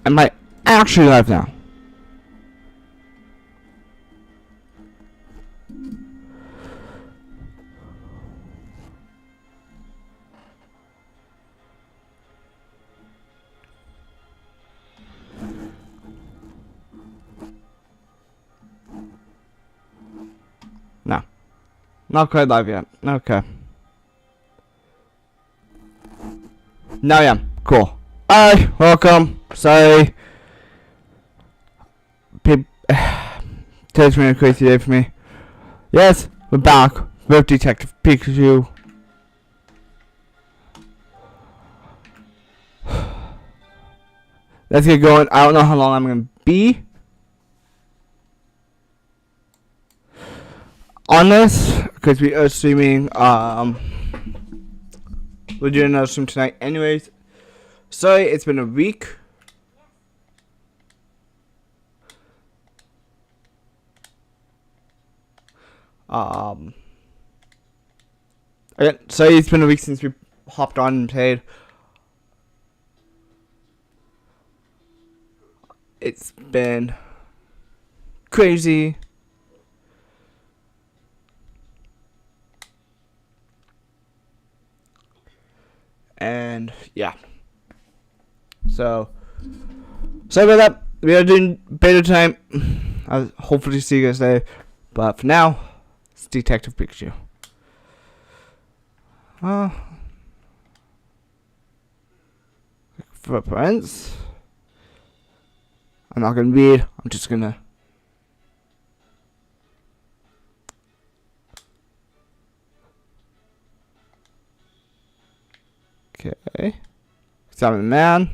Am I actually live now? No. Not quite live yet. Okay. Now I am. Cool. Hi, welcome. Sorry. Today's been a crazy day for me. Yes, we're back with Detective Pikachu. Let's get going. I don't know how long I'm gonna be on this because we are streaming. We're doing another stream tonight, anyways. Sorry, it's been a week. Again, sorry, it's been a week since we hopped on and played. It's been crazy. And yeah. So, sorry about that. We are doing beta time. I'll hopefully see you guys there. But for now, it's Detective Pikachu. Footprints. I'm not gonna read. I'm just gonna. Okay. Examine man.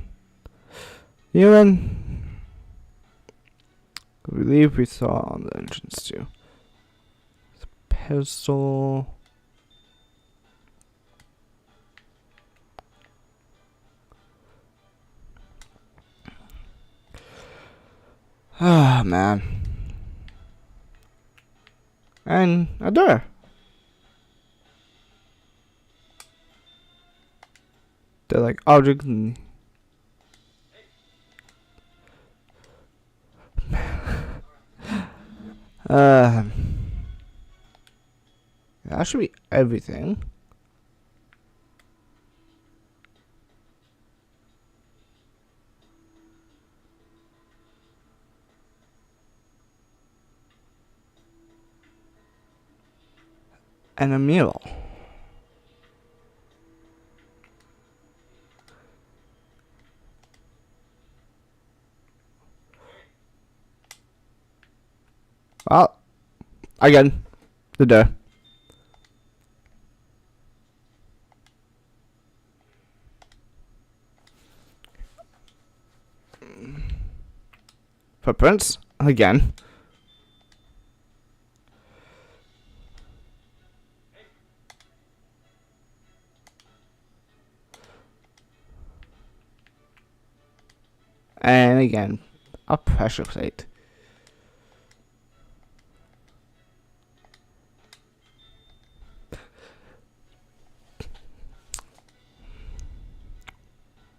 Human. I believe we saw on the entrance too. Pistol. Ah, man. And a door. They're like objects and that should be everything. And a meal. Well, again, the door. Footprints again. And again, a pressure plate.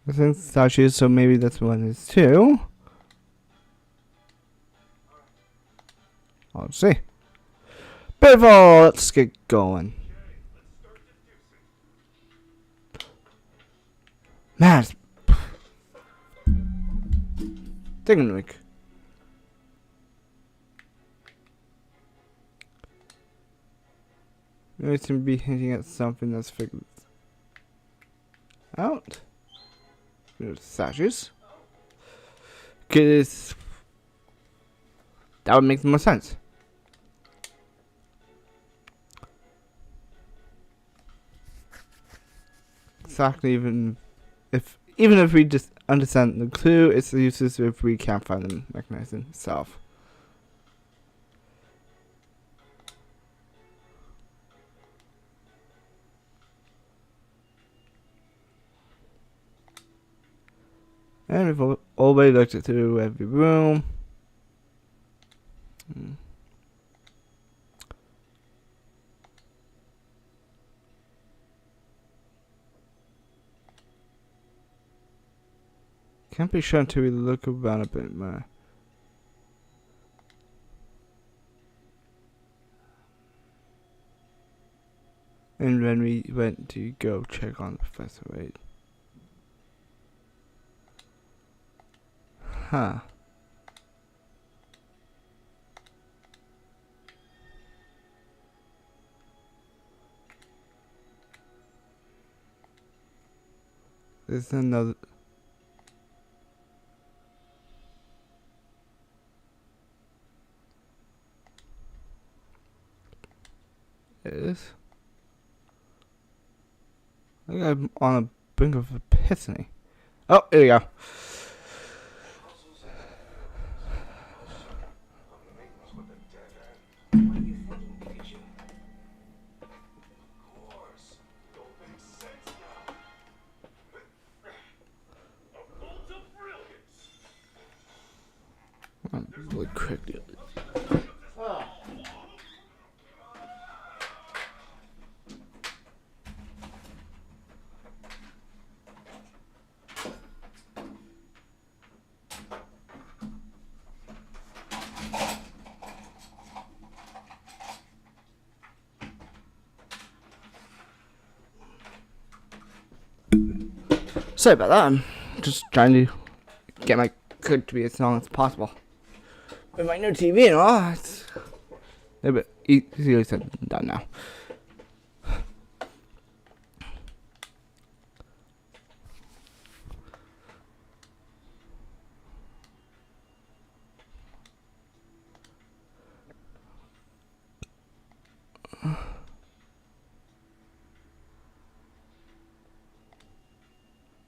I think statues, so maybe that's one is two. Let's see. Beautiful, let's get going. Man, it's taking a week. We seem to be hinting at something that's figured out. There's statues. Cause that would make more sense. Exactly, even if we just understand the clue, it's useless if we can't find the mechanism itself. And we've already looked it through every room. can't be sure until we look around a bit more. And when we went to go check on the professor, right? Huh. There's another. Is. I think I'm on the brink of epiphany. Oh, here we go. I'm really quick. Sorry about that. I'm just trying to get my code to be as long as possible. With my new TV and all, it's a bit easier said than done now.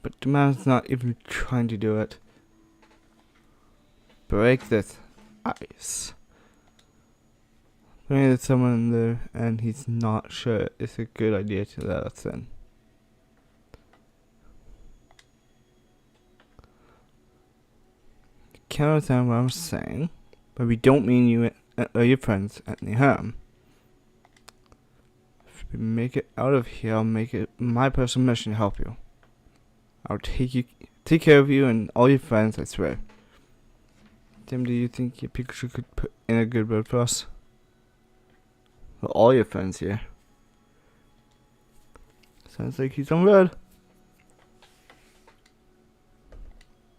But the man's not even trying to do it. Break this ice. Maybe there's someone in there and he's not sure it's a good idea to let us in. You can't understand what I'm saying, but we don't mean you or your friends any harm. If we make it out of here, I'll make it my personal mission to help you. I'll take care of you and all your friends, I swear. Tim, do you think your Pikachu could put in a good word for us? For all your friends here. Sounds like he's on red.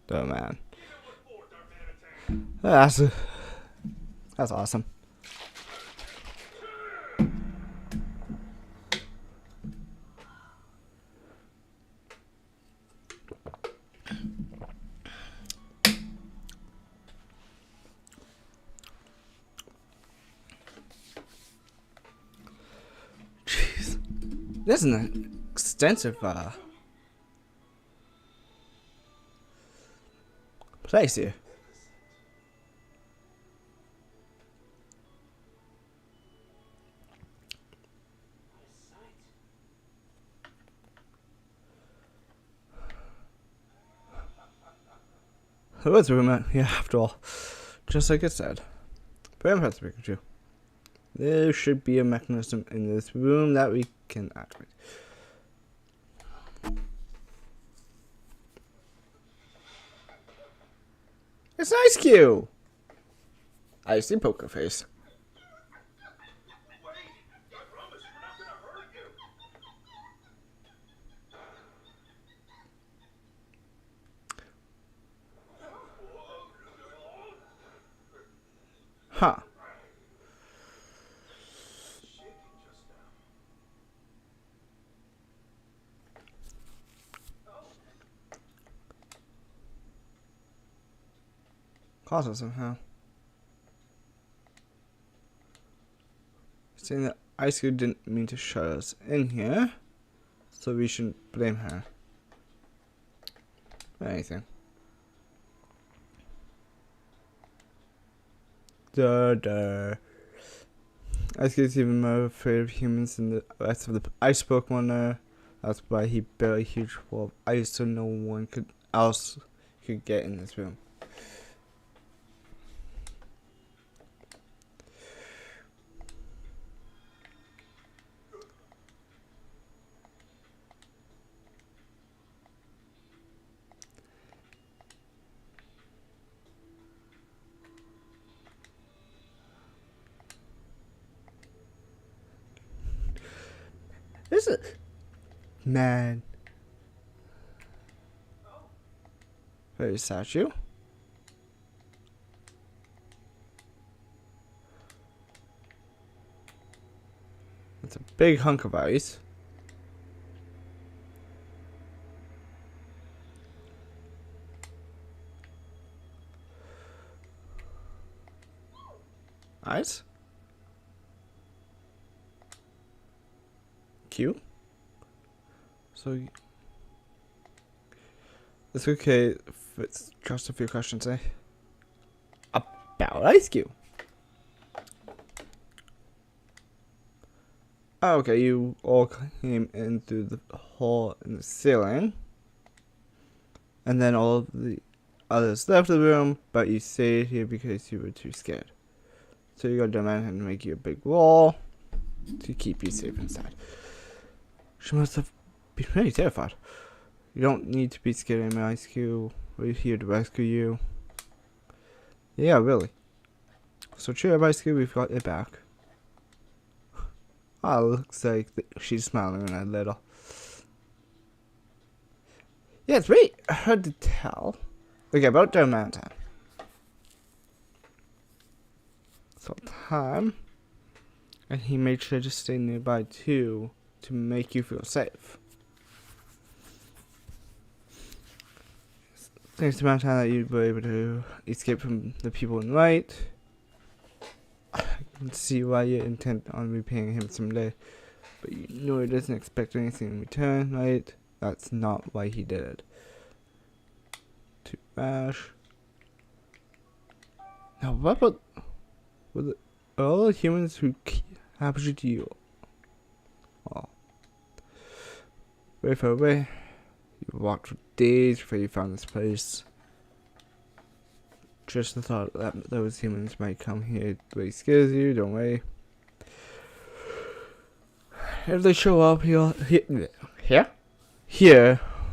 Oh man. That's awesome. Jeez. This is an extensive place here. It was a room, yeah, after all. Just like it said. Very impressive, Pikachu. There should be a mechanism in this room that we can activate. It's Ice Cube! Icy Poker Face. Huh. Cause us somehow. Saying that Ice Cube didn't mean to shut us in here, so we shouldn't blame her. Or anything. Thur. Ice Cube's even more afraid of humans than the rest of the ice Pokemon there. That's why he built a huge wall of ice so no one else could get in this room. is it? Man. Very statue. It's a big hunk of ice. Ice? Q? So it's okay if it's just a few questions, eh? About Ice Cube. Oh, okay, you all came in through the hole in the ceiling. And then all of the others left the room, but you stayed here because you were too scared. So you got the man to make you a big wall to keep you safe inside. She must have been really terrified. You don't need to be scared anymore, Ice Cube. We're here to rescue you. Yeah, really. So cheer up, Ice Cube, we've got it back. Oh, looks like she's smiling a little. Yeah, it's really hard to tell. Okay, about the mountain. So time. And he made sure to stay nearby too, to make you feel safe. Thanks to mountain that you were able to escape from the people in white. I can see why you're intent on repaying him someday. But you know he doesn't expect anything in return, right? That's not why he did it. To Ash. Now what about with all the humans who captured you? Oh. Very far away. You walked for days before you found this place. Just the thought that those humans might come here really scares you, don't worry. If they show up here,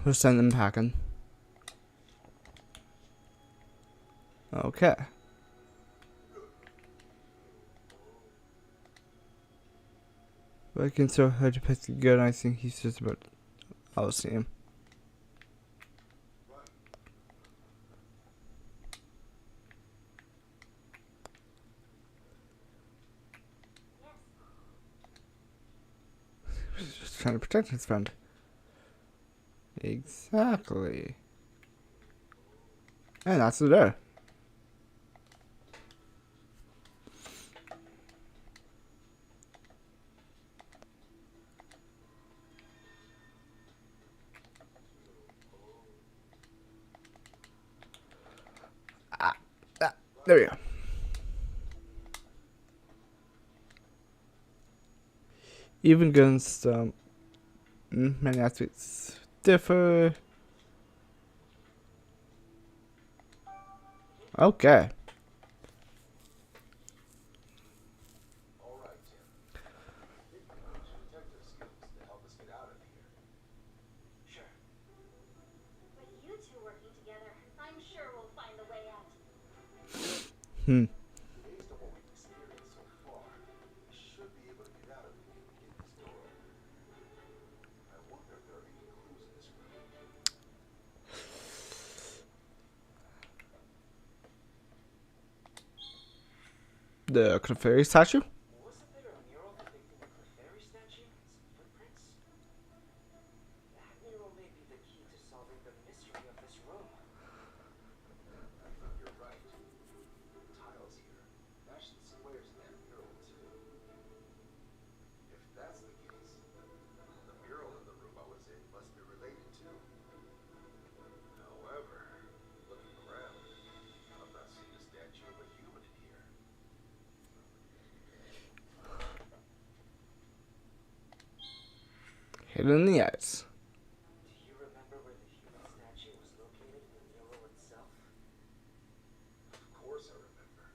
we'll send them packing. Okay. But I can still hard to pick the gun. I think he's just about. I'll see him. He's just trying to protect his friend. Exactly. And that's it there. There we go. Even against many aspects differ. Okay. All right, Tim. Maybe we can use your detective skills to help us get out of here. Sure. With you two working together, I'm sure we'll find a way out. Based on what we've experienced so far, we should be able to get out of here if we get this door open. I wonder if there are any clues in this room. The Clefairy statue? Wasn't there a mural depicting a Clefairy statue and some footprints? That mural may be the key to solving the mystery of this room. I think you're right. The tiles here match the squares in that mural too. If that's the case, the mural in the room I was in must be related too. However, looking around, I'm not seeing a statue of a human in here. Hidden in the ice. Do you remember where the human statue was located in the mural itself? Of course I remember.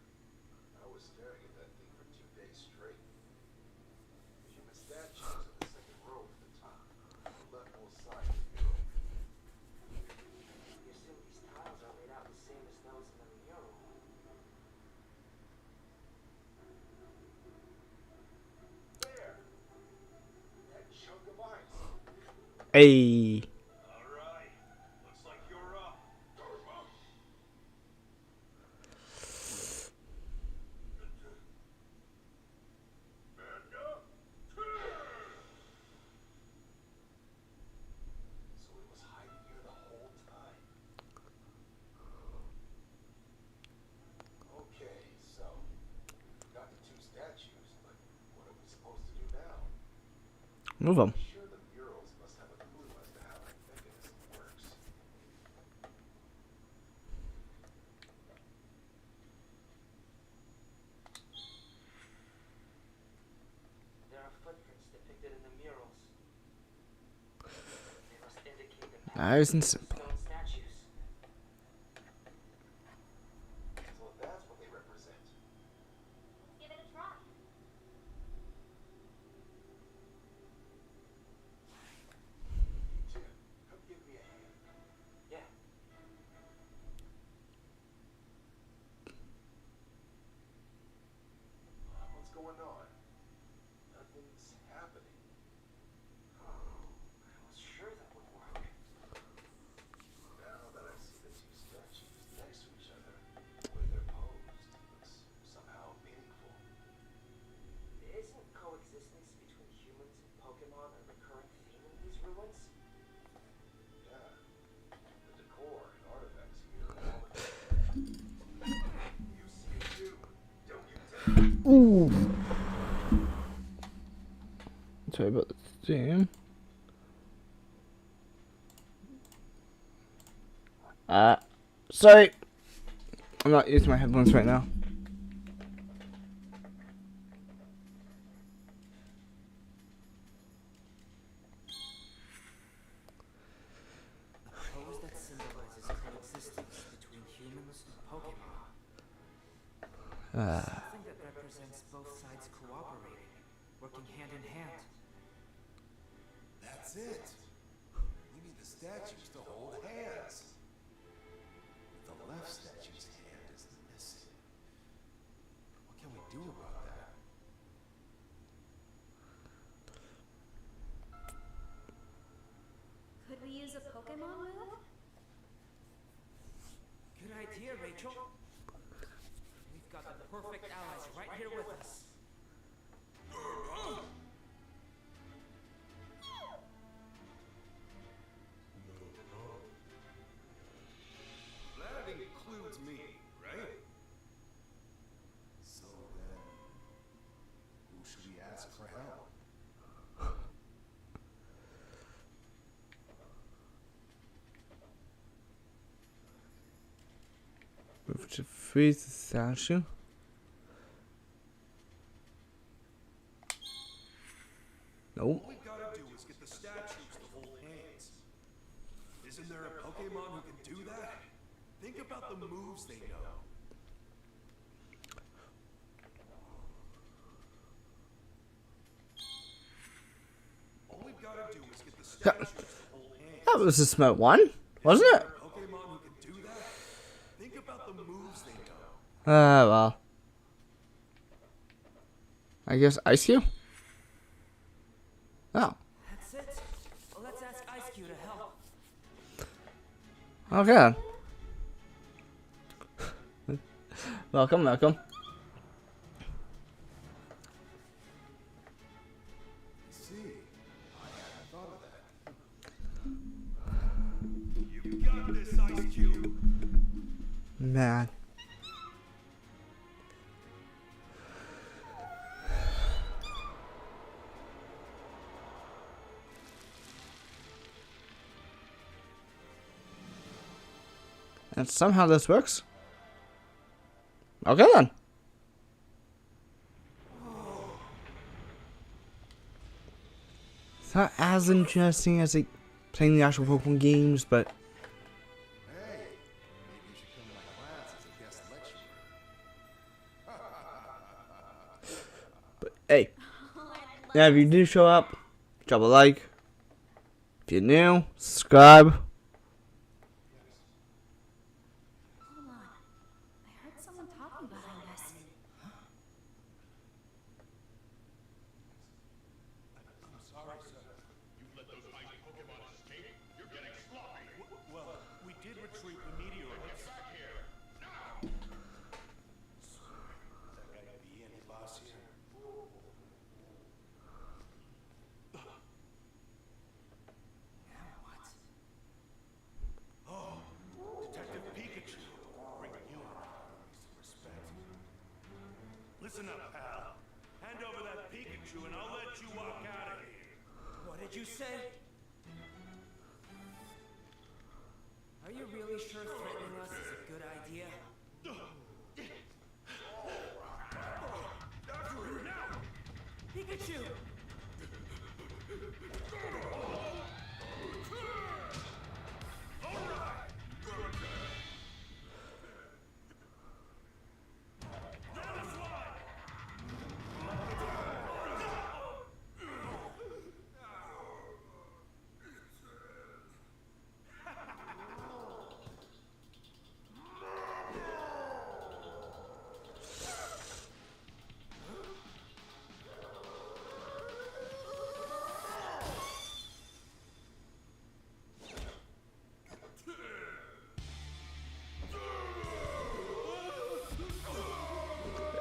I was staring at that thing for 2 days straight. The human statue was in the second row from the top, on the leftmost side of the mural. You assume these tiles are laid out the same as those in the mural. There! That chunk of Hey. Alright, looks like you're up. So it was hiding here the whole time. Okay, so we got the two statues, but what are we supposed to do now? Move them. I'm sure the murals must have a clue as to how the mechanism works. There are footprints depicted in the murals. They must indicate the path Nice and to the simple. stone statues. So that's what they represent. Give it a try. Tim, come give me a hand. Yeah. What's going on? Nothing's happening. I was sure that would work. Now that I see the two statues next to each other, the way they're posed looks somehow meaningful. Isn't coexistence between humans and Pokemon a recurring theme in these ruins? Yeah. The decor and artifacts here are all the same. You see it too, don't you, Tim? Ooh. Sorry about the theme. Sorry. I'm not using my headphones right now. A pose that symbolizes coexistence between humans and Pokemon. Something that represents both sides cooperating, working hand in hand. That's it. We need the statues to hold hands. The left statue's hand is missing. What can we do about that? Could we use a Pokemon move? Good idea, Rachel. We've got the perfect allies right here with us. That includes me, right? So then, who should we ask for help? Move to freeze the statue. Nope. All we gotta do is get the statues to hold hands. Isn't there a Pokemon who can do that? Think about the moves they know. All we've gotta do is get the statues to hold hands. That was a smart one, wasn't it? Pokemon who can do that? Think about the moves they know. Well. I guess Ice Cube? Oh. That's it. Let's ask Ice Cube to help. Okay. Welcome. I see. I hadn't thought of that. You got this, Ice Cube. Man. And somehow this works. Okay then. It's not as interesting as like playing the actual Pokemon games, but Hey, maybe you should come to my class as a guest lecturer. hey, yeah, if you do show up, drop a like. If you're new, subscribe. Hold on. I heard someone talking behind us. I'm sorry, sir. You let those ice Pokemon you say? Are you really sure threatening us is a good idea? Pikachu!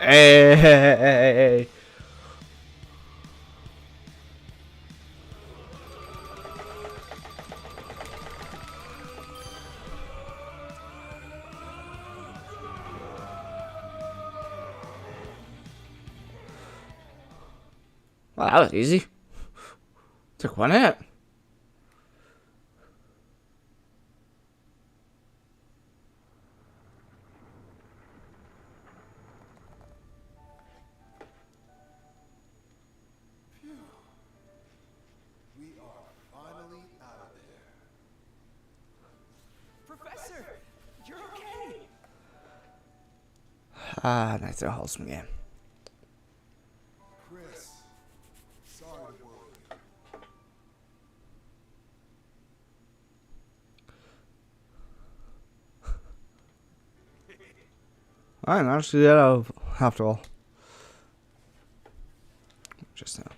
Hey. Well, that was easy. Took one hit. We are finally out of there. Professor! You're okay! Ah, nice and wholesome game. Chris, sorry to worry you. I managed to get out after all. Just now.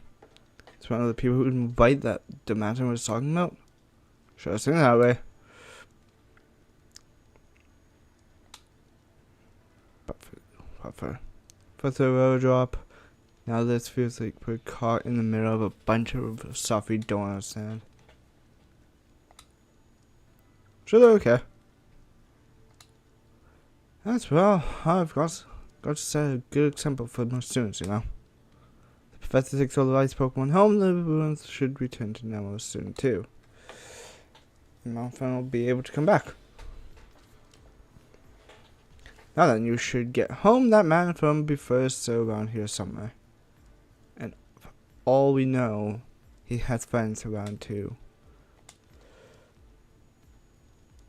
It's one of the people who invite that the mountain was talking about. Should have seen it that way. But for the road drop, now this feels like we're caught in the middle of a bunch of stuff we don't understand. Sure, they're okay. That's well, I've got to set a good example for my students, you know. The professor takes all the right Pokemon home, the ones should return to normal soon too. And Mount Fun will be able to come back. Now then, you should get home. That man from before is still around here somewhere. And for all we know, he has friends around too.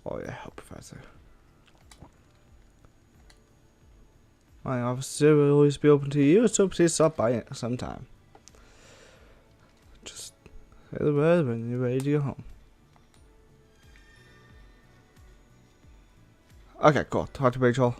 Oh yeah, help, Professor. My officer will always be open to you, so please stop by it sometime. Just say the word when you're ready to go home. Okay, cool. Talk to Rachel.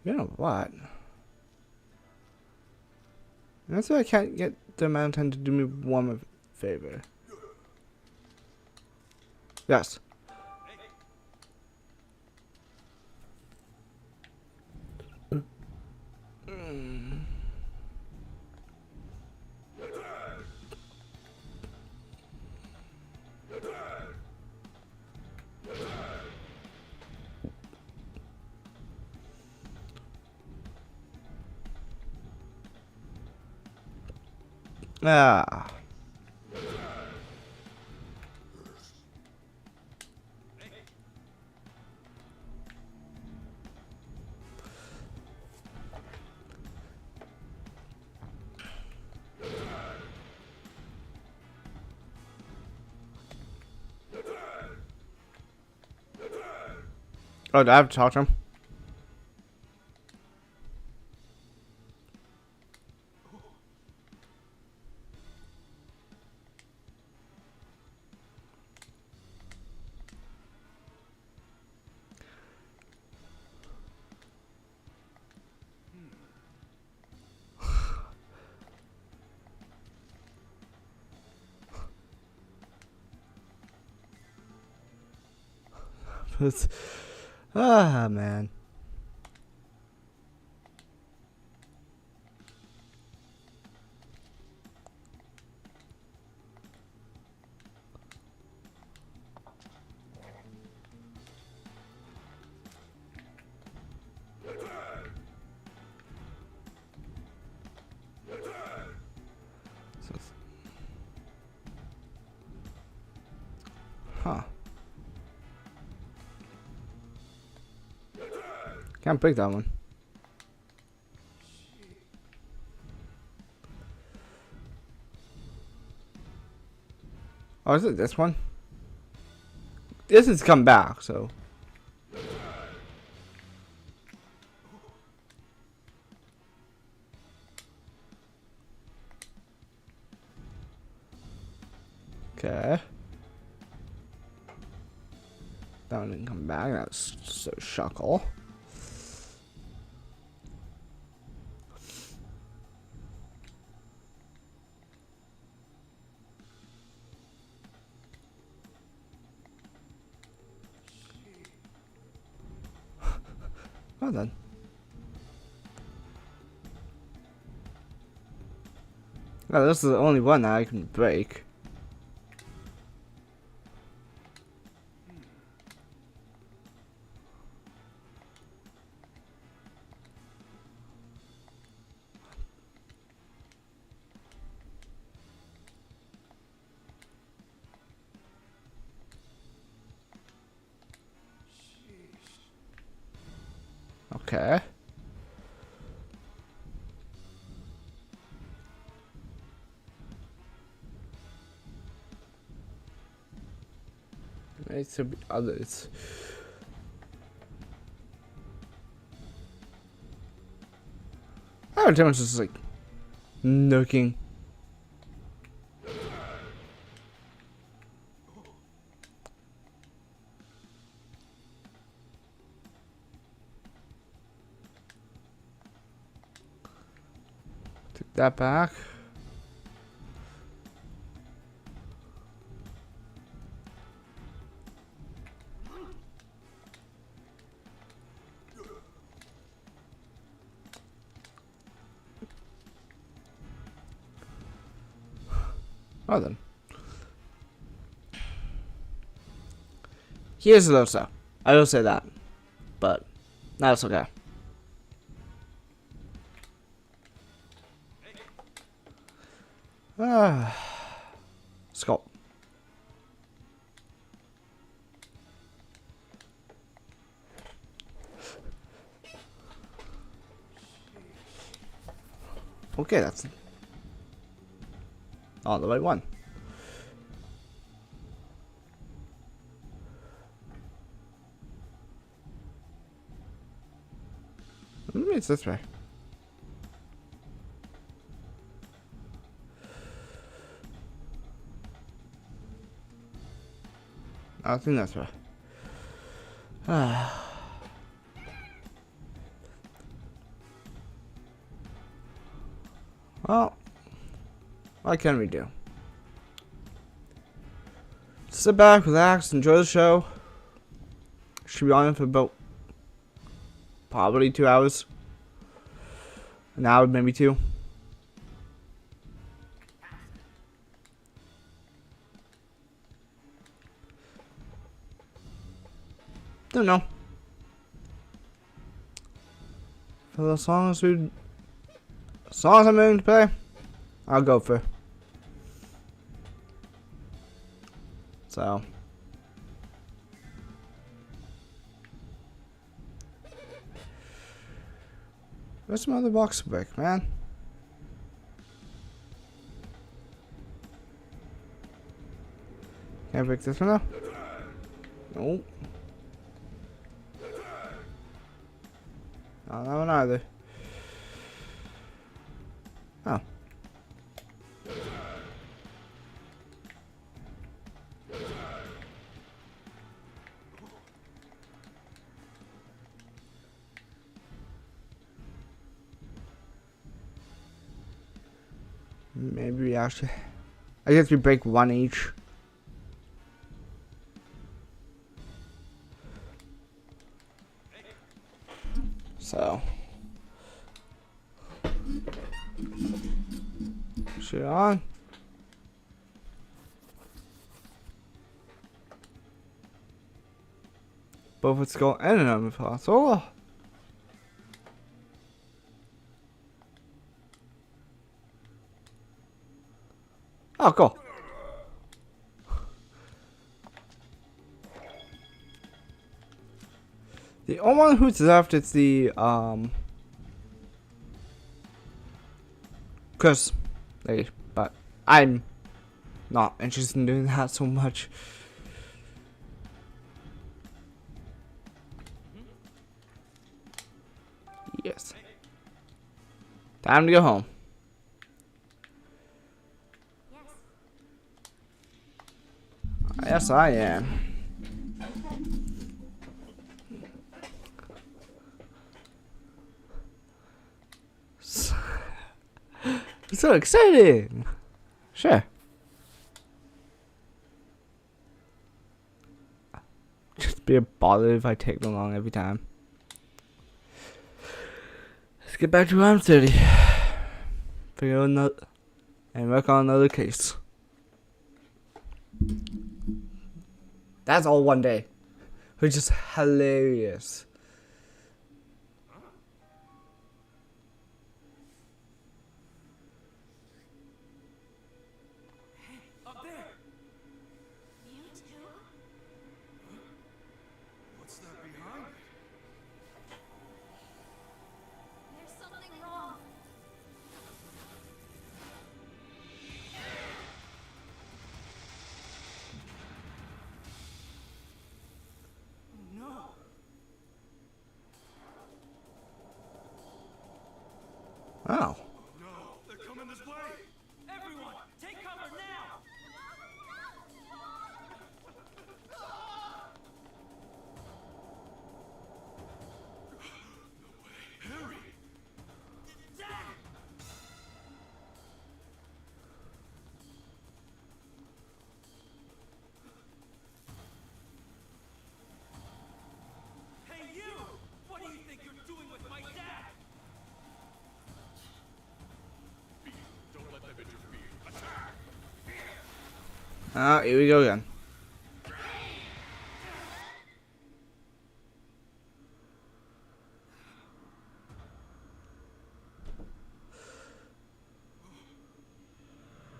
You know what? That's why I can't get the mountain to do me one favor. Yes. Ah. Oh, do I have to talk to him? It's, ah, man. Huh. Can't break that one. Oh, is it this one? This has come back, so. Okay. That one didn't come back. That's so shuckle. Well then. No, this is the only one that I can break. Okay. It's to be others. Oh, Demon's just like looking. Take that back. Oh then. Here's a little stuff. I will say that. But that's okay. Ah. Skull. Okay, that's all the right one. Maybe it's this way. I think that's right. Ah. Well, what can we do? Sit back, relax, enjoy the show. Should be on for about probably 2 hours. An hour, maybe 2. Don't know. For the songs I'm going to play, I'll go for. So. Where's my other box brick, man? Can I break this one now? Nope. Not that one either. Oh. Maybe we actually. I guess we break one each. So. Shit on. Both ett skull and an armor class. Oh! Oh, cool. The only one who's left is the, Chris lady, but I'm not interested in doing that so much. Yes. Time to go home. Yes, I am. So exciting! Sure. Just be a bother if I take them long every time. Let's get back to Arm City. Figure out another and work on another case. That's all one day. Which is hilarious. Up there! You too? What's that behind it? There's something wrong. No! Oh. No! They're coming this way! Everyone, take cover now! No way! Harry! Dad! Hey you! What do you think you're doing with my dad? Don't let them interfere. Attack! Here we go again.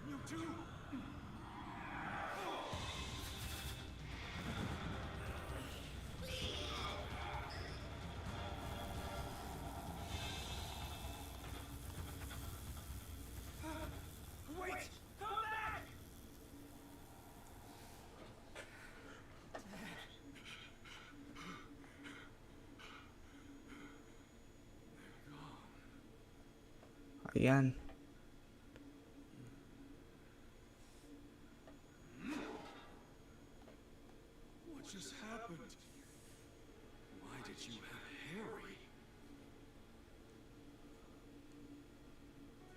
You too! Wait! Come back! Again. What just happened? Why did you have Harry?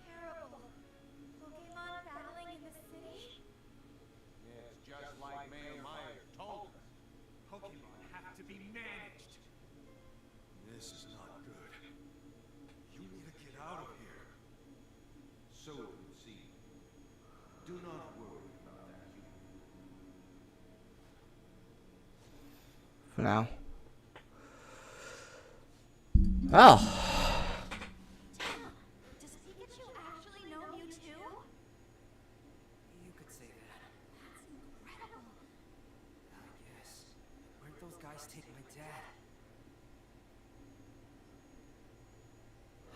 Terrible. Pokemon battling in the city? It's just like Mayor Myers told us. Pokemon have to be managed. This is not good. You need to get out of here. So it would seem. Do not worry about that. For now. Oh. Does Pikachu actually know Mewtwo? You could say that. That's incredible. I guess. Where'd those guys take my dad?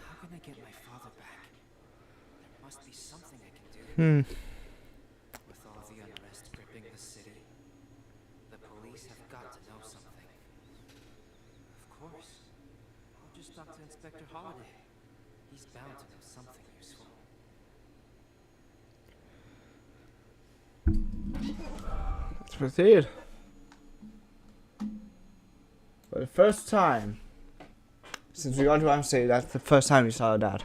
How can I get my father back? There must be something I can do. With all the unrest gripping the city, the police have got to know something. Of course. I'll just talk to Inspector Holiday. He's bound to know something useful. Let's proceed. For the first time since we got to Arm City, that's the first time we saw our dad.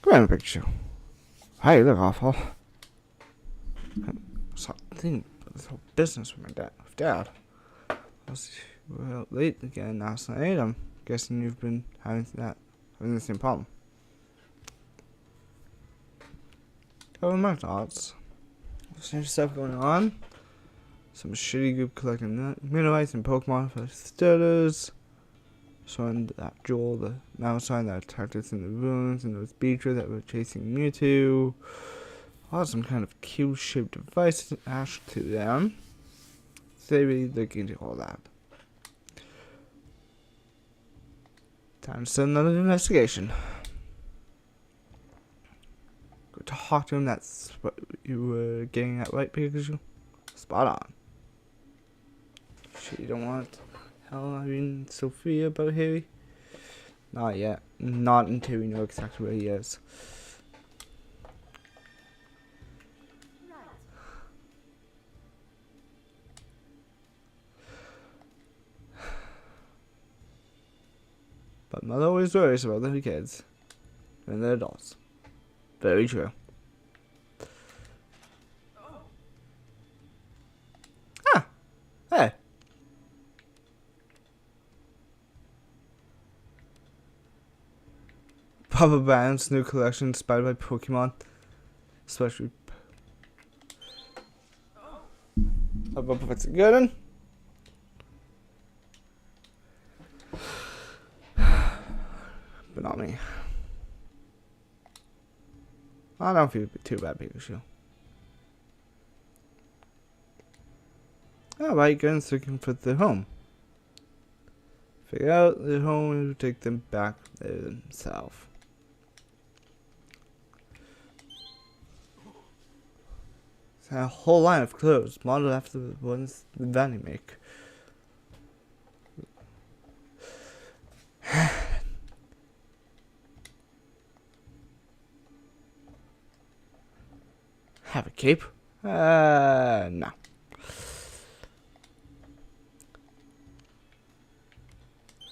Come on, Pikachu. Hey, you look awful. Something, this whole business with my dad. Dad. Well, late again last night. I'm guessing you've been having the same problem. Oh, my thoughts. Same stuff going on. Some shitty group collecting Minoites and Pokemon for starters. Showing that Joel, the Malzahn that attacked us in the ruins, and those Beatrice that were chasing Mewtwo. All some kind of cube-shaped device attached to them. So they really look into all that. Time to start another investigation. Go talk to him, that's what you were getting at, right, Pikachu? Spot on. Shit, you don't want Halloween Sophia about Harry? Not yet. Not until we know exactly where he is. But mother always worries about the kids and the adults. Very true. Ah! Hey! Papa Band's new collection inspired by Pokemon. Especially. Papa puts a good one. But not me. I don't feel too bad, Pikachu. Alright, guns looking for the home. Figure out the home and take them back there themselves. It's a whole line of clothes modeled after the ones the Vanny make. Have a cape? No.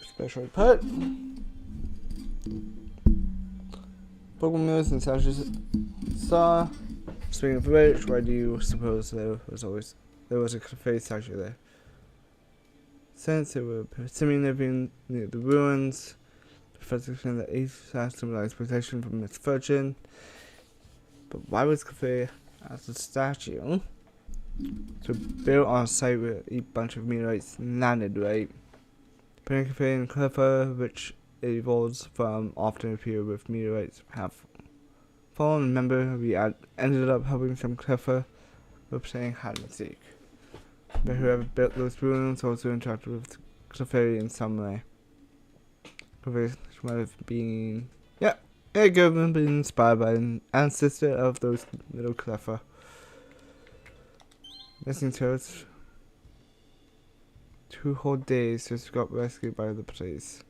Special put. Pokemon moves and sashes saw. Speaking of which, why do you suppose there was a cafe statue there? Since they were semi living near the ruins, Professor claimed that each sash symbolized protection from misfortune. But why was cafe as a statue? So built on a site where a bunch of meteorites landed, right? Putting cafe in Cleffa, which evolves from often appear with meteorites have fallen. Remember, we ended up helping some Cleffa with saying had a mistake. But whoever built those ruins also interacted with Clefairy in some way. Clefairy might have been, it could have been inspired by an ancestor of those little Cleffa. Missing toads. 2 whole days just got rescued by the police.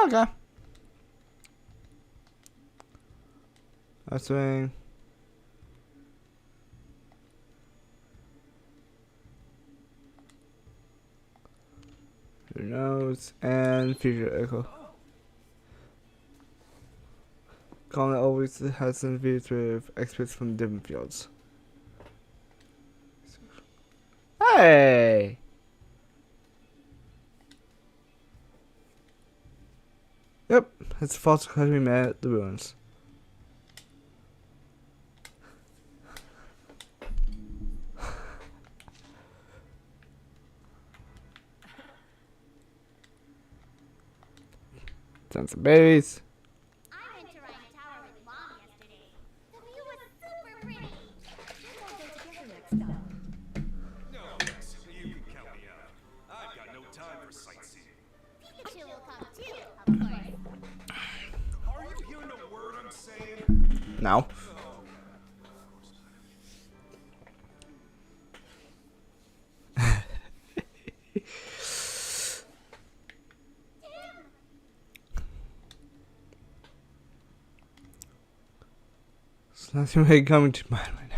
Okay. That's saying. Who knows? And future echo. Colin always has interviews with experts from different fields. Hey! Yep, it's a false academy man at the ruins. Done some berries. I went to Ryan Tower with Mom yesterday. The view was super pretty. We'll go together next time. No, thanks. You can count me out. I've got no time for sightseeing. Pikachu will come too, of course. Are you hearing a word I'm saying? No. There's nothing really coming to mind right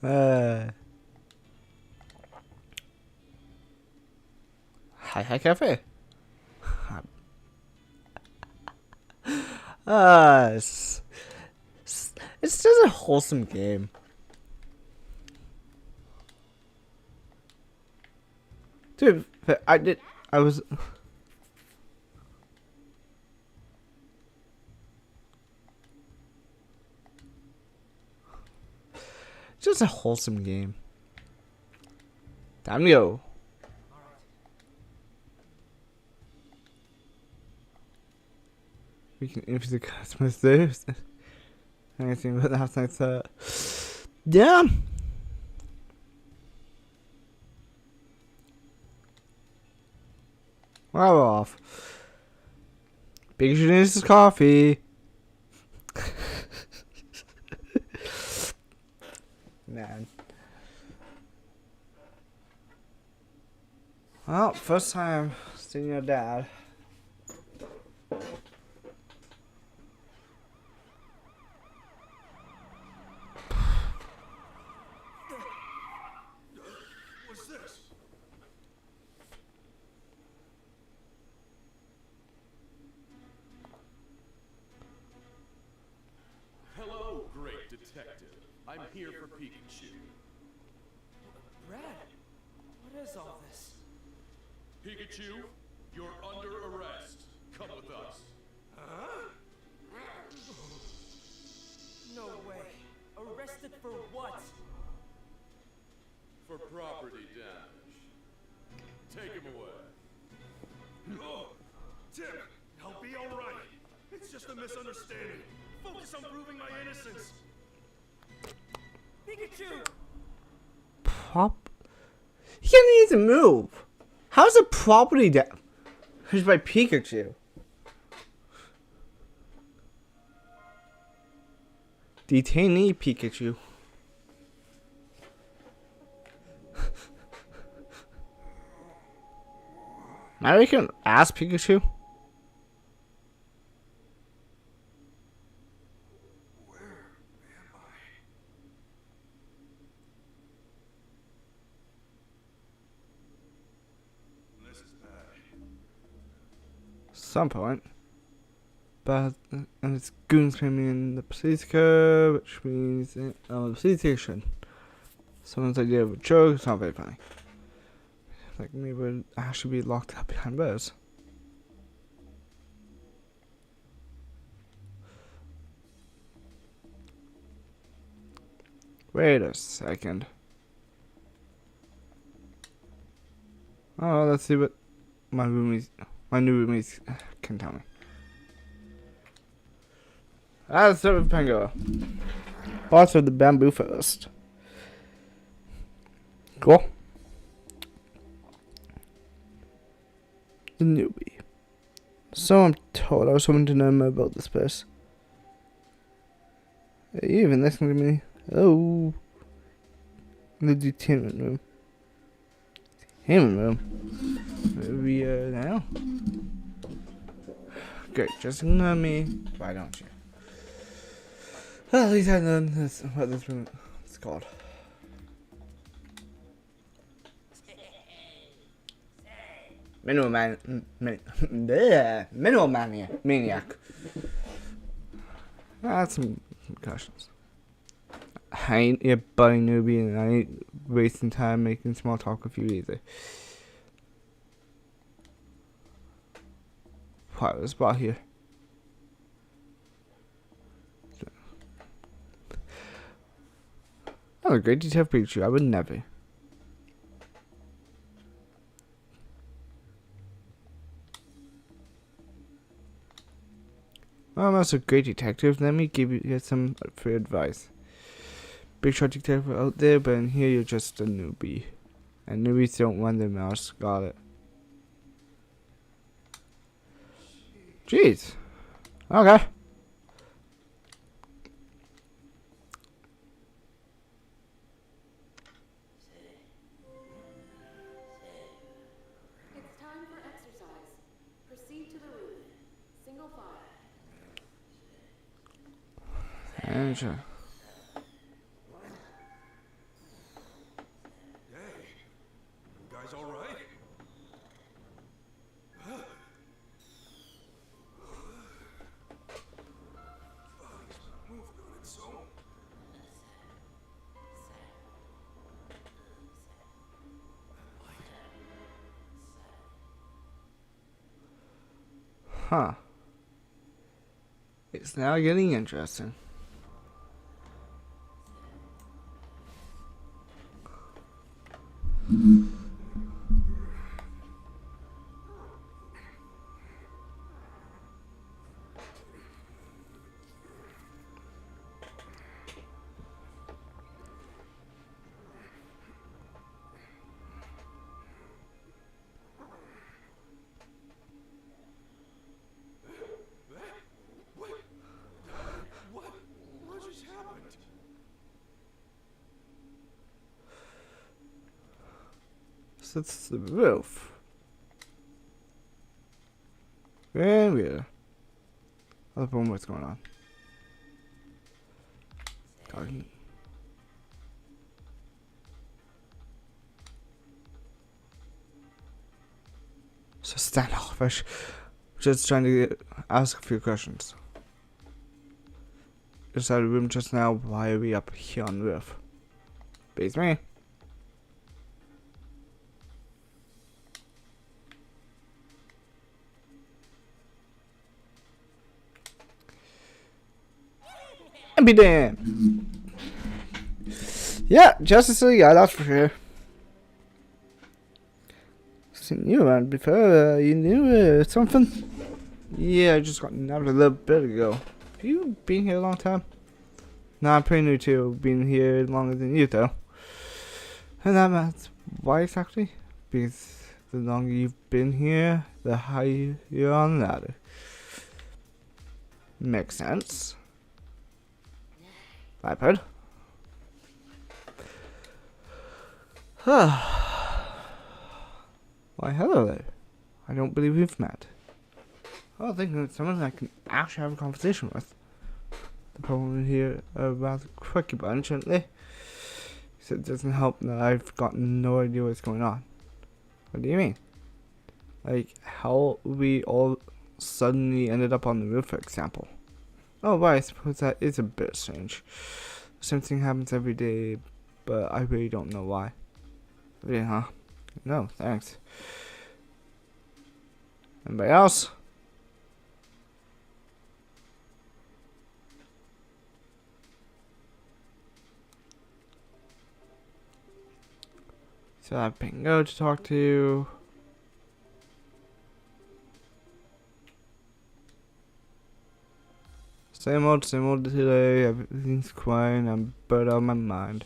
now. Hi Cafe. It's just a wholesome game. Dude, I was. Just a wholesome game. Time to go. We can interview the customers there. Anything but last night's yeah. Well, we're off. Pikachu needs his coffee. Man. Well, first time seeing your dad. What's this? Hello, great detective. I'm here for Pikachu. Brad, what is all this? Pikachu, you're under arrest. Come with us. No way. Arrested for what? For property damage. Take him away. Oh, Tim, I'll be all right. It's just a misunderstanding. Focus on proving my innocence. Pikachu! He can't even move. How's a property damage by Pikachu? Detainee Pikachu. Now we can ask Pikachu. This is bad. Some point. But and it's goons coming in the police car, which means the police station. Someone's idea of a joke. It's not very funny. Like me would actually be locked up behind bars. Wait a second. Oh, let's see what my new roomies can tell me. Let's start with Pango. Boss of the bamboo first. Cool. The newbie. So I'm told. I was hoping to know more about this place. Are you even listening to me? Oh. The detainment room. Detainment room? Maybe now? Great, just ignore me. Why don't you? Well, at least I know what this room is called. Mineral maniac. That's some questions. I ain't your buddy newbie, and I ain't wasting time making small talk with you either. What was brought here? Oh, a great detective Pikachu. I would never. Well, I'm also a great detective. Let me give you some free advice. Big shot detective out there, but in here you're just a newbie. And newbies don't run their mouths. Got it. Jeez. Okay. It's time for exercise. Proceed to the roof. Single file. And sure. Hey, you guys all right? Moving on its own. Huh. It's now getting interesting. What just happened? So it's the roof. Very weird. I don't know what's going on. Garden. So standoffish. Just trying to ask a few questions. Inside the room just now. Why are we up here on the roof? Beats me. And be damned. Yeah, Justice League, yeah, that's for sure. Seen you around before. You knew something? Yeah, I just got nabbed a little bit ago. Have you been here a long time? Nah, I'm pretty new too. Been here longer than you though. And that's why exactly? Because the longer you've been here, the higher you're on the ladder. Makes sense. iPad. Why, hello there. I don't believe we've met. I was thinking of someone I can actually have a conversation with. The problem here are a rather quirky bunch, aren't they? So it doesn't help that I've got no idea what's going on. What do you mean? Like, how we all suddenly ended up on the roof, for example. Oh, right, I suppose that is a bit strange. The same thing happens every day, but I really don't know why. Really, huh? No, thanks. Anybody else? So I have Pingo to talk to. Same old today. Everything's quiet. I'm bird out of my mind.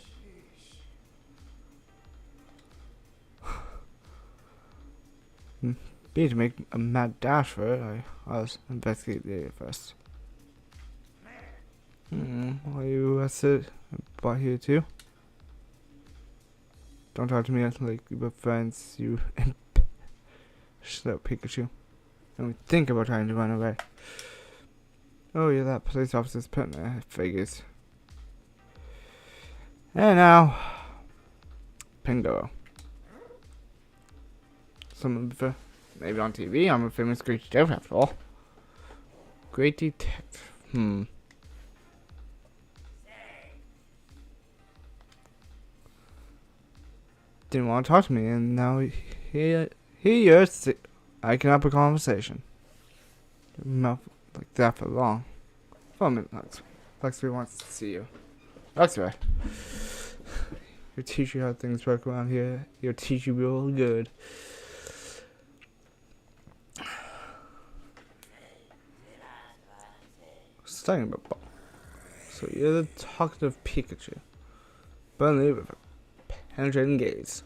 Need to make a mad dash for it. I was investigate the area first. Are you arrested? Brought here too? Don't talk to me like we're friends, you slow Pikachu. Don't even think about trying to run away. Oh yeah, that police officer's putting there, figures. And now, Pingo. Someone before, maybe on TV. I'm a famous great detective after all. Great detective. Didn't want to talk to me, and now here you're. I can have a conversation. Mouth like that for long. 4 minutes. Luxury wants to see you. Luxury. He'll teach you how things work around here. He'll teach you real good. Starting about. So you're the talkative Pikachu. Burnley with a penetrating gaze.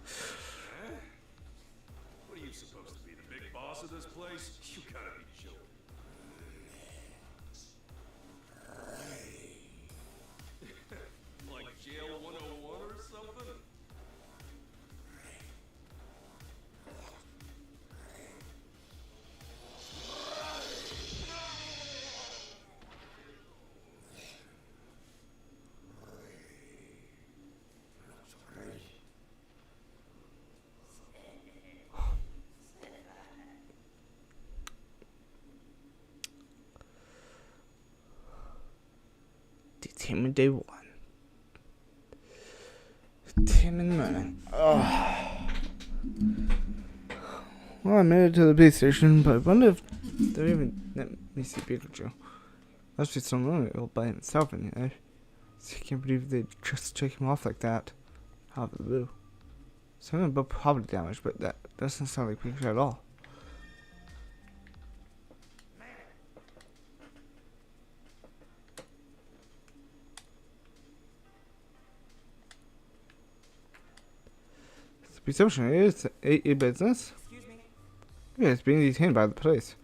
What are you supposed to be, the big boss of this place? You gotta be joking. Like jail 101 or something? Team in day 1. Team in morning. Oh. Well, I made it to the police station, but I wonder if Don't even let me see Pikachu. Must be someone all by himself in here. I can't believe they just take him off like that. Out of the blue. Something about property damage, but that doesn't sound like Pikachu at all. Perception is a business. Excuse me. Yeah, it's being detained by the police.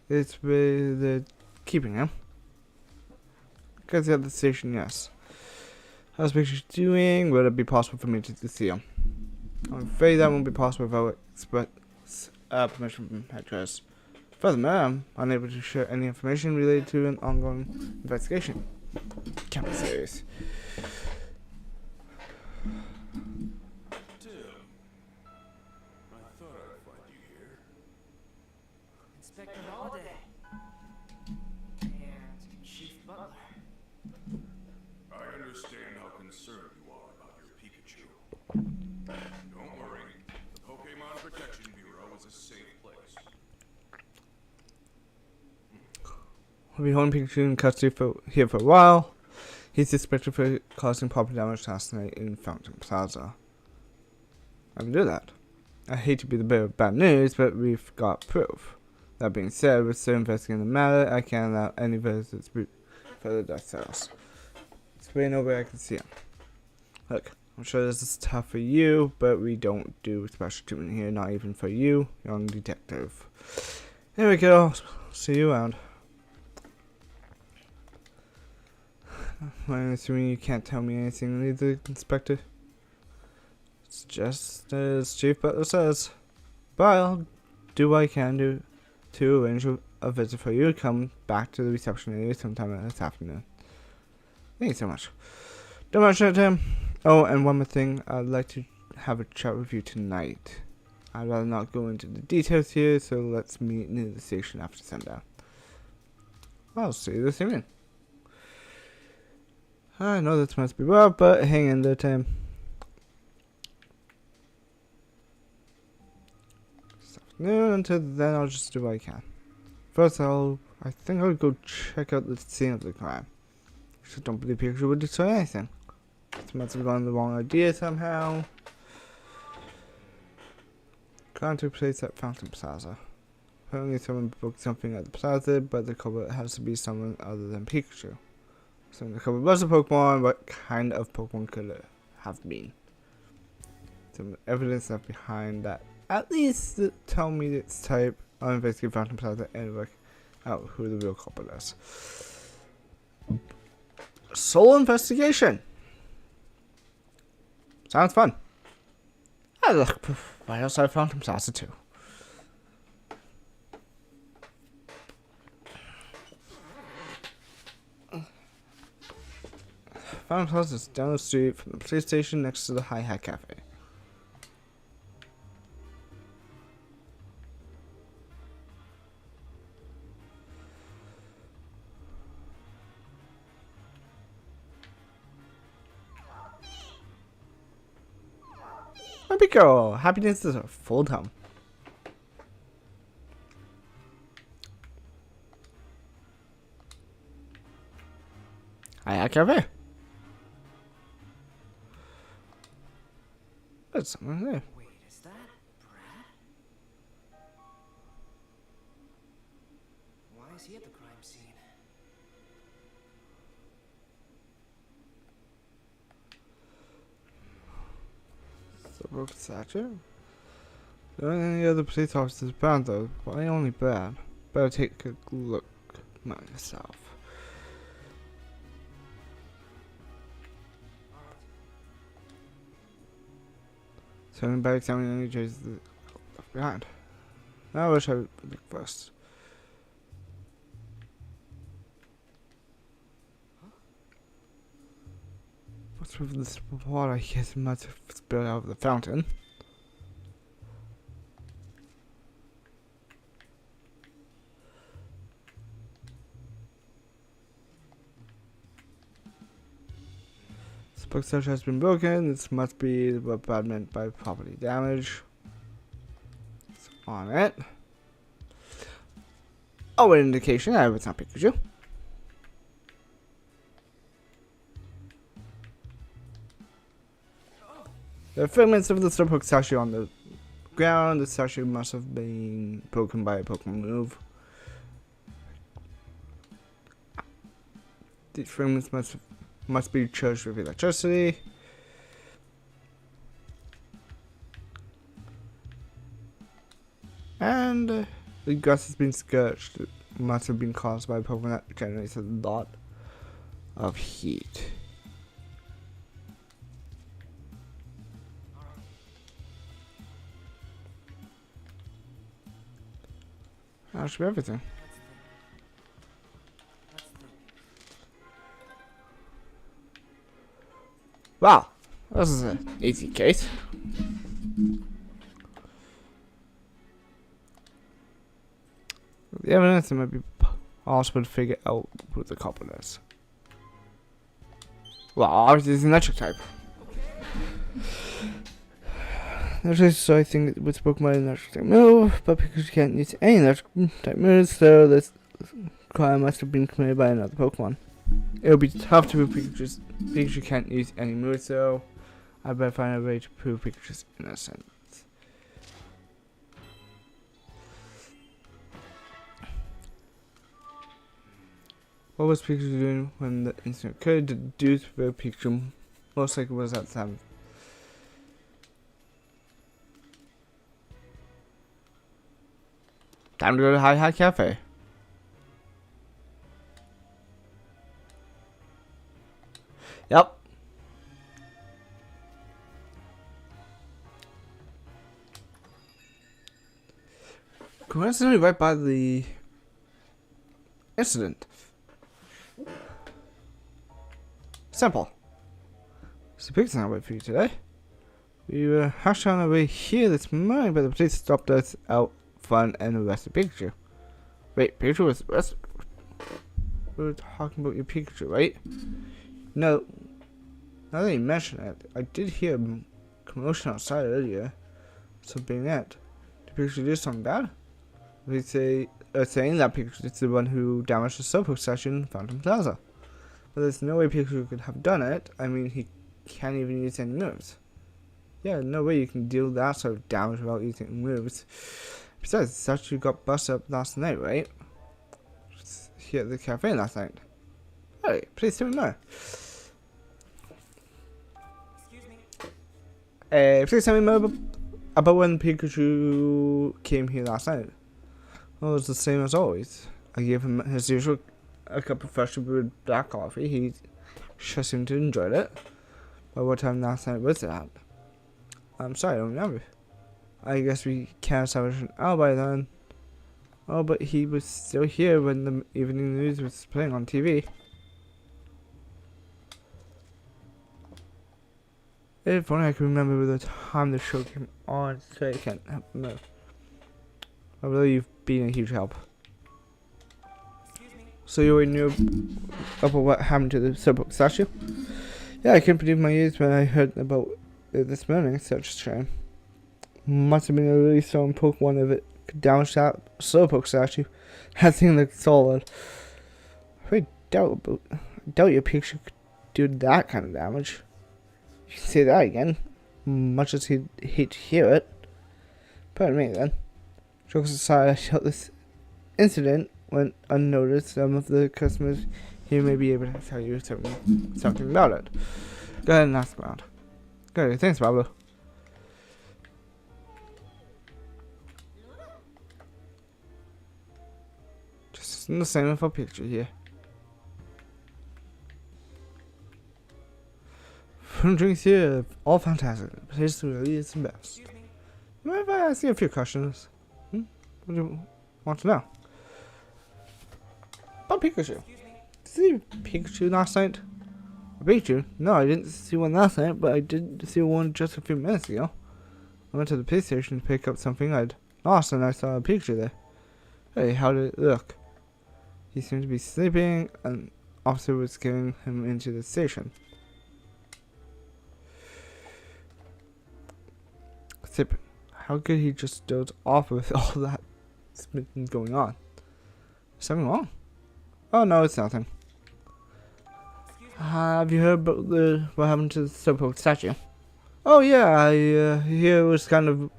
It's with the keeping him. Because at the station, yes. How's Pikachu doing? Would it be possible for me to see him? I'm afraid that won't be possible without express permission from headquarters. Furthermore, I'm unable to share any information related to an ongoing investigation. Can't be serious. Tim, I thought I'd find you here. Inspector Holiday. And Chief Butler. I understand how concerned you are about your Pikachu. Don't worry, the Pokemon Protection Bureau is a safe place. We'll be holding Pikachu in custody here for a while. He's suspected for causing property damage last night in Fountain Plaza. I can do that. I hate to be the bearer of bad news, but we've got proof. That being said, we're still investigating the matter. I can't allow any visitors further death cells. There's way no way I can see him. Look, I'm sure this is tough for you, but we don't do special treatment here, not even for you, young detective. Here we go. See you around. I'm assuming you can't tell me anything either, Inspector. It's just as Chief Butler says. But I'll do what I can to arrange a visit for you to come back to the reception area sometime this afternoon. Thank you so much. Don't mention it to him. Oh, and one more thing. I'd like to have a chat with you tonight. I'd rather not go into the details here, so let's meet near the station after sundown. I'll see you this evening. I know this must be rough, but hang in there, Tim. Until then, I'll just do what I can. First, I think I'll go check out the scene of the crime. I just don't believe Pikachu would destroy anything. This must have gone the wrong idea somehow. Gone to a place at Fountain Plaza. Apparently someone broke something at the plaza, but the culprit has to be someone other than Pikachu. So the culprit was a Pokemon. What kind of Pokemon could it have been? Some evidence left behind that at least tell me its type. I'll investigate Fountain Plaza and work out who the real culprit is. Sole investigation. Sounds fun. I look right outside Fountain Plaza too. Fountain Plaza is down the street from the police station next to the Hi Hat Cafe. Happy girl, happiness is a full time. Hi Hat Cafe. There's someone there. Wait, is that Brad? Why is he at the crime scene? So broken statue. There aren't any other police officers around though. Why only Brad? Better take a look myself. Something by examining any traces left behind. Now I wish I would look first. What's with this water? I guess it must have spilled out of the fountain. This book search has been broken. This must be what Brad meant by property damage. It's on it. Oh, an indication that it's not Pikachu. There are fragments of the Slowpoke statue on the ground. The statue must have been broken by a Pokemon move. These fragments must be charged with electricity. And the grass has been scorched. It must have been caused by a Pokemon that generates a lot of heat. That should be everything. Wow, this is an easy case. The evidence, it might be possible to figure out who the culprit is. Well, obviously it's an electric type. So I think it was Pokemon an electric type move, but because you can't use any electric type moves, so this crime must have been committed by another Pokemon. It would be tough to prove Pikachu can't use any moves, so I better find a way to prove Pikachu's innocence. What was Pikachu doing when the incident occurred? The dude where Pikachu most likely was at the time. Time to go to Hi Cafe. Yep. Coincidentally, right by the incident. Simple. So Pikachu's not wait for you today. We were actually on our way here this morning, but the police stopped us out front and arrested Pikachu. Wait, Pikachu was arrested? We were talking about your Pikachu, right? No. Now that you mention it, I did hear a commotion outside earlier. So being that, did Pikachu do something bad? We saying that Pikachu is the one who damaged the Slowpoke statue in Phantom Plaza. But there's no way Pikachu could have done it. I mean, he can't even use any moves. Yeah, no way you can deal that sort of damage without using moves. Besides, the statue got busted up last night, right? Here at the cafe last night. Hey, please tell me more. Excuse me. Please tell me more about when Pikachu came here last night. Well, it was the same as always. I gave him his usual a cup of freshly brewed black coffee. He sure seemed to enjoy it. But what time last night was it at? I'm sorry, I don't remember. I guess we can't establish an alibi then. Oh, but he was still here when the evening news was playing on TV. If only I could remember the time the show came on, so I can't help no. I really, you've been a huge help. So you already knew about what happened to the Slowpoke statue? Yeah, I couldn't believe my ears when I heard about it this morning. It's such a shame. Must have been a really strong Pokemon if it could damage that Slowpoke statue. That thing looks solid. I doubt your Pikachu could do that kind of damage. You can say that again. Much as he'd hate to hear it. Pardon me then. Jokes aside, I felt this incident went unnoticed. Some of the customers here may be able to tell you something about it. Go ahead and ask around. Good, thanks, Pablo. Just the same with our picture here. Food and drinks here, all fantastic. The place really is the best. Mind if I ask you a few questions? What do you want to know? About Pikachu. Did you see Pikachu last night? Pikachu? No, I didn't see one last night, but I did see one just a few minutes ago. I went to the police station to pick up something I'd lost and I saw a Pikachu there. Hey, how did it look? He seemed to be sleeping and an officer was carrying him into the station. How could he just doze off with all that been going on? Something wrong? Oh no, it's nothing. Have you heard about what happened to the Slowpoke statue? Oh yeah, I hear it was kind of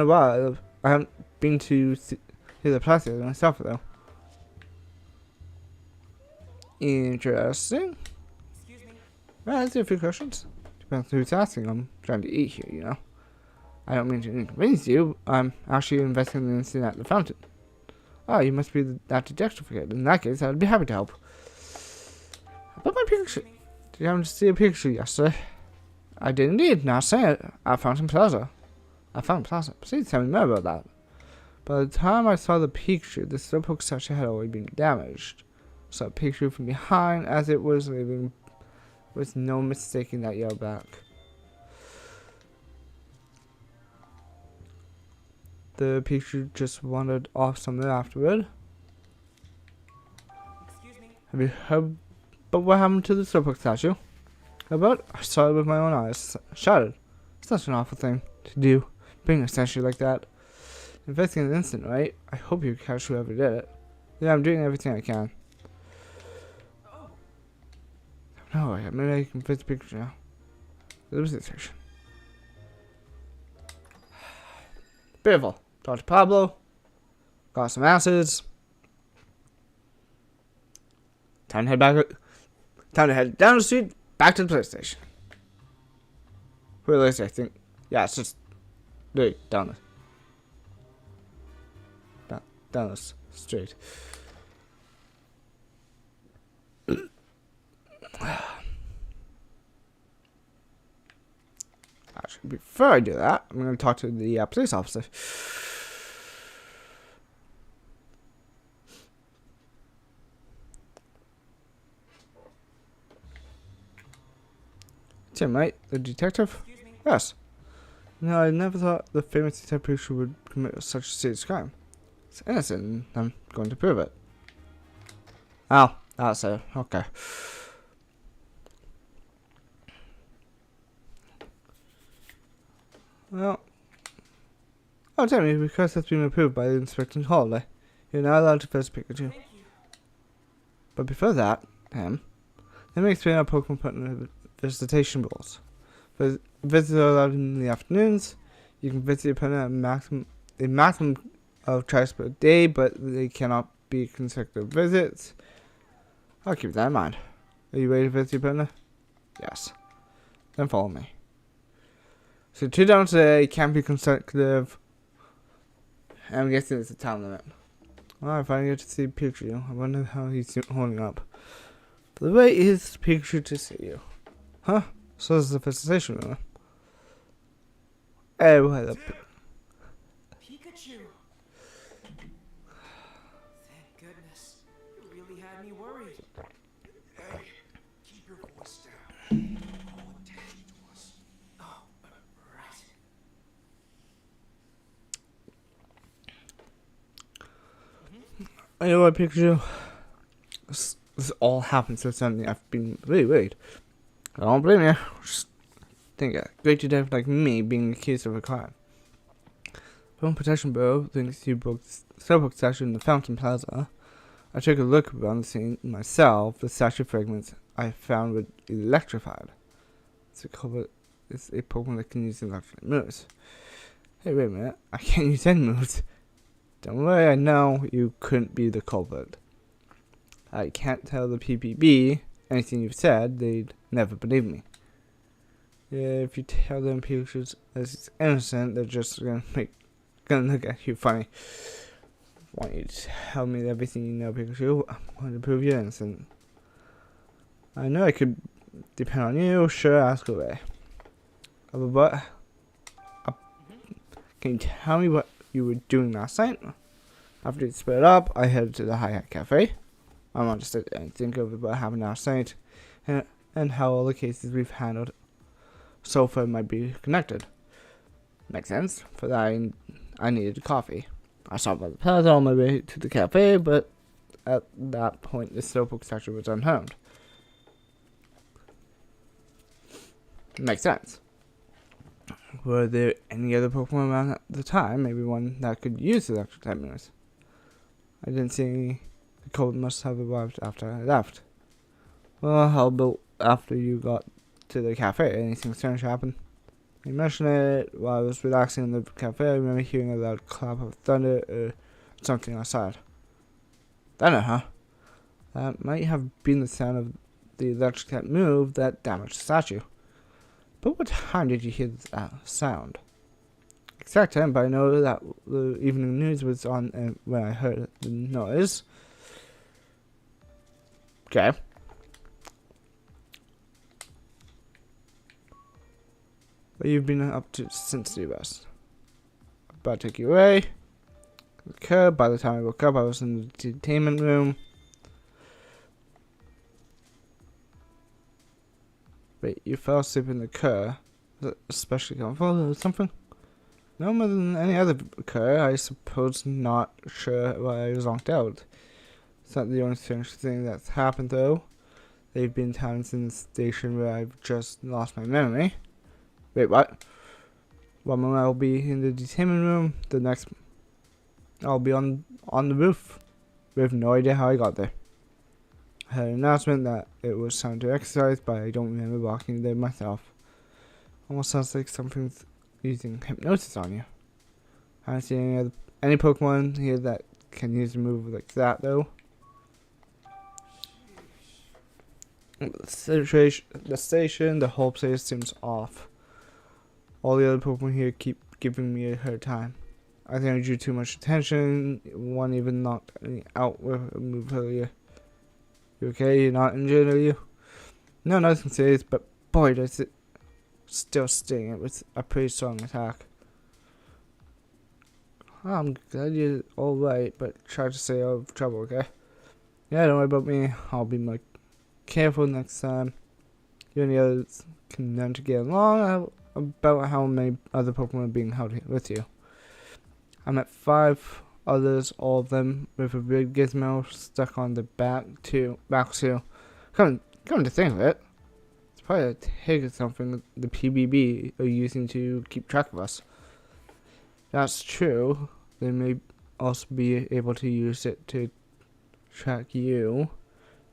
wild. I haven't been to see the place myself though. Interesting. Excuse me. Well, that's a few questions. Depends who's asking. I'm trying to eat here, you know. I don't mean to inconvenience you. I'm actually investigating the incident at the fountain. Oh, you must be that detective again. In that case, I'd be happy to help. But my Pikachu. Did you happen to see a Pikachu yesterday? I did indeed. Now say it. I found some plaza. Please tell me more about that. By the time I saw the Pikachu, the Slowpoke statue had already been damaged. Saw Pikachu from behind as it was leaving, with no mistaking that yellow back. The Pikachu just wandered off somewhere afterward. Excuse me. Have you heard about what happened to the Slowpoke statue? About? I saw it with my own eyes. Shattered. Such an awful thing to do. Bring a statue like that. Investigating the incident, right? I hope you catch whoever did it. Yeah, I'm doing everything I can. No, maybe I can fit the picture now. There was the station. Beautiful. Talk to Pablo. Got some acids. Time to head back. Time to head down the street, back to the police station. Where is it, I think? Yeah, it's just down this street. Actually, before I do that, I'm going to talk to the police officer. Tim, right? The detective? Yes. No, I never thought the famous detective would commit such a serious crime. It's innocent, and I'm going to prove it. Oh, that's it. Okay. Well, tell me, because that's been approved by the Inspector Holiday, you're not allowed to visit Pikachu. But before that, let me explain how Pokemon put in the visitation rules. Visits are allowed in the afternoons. You can visit your opponent at a maximum of twice per day, but they cannot be consecutive visits. I'll keep that in mind. Are you ready to visit your opponent? Yes. Then follow me. So 2 down today can't be consecutive. I'm guessing it's a time limit. Alright, if I get to see Pikachu, I wonder how he's holding up. The way is Pikachu to see you. Huh? So this is the visitation room. Hey, what up? Pikachu! Thank goodness. You really had me worried. Hey, keep your voice down. Call attention to us. Oh, right. You know what, Pikachu? This all happened so suddenly. I've been really worried. I don't blame you. Just think a great detective like me being accused of a crime. Home Protection Bureau thinks you broke the Slowpoke statue in the Fountain Plaza. I took a look around the scene myself. The statue fragments I found were electrified. It's a Pokemon that can use electric moves. Hey, wait a minute. I can't use any moves. Don't worry, I know you couldn't be the culprit. I can't tell the PPB anything you've said. They'd never believe me. Yeah, if you tell them Pikachu is innocent, they're just gonna look at you funny. Want you to tell me everything you know, Pikachu? I'm going to prove you're innocent. I know I could depend on you. Sure, ask away. But can you tell me what you were doing last night? After you split up, I headed to the Hi Hat Cafe. I want to sit and think of what happened last night, and how all the cases we've handled so far might be connected. Makes sense. For that, I needed coffee. I stopped by the plaza on my way to the cafe, but at that point, the Slowpoke statue was unharmed. Makes sense. Were there any other Pokemon around at the time? Maybe one that could use electric type moves. I didn't see any The code must have arrived after I left. Well, how about after you got to the cafe? Anything strange happened? You mentioned it while I was relaxing in the cafe. I remember hearing a loud clap of thunder or something outside. Thunder, huh? That might have been the sound of the electric that moved that damaged the statue. But what time did you hear that sound? Exact time, but I know that the evening news was on when I heard the noise. Okay. What you've been up to since the arrest? About to take you away. The curb. By the time I woke up, I was in the detainment room. Wait, you fell asleep in the car? Was it especially comfortable or something? No more than any other car, I suppose. Not sure why I was locked out. It's not the only strange thing that's happened though. They've been times in the station where I've just lost my memory. Wait, what? One moment I'll be in the detainment room, the next I'll be on the roof. We have no idea how I got there. I had an announcement that it was time to exercise, but I don't remember walking there myself. Almost sounds like something's using hypnosis on you. I haven't seen any Pokemon here that can use a move like that though. The station, the whole place seems off. All the other Pokemon here keep giving me a hard time. I think I drew too much attention. One even knocked me out with a move earlier. You okay? You're not injured, are you? No, nothing serious, but boy, does it still sting. It was a pretty strong attack. I'm glad you're alright, but try to stay out of trouble, okay? Yeah, don't worry about me. I'll be more careful next time. You and the others can learn to get along. About how many other Pokemon are being held here with you. I met 5 others, all of them with a big gizmo stuck on the back too. Come to think of it, it's probably a tag or something the PBB are using to keep track of us. That's true. They may also be able to use it to track you.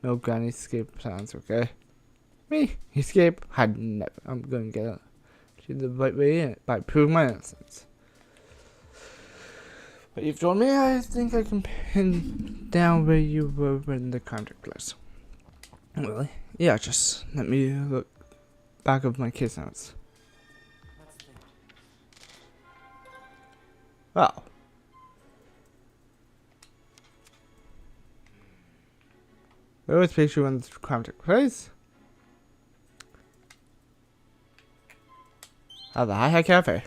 No granny escape plans, okay? Me? Escape? I'd never. I'm gonna get it the right way in by proving my innocence. But you've told me, I think I can pin down where you were when the crime took place. Really? Yeah, just let me look back of my case notes. Wow. Where was Pikachu when the crime took place? At the Hi-Hi Cafe.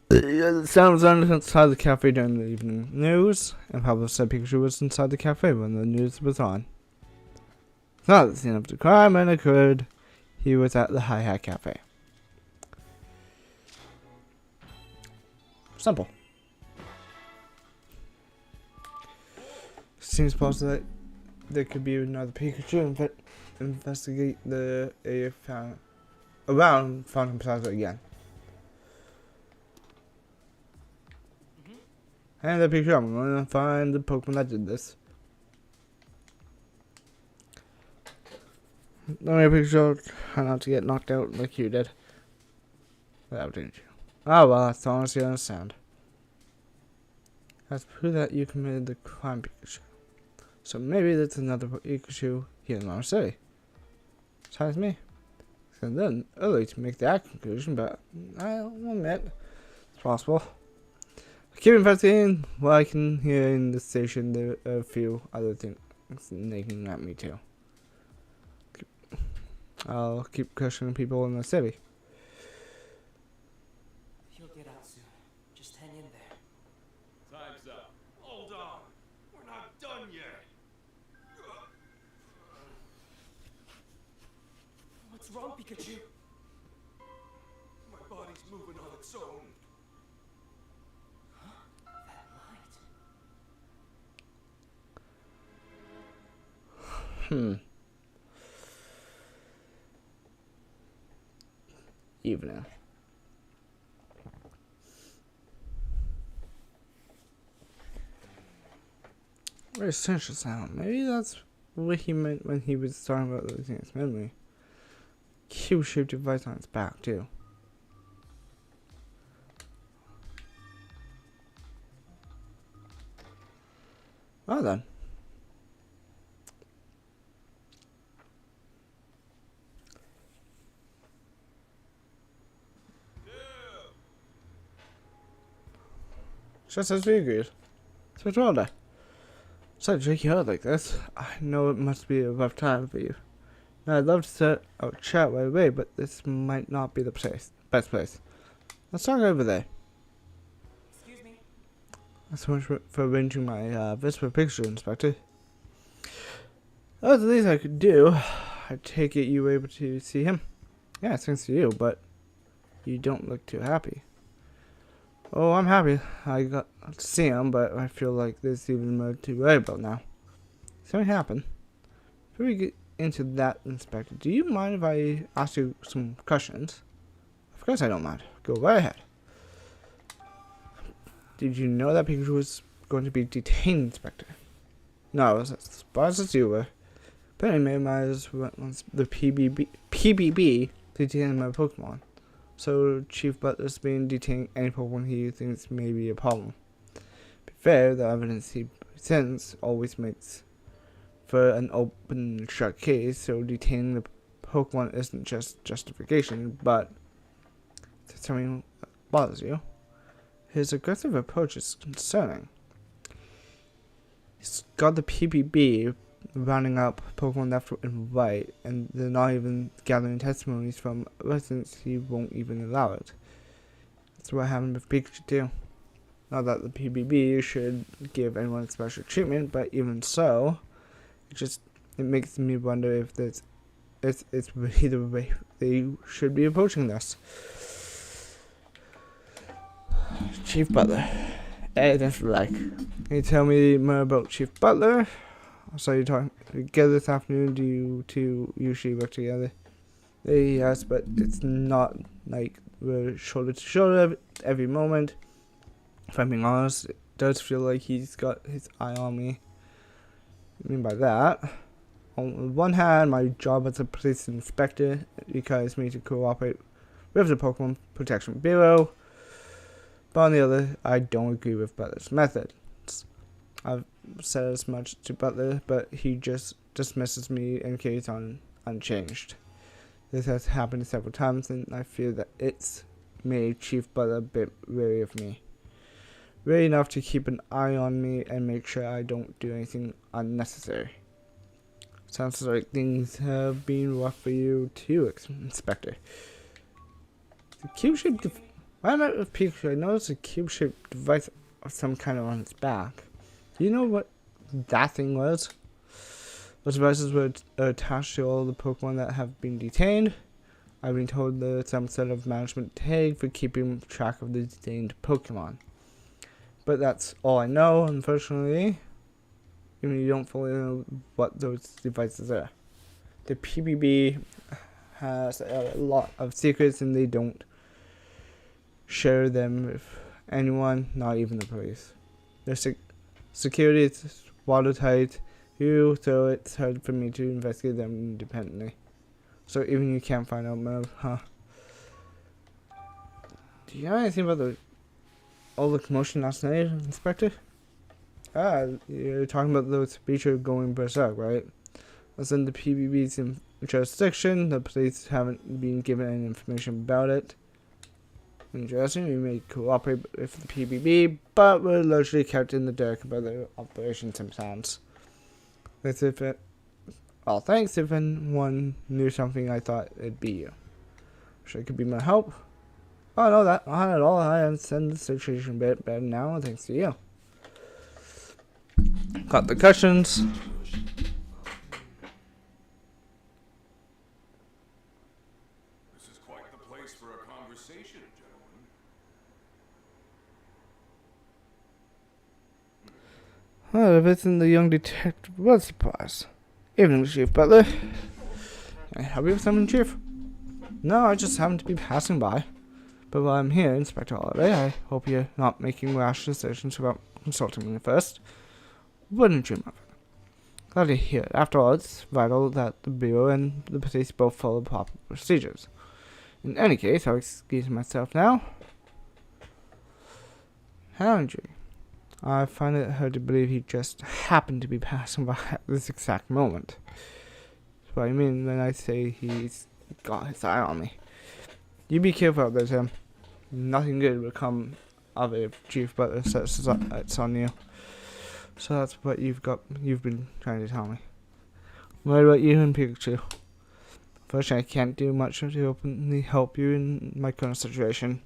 The sound was on inside the cafe during the evening news, and Pablo said Pikachu was inside the cafe when the news was on. It's not the scene of the crime and occurred. He was at the Hi-Hi Cafe. Simple. Seems possible that there could be another Pikachu and investigate the area found around Fountain Plaza again. And the Pikachu, I'm going to find the Pokemon that did this. Don't worry, Pikachu, try not to get knocked out like you did. Without danger. Oh well, that's honestly understand. That's proof that you committed the crime, Pikachu. So maybe there's another Pikachu here in our city. Besides me. It's a little early to make that conclusion, but I'll admit it's possible. Keep investigating what I can hear in the station. There are a few other things nagging at me too. I'll keep questioning people in the city. You'll get out soon. Just hang in there. Time's up. Hold on. We're not done yet. What's wrong, Pikachu? My body's moving on its own. That light. Evening. Very essential sound. Maybe that's what he meant when he was talking about losing his memory. Cube-shaped device on its back, too. Well then. Just as we agreed. So what's wrong there? Sorry to drink you out like this. I know it must be a rough time for you. Now, I'd love to set a chat right away, but this might not be the best place. Let's talk over there. Excuse me. That's so much for arranging my visit for Pikachu, Inspector. That was the least I could do. I take it you were able to see him? Yeah, thanks to you, but you don't look too happy. Oh, I'm happy I got to see him, but I feel like there's even more to worry about now. Something happened. Before we get into that, Inspector, do you mind if I ask you some questions? Of course I don't mind. Go right ahead. Did you know that Pikachu was going to be detained, Inspector? No, I was as surprised as you were. Apparently, my minds wants the PBB detained my Pokemon. So Chief Butler's been detaining any Pokemon he thinks may be a problem. To be fair, the evidence he presents always makes for an open and shut case, so detaining the Pokemon isn't just justification, but something that bothers you. His aggressive approach is concerning. He's got the PBB rounding up Pokemon left and right, and they're not even gathering testimonies from residents. He won't even allow it. That's what happened with Pikachu too. Not that the PBB should give anyone special treatment, but even so, it makes me wonder if it's really the way they should be approaching this. Chief Butler. Hey, that's like. Can you tell me more about Chief Butler? I saw you talking together this afternoon. Do you two usually work together? Yes, but it's not like we're shoulder to shoulder every moment. If I'm being honest, it does feel like he's got his eye on me. What I mean by that, on one hand, my job as a police inspector requires me to cooperate with the Pokemon Protection Bureau. But on the other, I don't agree with Butler's methods. I've said as much to Butler, but he just dismisses me and carries on unchanged. This has happened several times, and I feel that it's made Chief Butler a bit wary of me. Wary enough to keep an eye on me and make sure I don't do anything unnecessary. Sounds like things have been rough for you too, Inspector. The cube-shaped when I met with Pikachu, I noticed a cube-shaped device of some kind on its back. Do you know what that thing was? Those devices were attached to all the Pokemon that have been detained. I've been told there's some sort of management tag for keeping track of the detained Pokemon. But that's all I know, unfortunately. Even you don't fully know what those devices are. The PBB has a lot of secrets and they don't share them with anyone, not even the police. Their security is watertight, so it's hard for me to investigate them independently. So even you can't find out more, huh? Do you know anything about all the commotion last night, Inspector? You're talking about those creatures going berserk, right? That's in the PBB's jurisdiction. The police haven't been given any information about it. Interesting, we may cooperate with the PBB, but we're largely kept in the dark about their operations sometimes. Thanks if anyone knew something, I thought it'd be you. Wish I could be my help. Oh no, that not at all. I understand the situation a bit better now, thanks to you. Got the questions. This is quite the place for a conversation, gentlemen. Well, if it's in the young detective, what a surprise. Evening, Chief Butler. Can I help you with something, Chief? No, I just happened to be passing by. But while I'm here, Inspector Holiday, I hope you're not making rash decisions without consulting me first. Wouldn't dream of it. Glad to hear it. After all, it's vital that the Bureau and the police both follow proper procedures. In any case, I'll excuse myself now. Andrew. I find it hard to believe he just happened to be passing by at this exact moment. That's what I mean when I say he's got his eye on me. You be careful out there, Tim. Nothing good will come of it if Chief Butler sets it's on you. So that's what you've been trying to tell me. What about you and Pikachu? Unfortunately, I can't do much to openly help you in my current situation.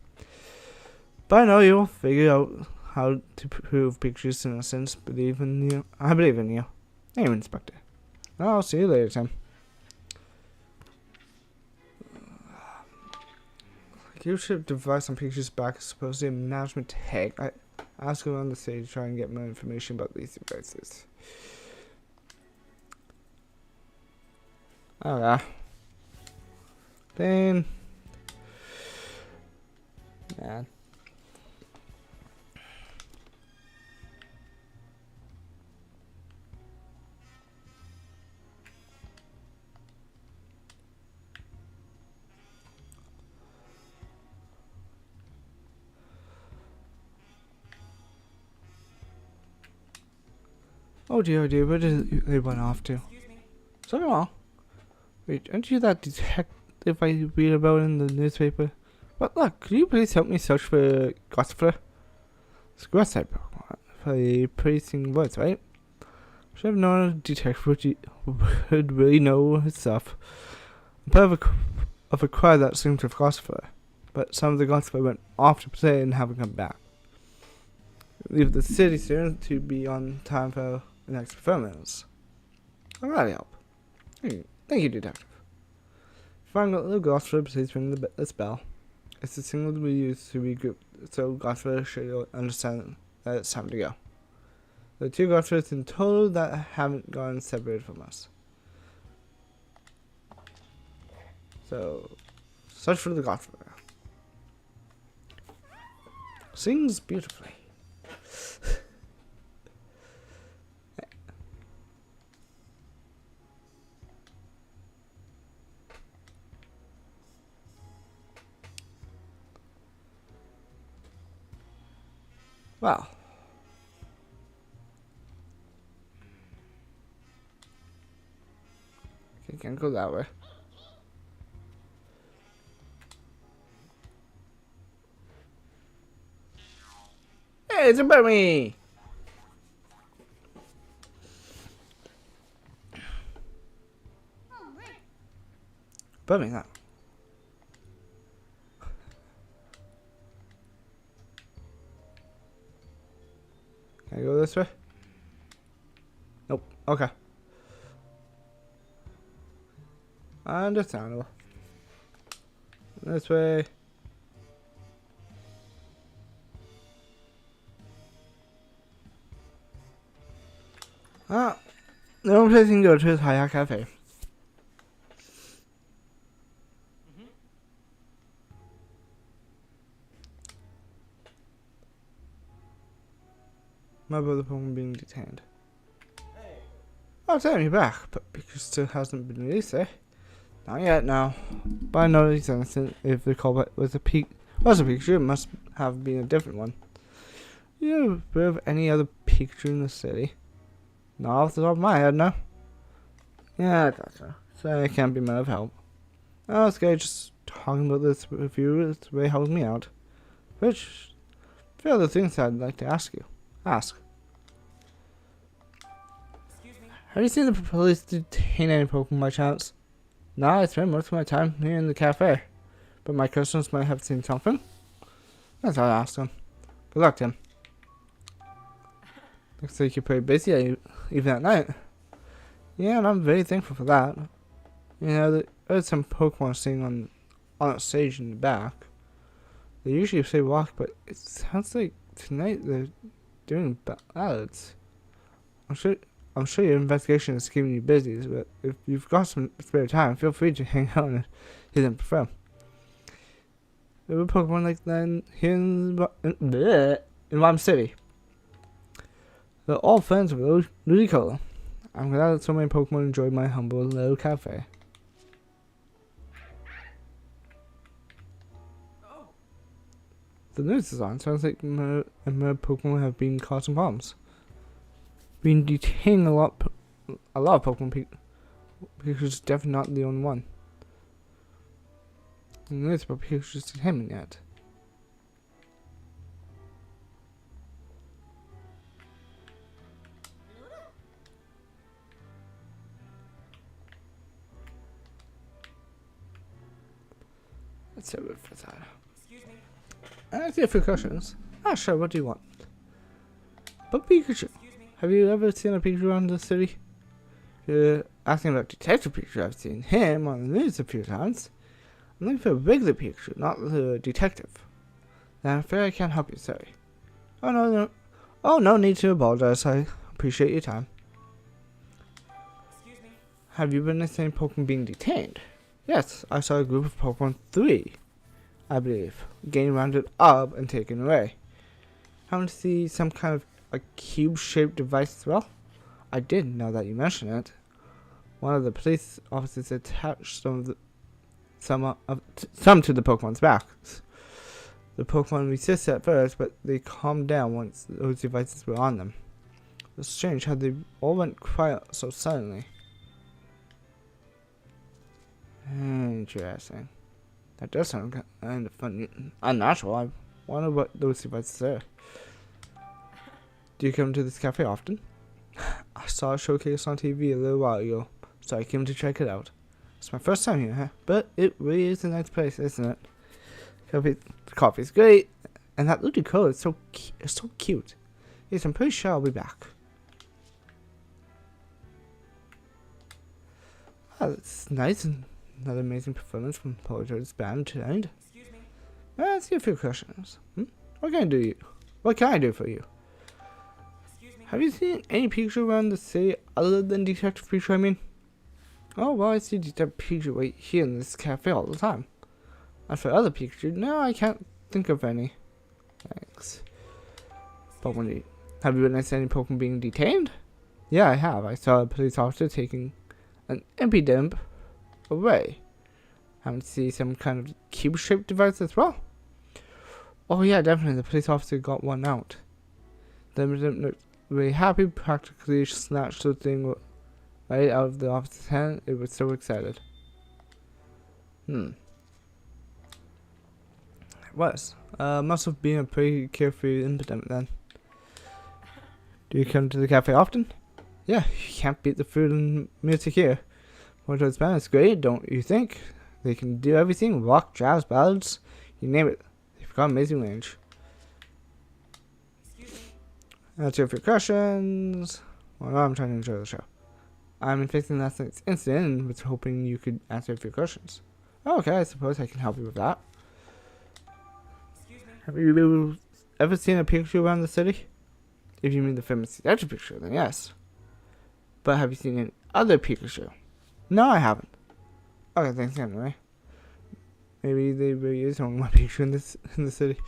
But I know you'll figure out how to prove Pikachu's innocence. I believe in you. Anyway, Inspector. I'll see you later, Tim. You should device on Pikachu's back, supposedly a management tag. I asked around the city to try and get more information about these devices. Oh yeah. Then man. Oh dear, where did they run off to? Something wrong. Wait, aren't you that detective I read about in the newspaper? But look, could you please help me search for Gosford? It's grass type Pokemon. For the praising words, right? Should have known a detective would really know his stuff. I'm part of a crowd that seemed to have Gosford, but some of the Gosford went off to play and haven't come back. Leave the city soon to be on time for the next performance. I'll really help. Thank you, Detective. If I got little Gosford, please ring this bell. It's the signal we use to regroup, so Gosford should understand that it's time to go. There are 2 Gosfords in total that haven't gone separated from us. So, search for the Gosford. Sings beautifully. Well, okay, can't go that way. Hey, it's a bunny! Bunny, that. Can I go this way? Nope. Okay. Understandable. This way. Ah, the only place you can go to is Haya Cafe. My brother Pokemon being detained. Hey. Oh, damn, you're back, but because still hasn't been released, eh? Not yet, no. But I know he's innocent. If the culprit was a Pikachu, it must have been a different one. You aware of any other Pikachu in the city? Not off the top of my head, no. Yeah, I thought so. So I can't be much of help. Oh, this guy just talking about this with you is really helps me out. Which, a few other things I'd like to ask. Have you seen the police detain any Pokemon by chance? No, I spend most of my time here in the cafe. But my customers might have seen something. That's all I asked them. Good luck, Tim. Looks like you're pretty busy even at night. Yeah, and I'm very thankful for that. You know, there's some Pokemon sitting on a stage in the back. They usually say walk, but it sounds like tonight they're doing ballads. I'm sure your investigation is keeping you busy, but if you've got some spare time, feel free to hang out and hear them perform. There were Pokemon like that here in Rhyme City. We're all friends with Ludicolo. I'm glad that so many Pokemon enjoyed my humble little cafe. The news is on. Sounds like more Pokemon have been causing problems. Been detaining a lot of Pokemon. Pikachu's definitely not the only one. The news about Pikachu's detainment yet. Let's have it for that. Excuse me. I see a few questions. Ah, sure, what do you want? But Pikachu, have you ever seen a Pikachu around the city? If you're asking about Detective Pikachu, I've seen him on the news a few times. I'm looking for a regular Pikachu, not the detective. Then I'm afraid I can't help you, sorry. Oh, no. Oh, no need to apologize. I appreciate your time. Excuse me. Have you witnessed any Pokemon being detained? Yes, I saw a group of Pokemon 3, I believe, getting rounded up and taken away. Happen to see some kind of a cube-shaped device as well? I did, now that you mention it. One of the police officers attached some to the Pokemon's backs. The Pokemon resisted at first, but they calmed down once those devices were on them. It's strange how they all went quiet so suddenly. Interesting. That does sound kind of funny. Unnatural. I wonder what those devices are. Do you come to this cafe often? I saw a showcase on TV a little while ago, so I came to check it out. It's my first time here, huh? But it really is a nice place, isn't it? The coffee's great, and that Ludicolo is so cute. Yes, I'm pretty sure I'll be back. Oh, that's nice, and another amazing performance from Pikachu's band tonight. Excuse me. Let's get a few questions. What can I do for you? Excuse me. Have you seen any Pikachu around the city other than Detective Pikachu, I mean? Oh, well, I see Detective Pikachu right here in this cafe all the time. And for other Pikachu, no, I can't think of any. Thanks. Pokemon, have you witnessed any Pokemon being detained? Yeah, I have. I saw a police officer taking an Impidimp away. Haven't seen some kind of cube-shaped device as well? Oh yeah, definitely. The police officer got one out. The Impidimp looked really happy, practically snatched the thing right out of the officer's hand. It was so excited. It was. Must have been a pretty carefree Impidimp then. Do you come to the cafe often? Yeah, you can't beat the food and music here. Moto's band is great, don't you think? They can do everything, rock, jazz, ballads, you name it. They've got amazing range. Answer a few questions. Well, I'm trying to enjoy the show. I'm facing last night's incident and was hoping you could answer a few questions. Oh, okay, I suppose I can help you with that. Have you ever seen a Pikachu around the city? If you mean the famous Pikachu Pikachu, then yes. But have you seen any other Pikachu? No, I haven't. Okay, thanks anyway. Maybe there really is only one Pikachu in the city.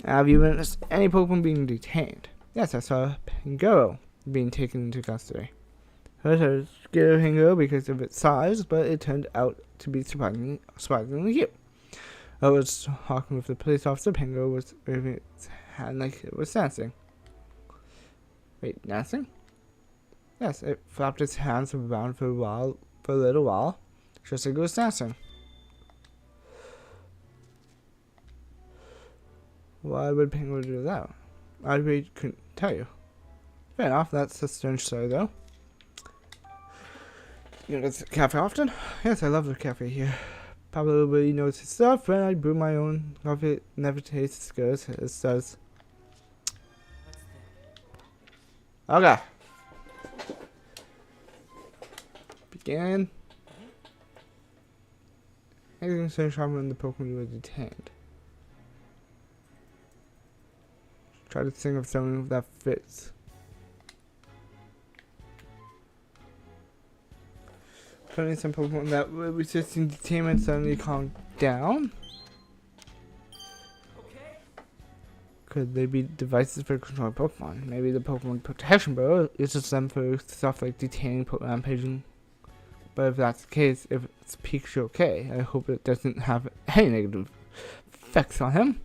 Have you witnessed any Pokemon being detained? Yes, I saw a Pangoro being taken into custody. First I was scared of Pangoro because of its size, but it turned out to be surprisingly cute. I was talking with the police officer. Pangoro was waving its hand like it was dancing. Wait, dancing? Yes, it flapped its hands around for a little while, just like it was dancing. Why would Pangoro do that? I really couldn't tell you. Fair enough, that's a strange story though. You go to the cafe often? Yes, I love the cafe here. Pablo really knows his stuff, and I brew my own coffee. It never tastes as good as it does. Okay. Begin. Anything so sharp when the Pokemon were detained. Try to think of something that fits. Putting some Pokemon that were resisting detainment suddenly calmed down. Could they be devices for controlling Pokemon? Maybe the Pokemon Protection Bureau uses them for stuff like detaining Pokemon paging. But if that's the case, if it's Pikachu okay, I hope it doesn't have any negative effects on him.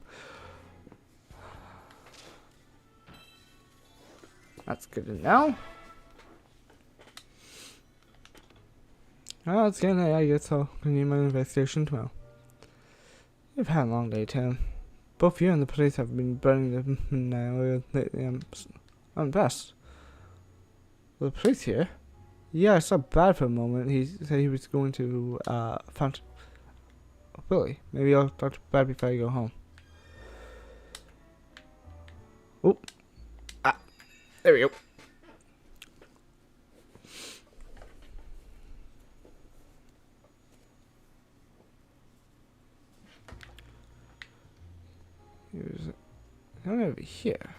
That's good to know. Well, it's getting late, I guess I'll continue my investigation tomorrow. You've had a long day, Tim. Both you and the police have been burning the midnight lately. I'm impressed. The police here? Yeah, I saw Brad for a moment. He said he was going to find Billy. Maybe I'll talk to Brad before I go home. Oh. Ah. There we go. Come over here.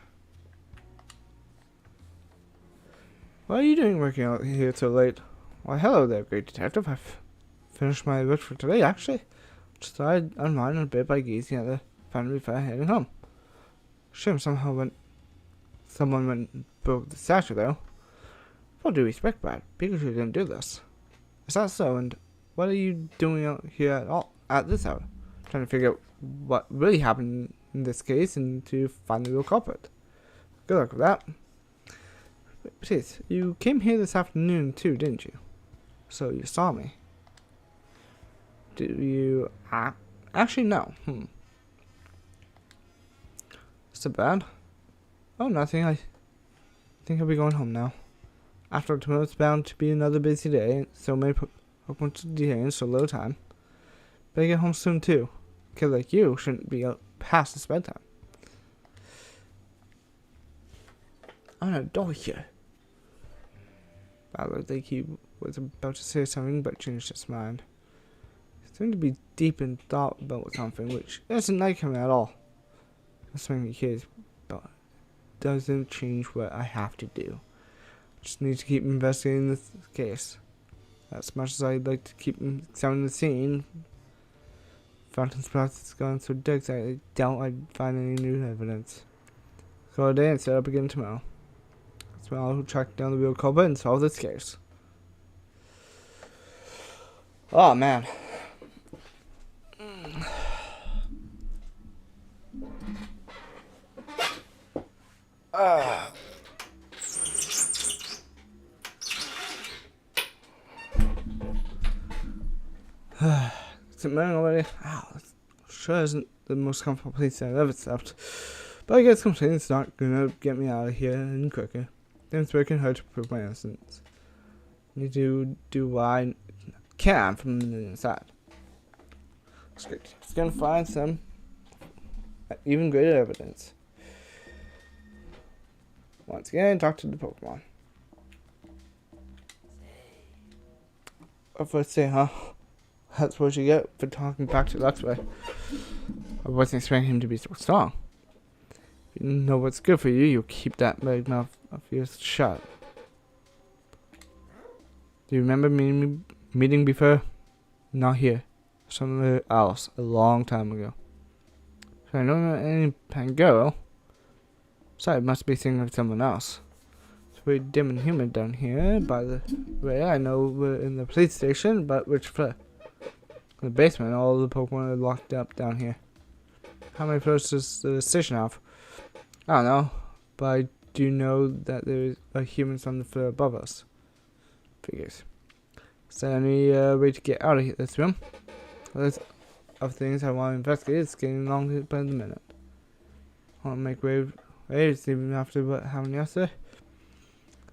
What are you doing working out here so late? Why, hello there, great detective. I've finished my work for today, actually. Just thought I'd unwind a bit by gazing at the fountain before heading home. Shame someone went and broke the statue, though. Full due respect, Brad. Pikachu didn't do this. Is that so? And what are you doing out here at this hour? Trying to figure out what really happened in this case and to find the real culprit. Good luck with that. Please, you came here this afternoon too, didn't you? So you saw me. Do you actually no? So bad? Oh, nothing. I think I'll be going home now. After tomorrow's bound to be another busy day, so many Pokemon to detain in so little time. Better get home soon too. A kid like you shouldn't be up past his bedtime. I'm an adult here. I looked like he was about to say something, but changed his mind. He seemed to be deep in thought about something, which isn't like him at all. That's something he cares, but doesn't change what I have to do. Just need to keep investigating this case. As much as I'd like to keep examining the scene, Fountain's path has gone so dark that I doubt I'd find any new evidence. Call it a day and set up again tomorrow. So I'll track down the real culprit and solve this case. Oh man. Is it morning already? Wow, sure isn't the most comfortable place I've ever slept. But I guess complaints not gonna get me out of here any quicker. It's working hard to prove my innocence. I need to do what I can from the inside. It's great. It's gonna find some even greater evidence. Once again, talk to the Pokemon. What first say, huh? That's what you get for talking back to Luxray. I wasn't expecting him to be so strong. If you know what's good for you, you'll keep that big mouth of yours shut. Do you remember meeting before? Not here. Somewhere else, a long time ago. So I don't know any Pangoro. Sorry, it must be thinking of someone else. It's very dim and humid down here. By the way, I know we're in the police station, but which floor? In the basement, all the Pokemon are locked up down here. How many floors does the station have? I don't know, but I do know that there are humans on the floor above us. Figures. Is there any way to get out of this room? There's of things I want to investigate. It's getting longer by the minute. I want to make waves even after what happened yesterday.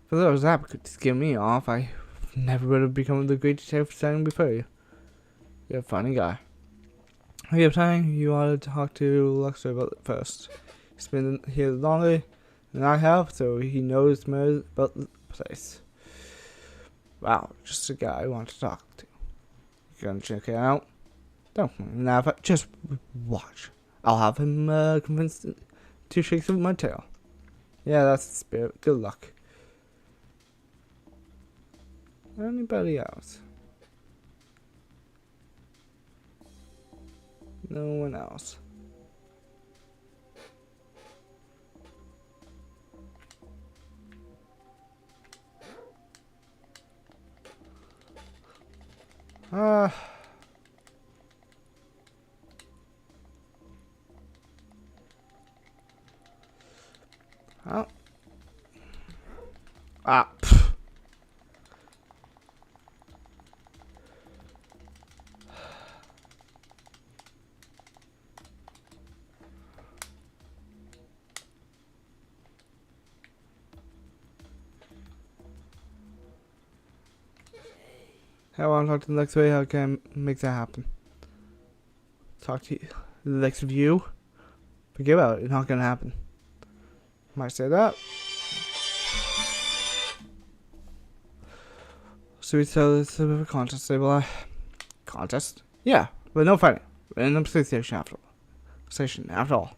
If those that could scare me off, I never would have become the great detective standing before you. You're a funny guy. If you have time, you ought to talk to Luxray about it first. He's been here longer than I have, so he knows more about the place. Wow, just a guy I want to talk to. You gonna check it out? Don't laugh, just watch. I'll have him convinced to shake of my tail. Yeah, that's the spirit. Good luck. Anybody else? No one else. Oh. Ah. Pff. I want to talk to the next way. How can I make that happen? Talk to you, the next of you. Forget about it. It's not gonna happen. Might say that. So we tell this a bit of a contest. Say, well, contest? Yeah, but no fighting. Random station after all.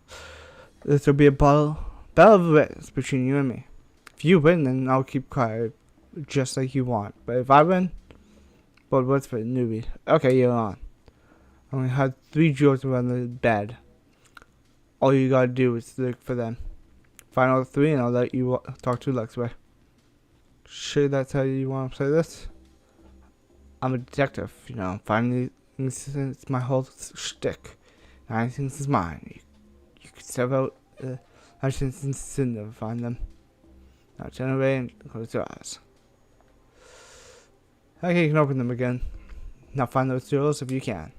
This will be a battle of wits between you and me. If you win, then I'll keep quiet, just like you want. But if I win, but what's for the newbie? Okay, you're on. I only had 3 jewels around the bed. All you gotta do is look for them. Find all 3 and I'll let you talk to Luxway. Sure that's how you want to play this? I'm a detective, you know, finding things is my whole shtick. 9 things is mine. You can step out actions and sin to find them. Now turn away and close your eyes. Okay, you can open them again. Now find those jewels if you can.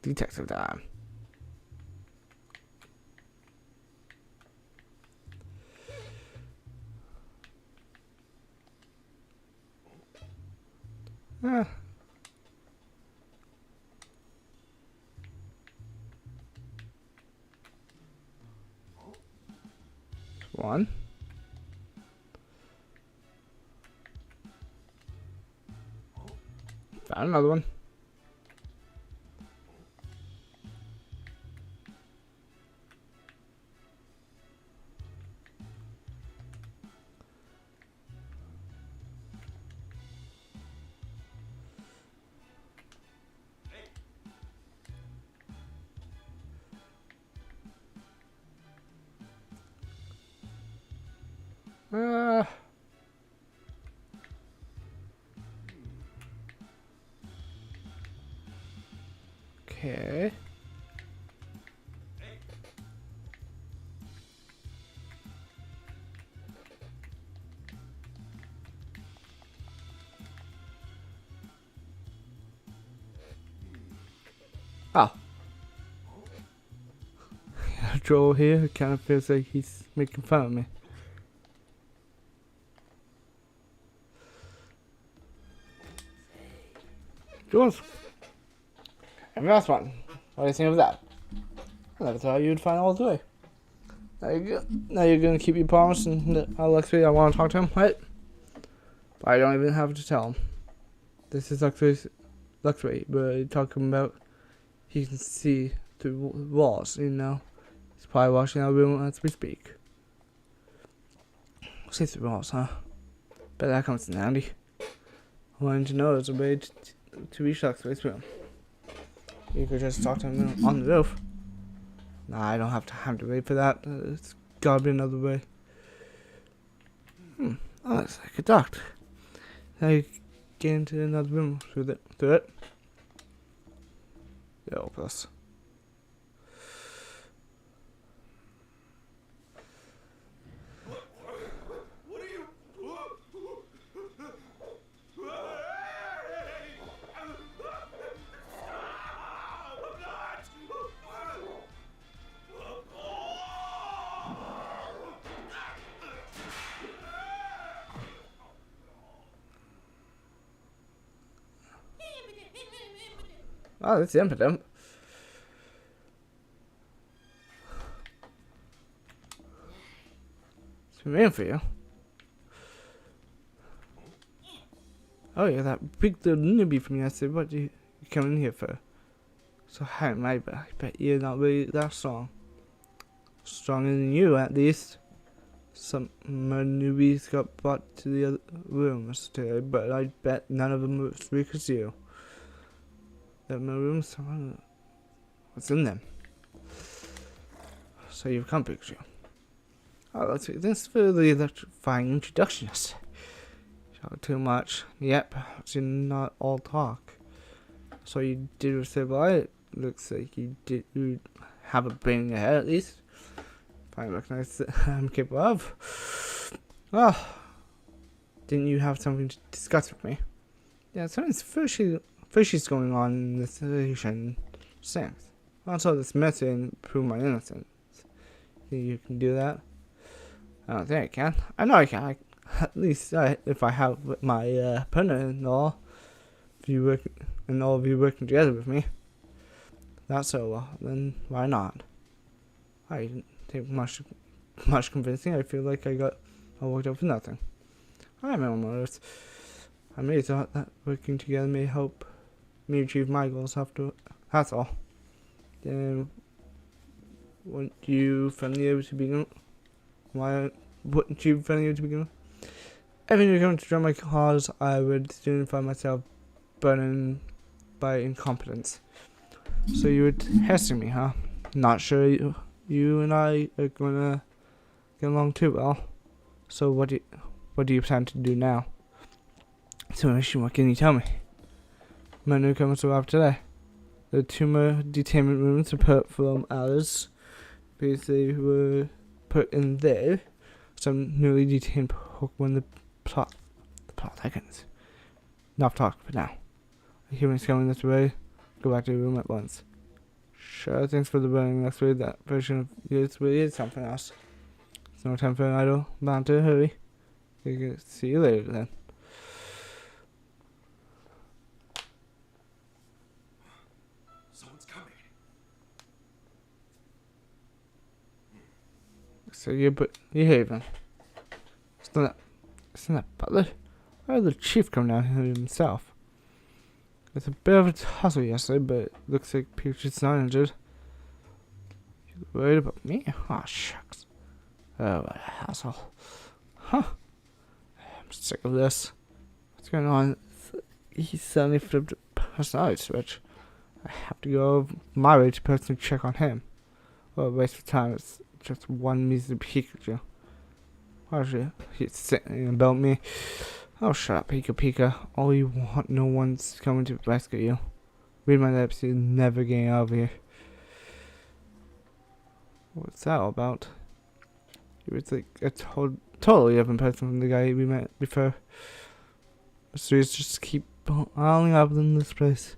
Detective time. One. Found another one. Okay. Oh. Joel here kind of feels like he's making fun of me. Jules. And last one. What do you think of that? I never thought you'd find all 3. Now you're gonna keep your promise and I'll I want to talk to him, right? But I don't even have to tell him. This is Luxray, we're talking about he can see through walls, you know. He's probably watching our room as we speak. See through walls, huh? Bet that comes in handy. I wanted to know there's a way to reach Luxray's room. You could just talk to him on the roof. Nah, I don't have time to wait for that. It's gotta be another way. Oh, that's like a duct. Now you get into another room through it. Yeah, plus. What are you? Oh, that's impotent. It's been waiting for you. Oh yeah, that big little newbie from yesterday. What do you come in here for? So hi, I bet you're not really that strong. Stronger than you, at least. Some newbies got brought to the other rooms today, but I bet none of them were as weak as you. That my rooms, what's in them? So you've come, Pikachu. Oh, let's see. This for the electrifying introductionist. Talk too much. Yep, you're not all talk. So you did say, well, it looks like you have a brain in your head at least. If I recognize that I'm capable of. Well, didn't you have something to discuss with me? Yeah, something's fishy's going on in this situation. Thanks. Also, this message prove my innocence. Think you can do that? I don't think I can. I know I can. At least if I have my partner and all, if you work and all of you working together with me. That's so well. Then why not? I didn't take much convincing. I feel like I got all worked up for nothing. I'm my own motives. I may thought that working together may help me achieve my goals after. That's all. Then wouldn't you friendly able to begin? Why wouldn't you friendly able to begin? If you're going to join my cause, I would soon find myself burning by incompetence. So you were testing me, huh? Not sure you and I are gonna get along too well. So what do you plan to do now? So what can you tell me? My newcomers arrived today. The tumor detainment rooms were put from ours because they were put in there. Some newly detained Pokemon. The plot thickens. Enough talk for now. The humans coming this way. Go back to your room at once. Sure, thanks for the burning. Let's read that version of yours really is something else. It's no time for an idle banter. Hurry. See you later then. Someone's coming. So you're behaving. Isn't that Butler? Why did the chief come down here himself? It's a bit of a tussle yesterday, but it looks like Pikachu's not injured. You worried about me? Aw, shucks. Oh, what a hassle. Huh. I'm sick of this. What's going on? He suddenly flipped a personality switch. I have to go my way to personally check on him. What a waste of time. It's just one measly Pikachu. Why should he sitting about me? Oh, shut up, Pika. All you want, no one's coming to rescue you. Read my lips, you're never getting out of here. What's that all about? He was like a totally different person from the guy we met before. Mysteries just keep piling up in this place.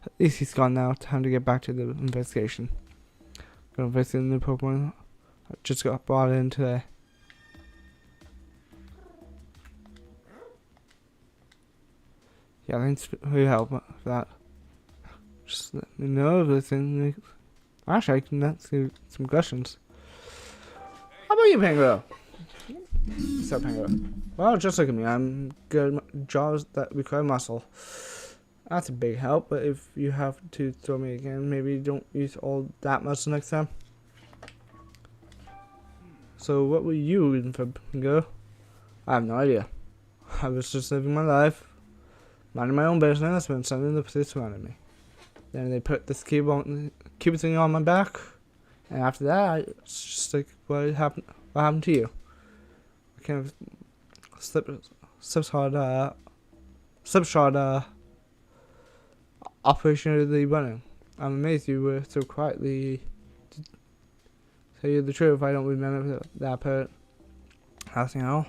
At least he's gone now. Time to get back to the investigation. Gonna investigate the new Pokemon. I just got brought in today. Yeah, thanks for your help for that. Just let me know if there's anything. Actually, I can ask you some questions. How about you, Pango? What's up, Pango? Well, just look at me. I'm good at jobs that require muscle. That's a big help, but if you have to throw me again, maybe don't use all that muscle next time. So, what were you reading for, Pango? I have no idea. I was just living my life. Minding my own business when suddenly the police surrounded me. Then they put this cube thing on my back, and after that, it's just like, what happened to you? I kind of slipshod operationally running. I'm amazed you were so quietly. To tell you the truth, I don't remember that part. Nothing else.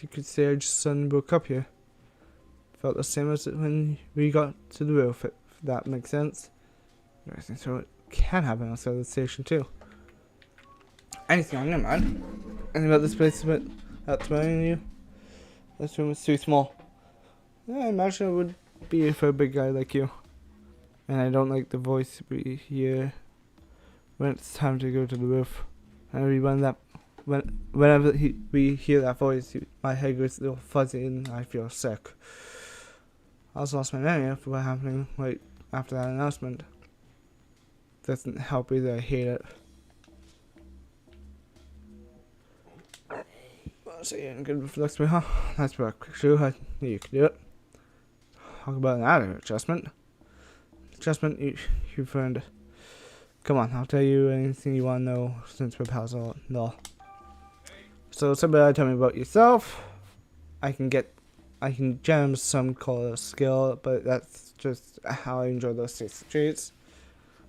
You could say I just suddenly woke up here. Felt the same as when we got to the roof, if that makes sense. So it can happen outside the station too. Anything on your mind? Anything about this place that's worrying you? This room is too small. Yeah, I imagine it would be for a big guy like you. And I don't like the voice we hear when it's time to go to the roof. Whenever we hear that voice, my head goes a little fuzzy and I feel sick. I also lost my memory after what happened right after that announcement. Doesn't help either, I hate it. So you're in good reflex me, huh? That's work, quick shoe, I knew you could do it. Talk about an added adjustment. Adjustment, you friend. Come on, I'll tell you anything you want to know since we're pals all. So somebody tell me about yourself. I can gem some color skill, but that's just how I enjoy those taste traits.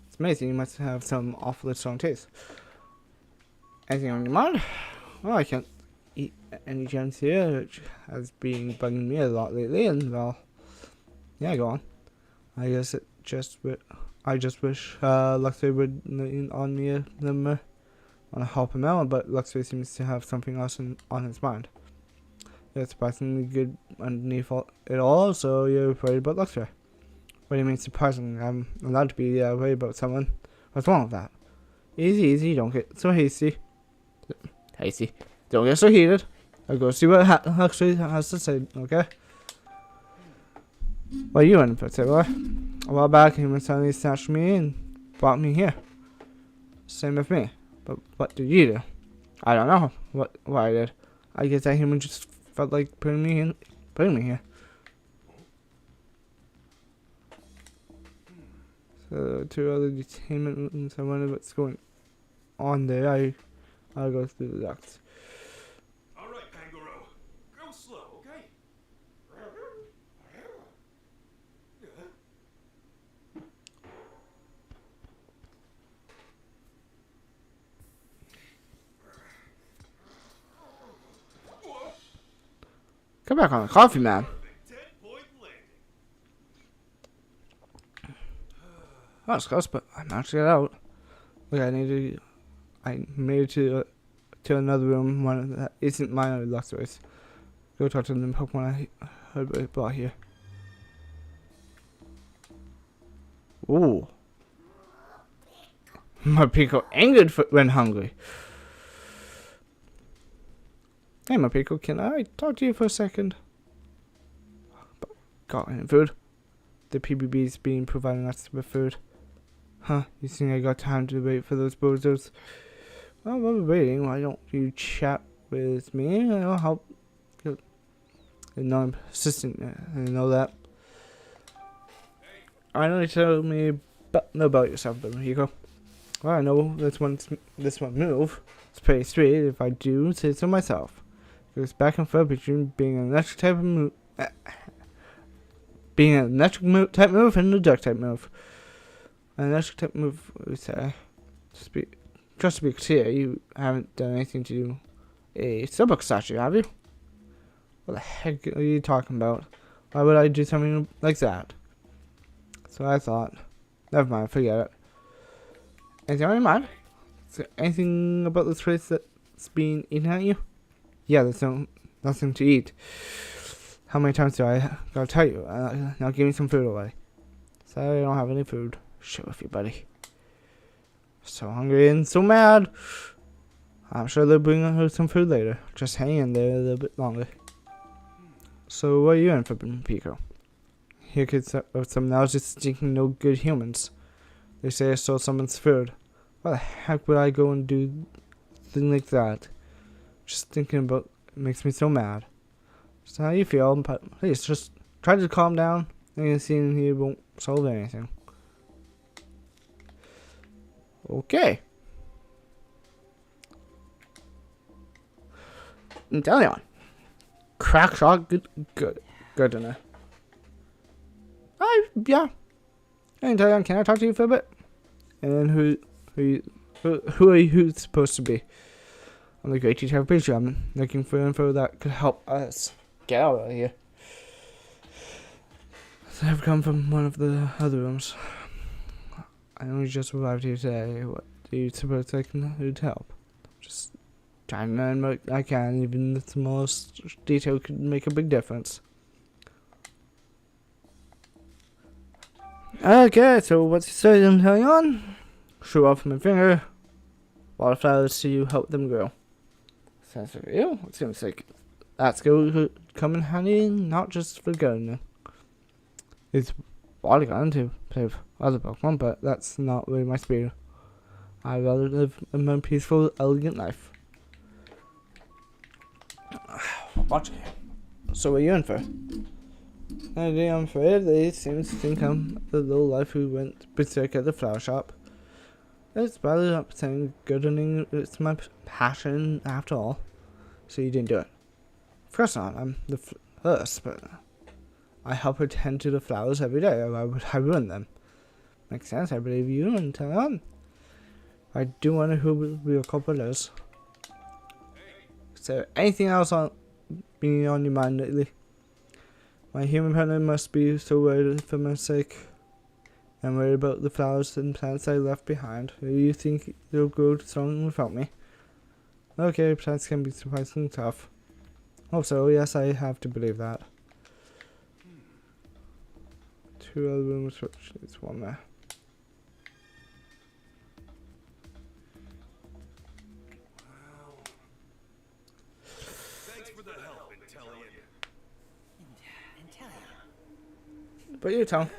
It's amazing, you must have some awfully strong taste. Anything on your mind? Well, I can't eat any gems here, which has been bugging me a lot lately, and well, yeah, go on. I guess I just wish Luxray would lean on me a little more. I want to help him out, but Luxray seems to have something else on his mind. You're surprisingly good underneath it all, so you're worried about Luxray. What do you mean surprising? I'm allowed to be worried about someone. What's wrong with that? Easy, don't get so hasty. Don't get so heated. I'll go see what Luxray has to say, okay? What are you in particular? A while back, he suddenly snatched me and brought me here. Same with me. But what did you do? I don't know what I did. I guess that human just felt like putting me here. So to other detainment rooms, I wonder what's going on there. I'll go through the ducts. All right, Pangoro. Go slow, okay? Come back on the coffee, man. 10-point landing. That was close, but I managed to get out. Look, I made it to another room, one that isn't mine or Luxray's. Go talk to them Pokemon I heard they brought here. Ooh. My Pico angered when hungry. Hey, my Pico, can I talk to you for a second? Got any food? The PBB's been providing us with food. Huh, you think I got time to wait for those bozos? Well, while we're waiting, why don't you chat with me? I'll help. No, assistant, I know that. I know you tell me about yourself, but Pico. Well, I know this one move. It's pretty straight if I do say so myself. It goes back and forth between being an electric type of move, type move and a duck type move. An electric type move, we say. Just to be clear, you haven't done anything to do a Starbucks statue, have you? What the heck are you talking about? Why would I do something like that? So I thought, never mind, forget it. Anything on your mind? Is there anything about this place that's been eating at you? Yeah, there's nothing to eat. How many times do I gotta tell you? Now give me some food already. Sorry, I don't have any food. Shit with you, buddy. So hungry and so mad. I'm sure they'll bring her some food later. Just hang in there a little bit longer. So what are you in for, Pico? Here kids of some now just thinking no good humans. They say I stole someone's food. Why the heck would I go and do a thing like that? Just thinking about it makes me so mad. So how you feel, but please just try to calm down. Anything seen here won't solve anything. Okay. I'm telling you, crack shot, good enough. Yeah. Hey, Diane, can I talk to you for a bit? And who are you supposed to be? I'm the great teacher of Pikachu. I'm looking for info that could help us get out of here. I've come from one of the other rooms. I only just arrived here today. What do you suppose I can do to help? Just trying to learn what I can. Even the smallest detail could make a big difference. Okay, so what's the story I'm telling on? Shoot off my finger. Wildflowers to help them grow. Sounds real. It seems like that skill could come in handy, not just for gardening. It's Polygon to play with other Pokemon, but that's not really my speed. I'd rather live a more peaceful, elegant life. Watch it. So what are you in for? I'm afraid they seem to think I'm the low life who went berserk at the flower shop. It's rather not saying gardening is my passion after all. so you didn't do it. Of course not. I'm the first, but I help her tend to the flowers every day. Why would I ruin them? Makes sense. I believe you and tell on. I do wonder who will be your culprit is. Is there anything else being on your mind lately? My human partner must be so worried for my sake. I'm worried about the flowers and plants I left behind. Do you think they'll grow strong without me? Okay, plants can be surprisingly tough. Also, yes, I have to believe that. 2 other rooms, it's 1 there. Thanks for the help, Intellion. But you tell.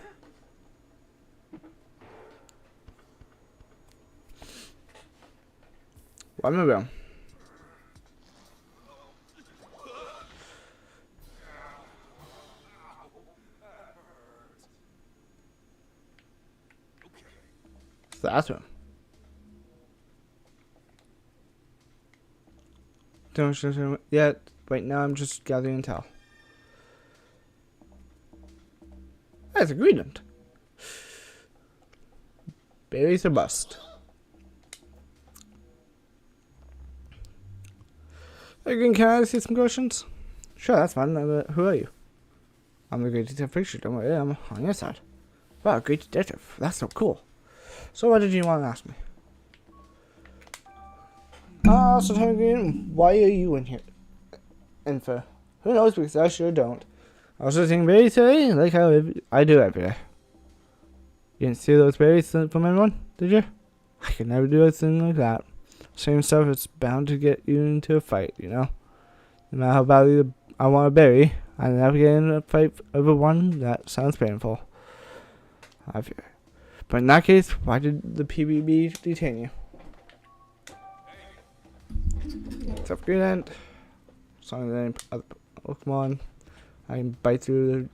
One more room. That's one. Don't yet. Right now, I'm just gathering intel. That's agreement. Berries or bust. Again, can I ask you some questions? Sure, that's fine. Who are you? I'm the great detective picture. Don't worry, I'm on your side. Wow, great detective. That's so cool. So what did you want to ask me? So tell me again, why are you in here? Info. Who knows, because I sure don't. I was listening berries today, like how I do every day. You didn't steal those berries from anyone, did you? I could never do a thing like that. Same stuff, it's bound to get you into a fight, you know? No matter how badly I want a berry, I never get in a fight over one. That sounds painful. I fear. But in that case, why did the PBB detain you? Self-gradient. Something that any other Pokemon. I can bite through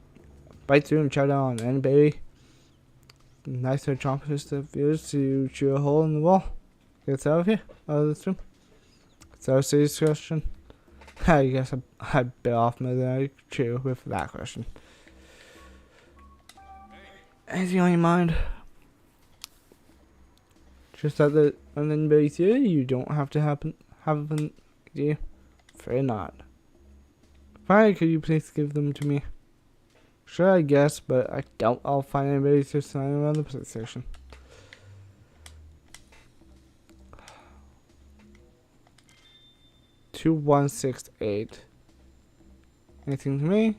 and chow down on any berry. Nice to accomplish the viewers to chew a hole in the wall. Get us out of here, out of this room. Is that a serious question? I guess I bit off more than I chew with that question. Anything on your mind? Just that the onion berries here, you don't have to have them, do you? Afraid not. Fine, could you please give them to me? Sure, I guess, but I doubt I'll find anybody just lying around the police station. $2168. Anything to me?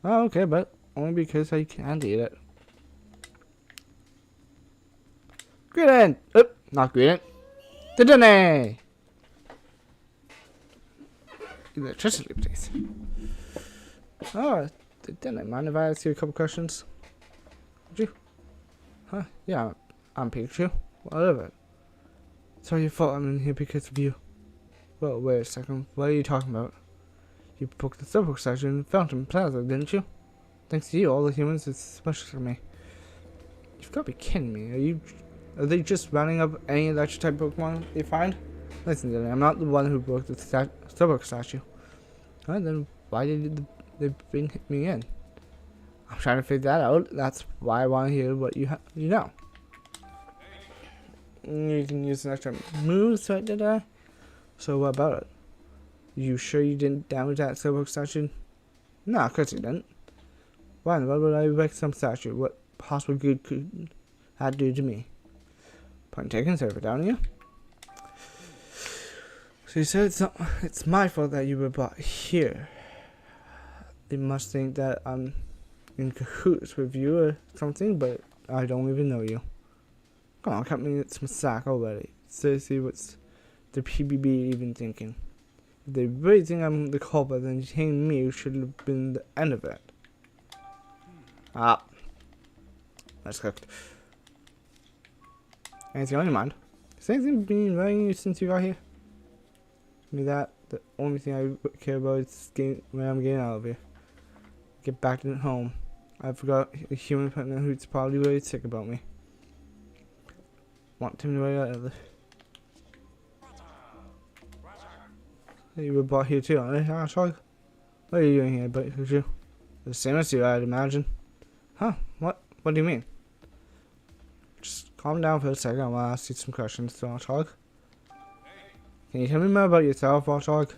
Oh, okay, but only because I can't eat it. Gradient! Oop, not gradient. Didn't electricity, please. Oh, didn't I mind if I ask you a couple questions? Would you? Huh? Yeah, I'm Pikachu. Whatever. It's all your fault I'm in here because of you. Well, wait a second. What are you talking about? You broke the Starbucks statue in Fountain Plaza, didn't you? Thanks to you, all the humans, especially for me. You've got to be kidding me. Are they just rounding up any electric type Pokemon they find? Listen, Dylan, I'm not the one who broke the Starbucks statue. Alright, then why did they bring me in? I'm trying to figure that out. That's why I want to hear what you know. You can use an extra moves, right, did I? So what about it? You sure you didn't damage that Starbucks statue? No, of course you didn't. Why would I wreck some statue? What possible good could that do to me? Point taken, server down you. So you said it's my fault that you were brought here. They must think that I'm in cahoots with you or something, but I don't even know you. Come on, cut me some slack already. Seriously, what's the PBB even thinking? If they really think I'm the culprit, then detaining me should have been the end of it. Ah. That's cooked. Anything on your mind? Has anything been worrying you since you got here? The only thing I care about is when I'm getting out of here. Get back to home. I forgot a human partner who's probably really sick about me. Want him to wait out of You were brought here too, aren't you, Hedgehog? What are you doing here, Pikachu? The same as you, I'd imagine. Huh? What? What do you mean? Just calm down for a second. I want to ask you some questions, Hedgehog. Can you tell me more about yourself, Hedgehog?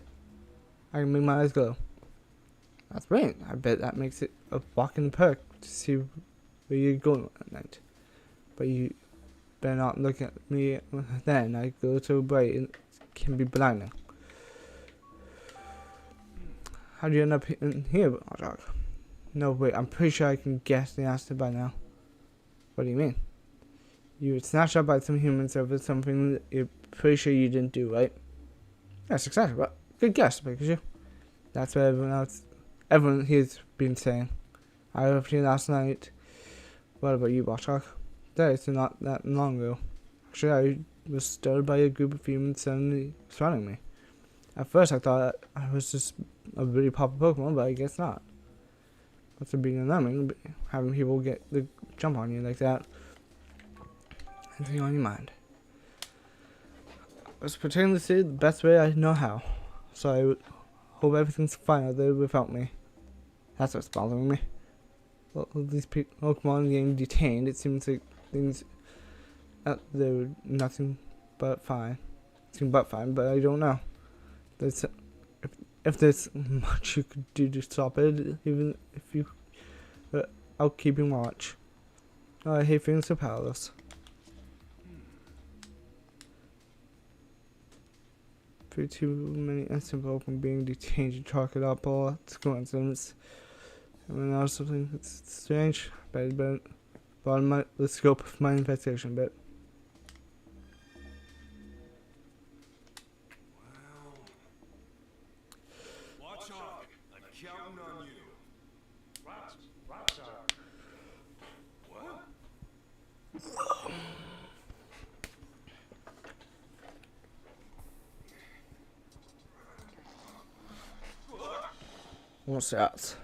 I can make my eyes glow. That's brilliant. I bet that makes it a walk in the park to see where you're going at night. But you better not look at me then. I go so bright and can be blinding. How do you end up in here, Hedgehog? No, wait. I'm pretty sure I can guess the answer by now. What do you mean? You were snatched up by some humans over something that you're pretty sure you didn't do, right? That's exactly right. Good guess, Pikachu. That's what everyone here's been saying. I was with you last night. What about you, Hedgehog? That is not that long ago. Actually, I was stirred by a group of humans suddenly surrounding me. At first, I thought I was just a really popular Pokemon, but I guess not. What's it being alarming, having people get the jump on you like that? Anything on your mind? I was pretending to say it the best way I know how, so I hope everything's fine out there without me. That's what's bothering me. Well, these Pokemon getting detained, it seems like things out there were nothing but fine. But I don't know. If there's much you could do to stop it, even if you were out keeping watch. Oh, I hate feeling so powerless. For too many innocent Pokemon being detained to chalk it up all it's coincidence. I mean, that was something that's strange, but bottom the scope of my investigation a bit. Watch out! I'm counting on you. What? What's that?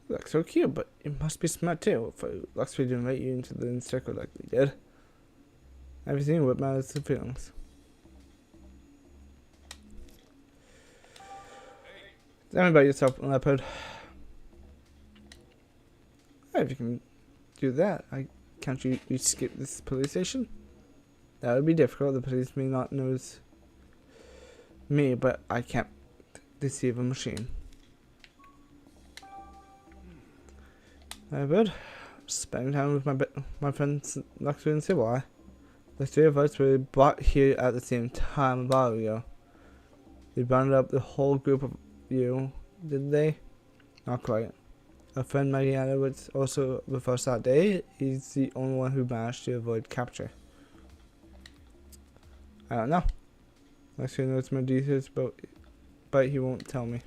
Looks so cute, but it must be smart too. If Luxray didn't invite you into the circle like we did. Everything what matters is feelings. Tell me about yourself, Leopard. If you can do that, can't you skip this police station? That would be difficult. The police may not notice me, but I can't deceive a machine. Leopard, spending time with my friends Luxray and Sibylline. The three of us were brought here at the same time a while ago. They rounded up the whole group of you, did they? Not quite. A friend Mariana was also with us that day. He's the only one who managed to avoid capture. I don't know. Luxray knows more details, but he won't tell me.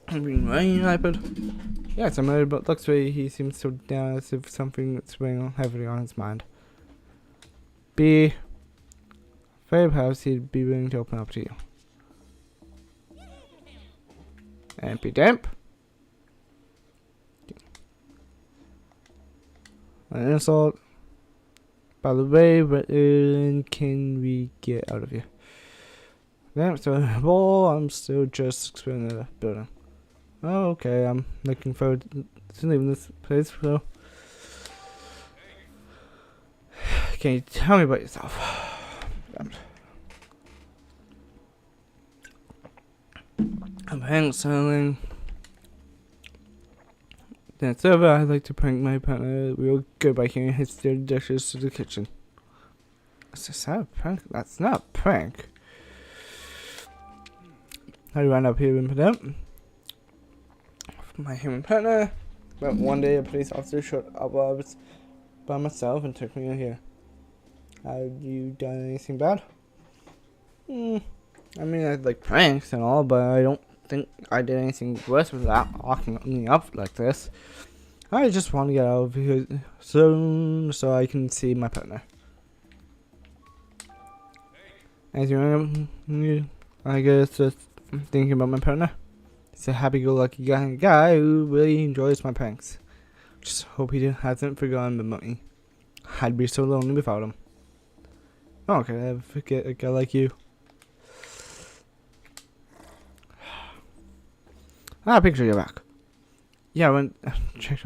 I'm being right, Leopard. Yes, I'm worried about Luxray. He seems so down as if something that's weighing heavily on his mind. B. Very perhaps he'd be willing to open up to you. And be damp. An insult. By the way, what can we get out of you? Damn, so well, I'm still just exploring the building. Oh, okay, I'm looking forward to leaving this place, so. Can you tell me about yourself? I'm Hank selling. Then it's over. I'd like to prank my partner real good by carrying his dirty dishes to the kitchen. Is that a prank? That's not a prank. I ran up here and put up my human partner, but one day a police officer showed up while I was by myself and took me in here. Have you done anything bad? I mean, I like pranks and all, but I don't think I did anything worse without locking me up like this. I just want to get out of here soon so I can see my partner. Anything I guess just thinking about my partner. He's a happy-go-lucky guy who really enjoys my pranks. Just hope he hasn't forgotten about me. I'd be so lonely without him. Oh, can I ever forget a guy like you? Picture you back. Yeah, I went checked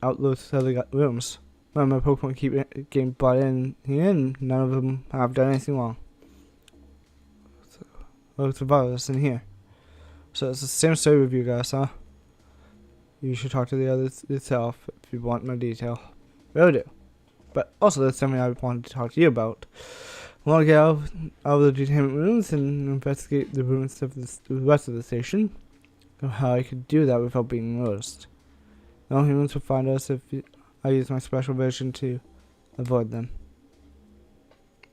out those other rooms. When my Pokemon keep getting brought in here, and none of them have done anything wrong. Oh, it's a virus in here. So it's the same story with you guys, huh? You should talk to the others yourself if you want more detail. Will do. But also, there's something I wanted to talk to you about. I want to get out of the detainment rooms and investigate the rooms of the rest of the station. And how I could do that without being noticed. No humans will find us if I use my special vision to avoid them.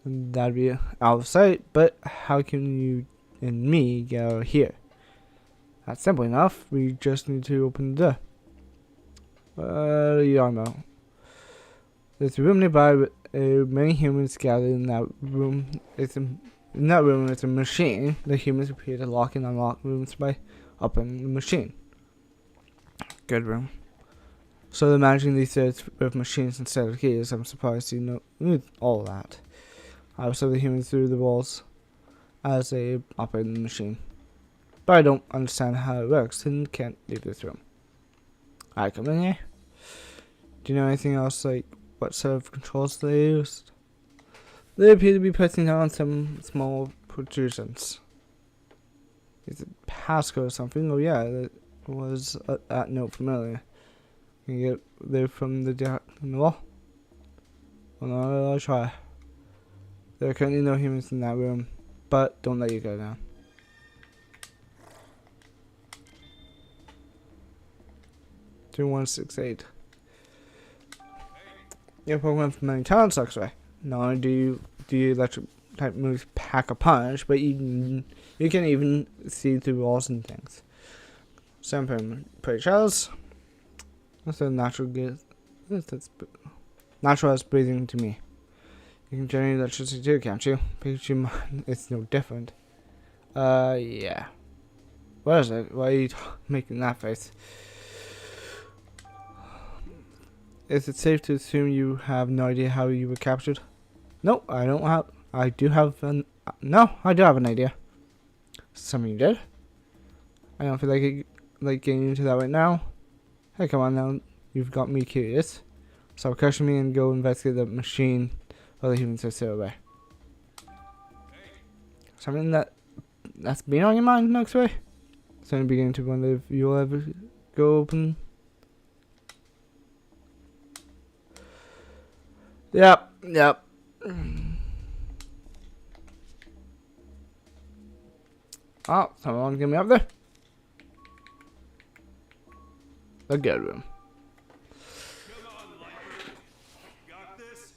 And that'd be out of sight, but how can you and me get out of here? That's simple enough. We just need to open the door. What are you talking about? There's a room nearby with many humans gathered in that room. In that room, it's a machine. The humans appear to lock and unlock rooms by opening the machine. Good room. So they're managing these thirds with machines instead of keys. I'm surprised you knew all that. I observe the humans through the walls as they operate the machine. But I don't understand how it works and can't leave this room. Alright, come in here. Do you know anything else, like what sort of controls they used? They appear to be pressing down some small protrusions. Is it passcode or something? Oh yeah, that was that note familiar. Can you get there from the wall? Well, no, I'll try. There are currently no humans in that room, but don't let you go down. Two 168. Your Pokemon from many talents, X-Ray. Not only do electric type moves pack a punch, but you can even see through walls and things. Some pretty shells. That's a natural gift. That's natural as breathing to me. You can generate electricity too, can't you? Pikachu, it's no different. Yeah. What is it? Why are you making that face? Is it safe to assume you have no idea how you were captured? No, I don't have. I do have an. No, I do have an idea. Something you did. I don't feel like getting into that right now. Hey, come on now. You've got me curious. Stop questioning me and go investigate the machine while the humans are still away. Something that's been on your mind, next way. So I'm beginning to wonder if you'll ever go open. Yep. Oh, someone get me up there. The good room. Come on, Lifer. You got this?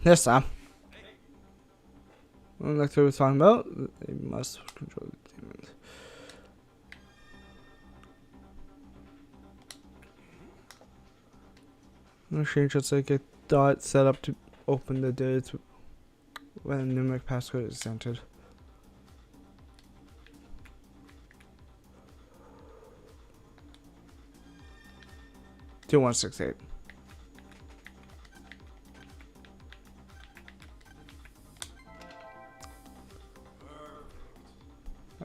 Yes, Sam. Like we were talking about, they must control the demons. Machine should like a dot set up to open the doors when a numeric passcode is entered. Two 168.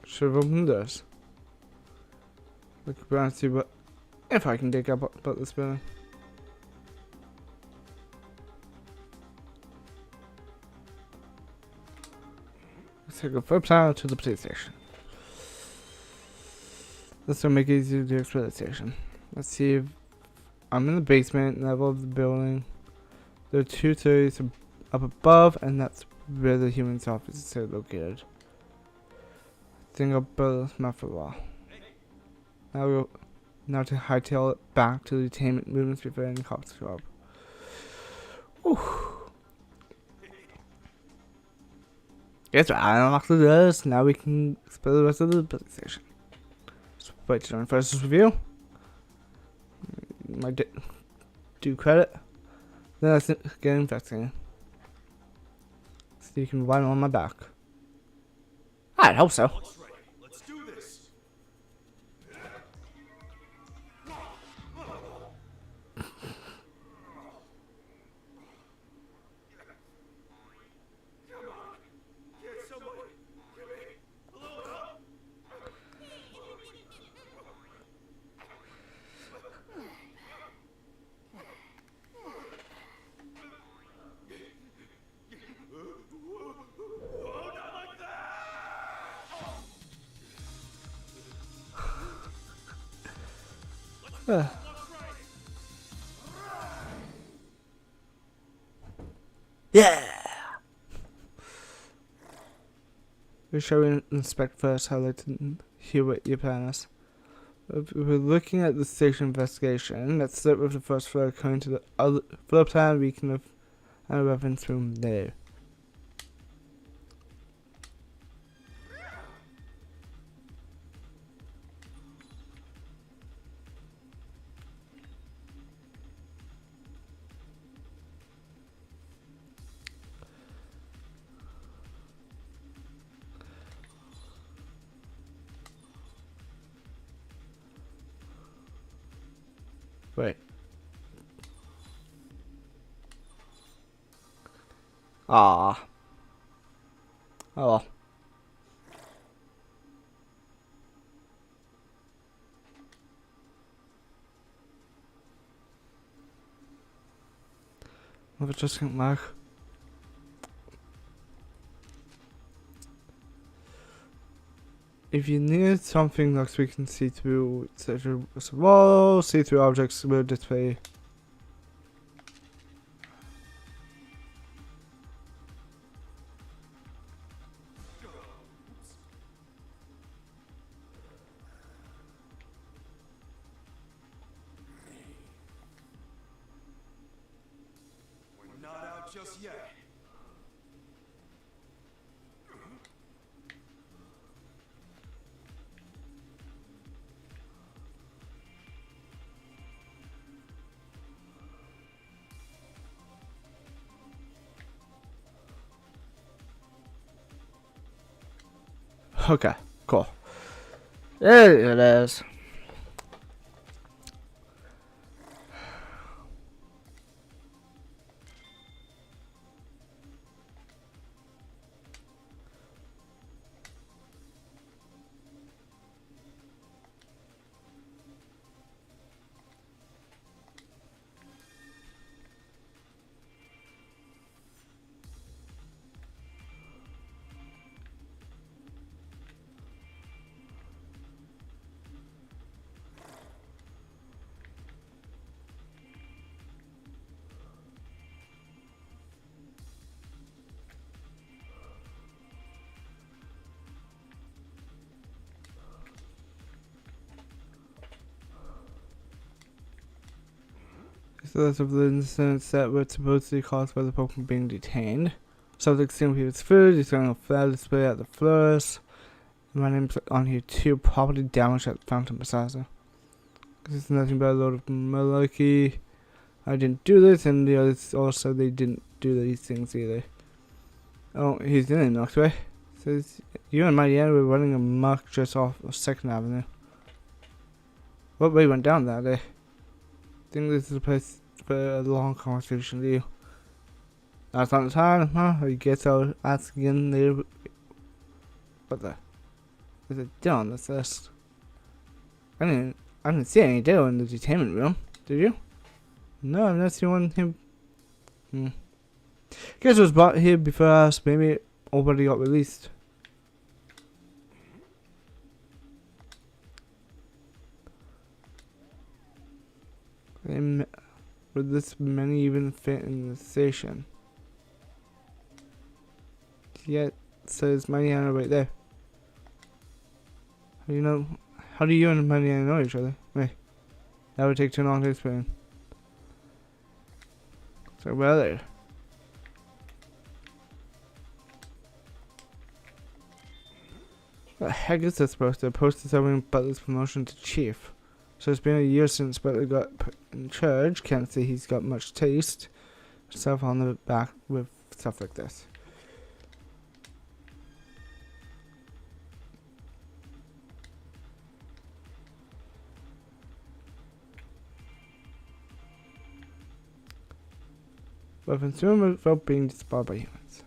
Should have opened this. Look around and see what if I can dig up about this building. Let's take a first out to the police station. This will make it easier to explore the station. Let's see if I'm in the basement level of the building. There are two stories up above, and that's where the human's office is located. Think I'll build this map for a while. Now to hightail it back to the detainment movements before any cops show up. Whew. Guess what? I unlocked the doors. Now we can explore the rest of the building station. Wait, during first review. My do credit. Then I get infected. So you can ride on my back. I'd hope so. Looks right. Let's do this. Get somebody. Give me a little help. Oh, not like that. Yeah. We shall inspect first. I'd like to hear what your plan is. If we're looking at the station investigation. Let's start with the first floor. According to the other floor plan, we can have a reference room there. Wait. Ah. Oh well. Of het just geen mag. If you need something that we can see through, such as a wall, see through objects will display. We're not out just yet. Okay, cool. There it is. Those of the incidents that were supposedly caused by the Pokemon being detained. Subject seeing people's food, he's going on fair display at the floors. My name's on here too, property damage at Fountain Plaza. This is nothing but a load of malarkey. I didn't do this, and the others also they didn't do these things either. Oh, he's in it, knocked away. Says you and Mighty Anna were running amok just off of 2nd Avenue. What way went down that day? I think this is a place for a long conversation with you. That's not the time, huh? I guess I'll ask again later. What the? Is it down this list? I didn't see any deal in the detainment room. Did you? No, I've not seen one him. Guess it was brought here before us. Maybe it already got released. Would this many even fit in the station? Yeah, it says Mighty Anna right there. How do you know? How do you and Mighty Anna know each other? Wait, that would take too long to explain. So brother. What the heck is this poster? Poster showing Butler's promotion to chief. So it's been a year since Butler got put in charge. Can't say he's got much taste. Stuff on the back with stuff like this. Weapons without being disbarred by humans.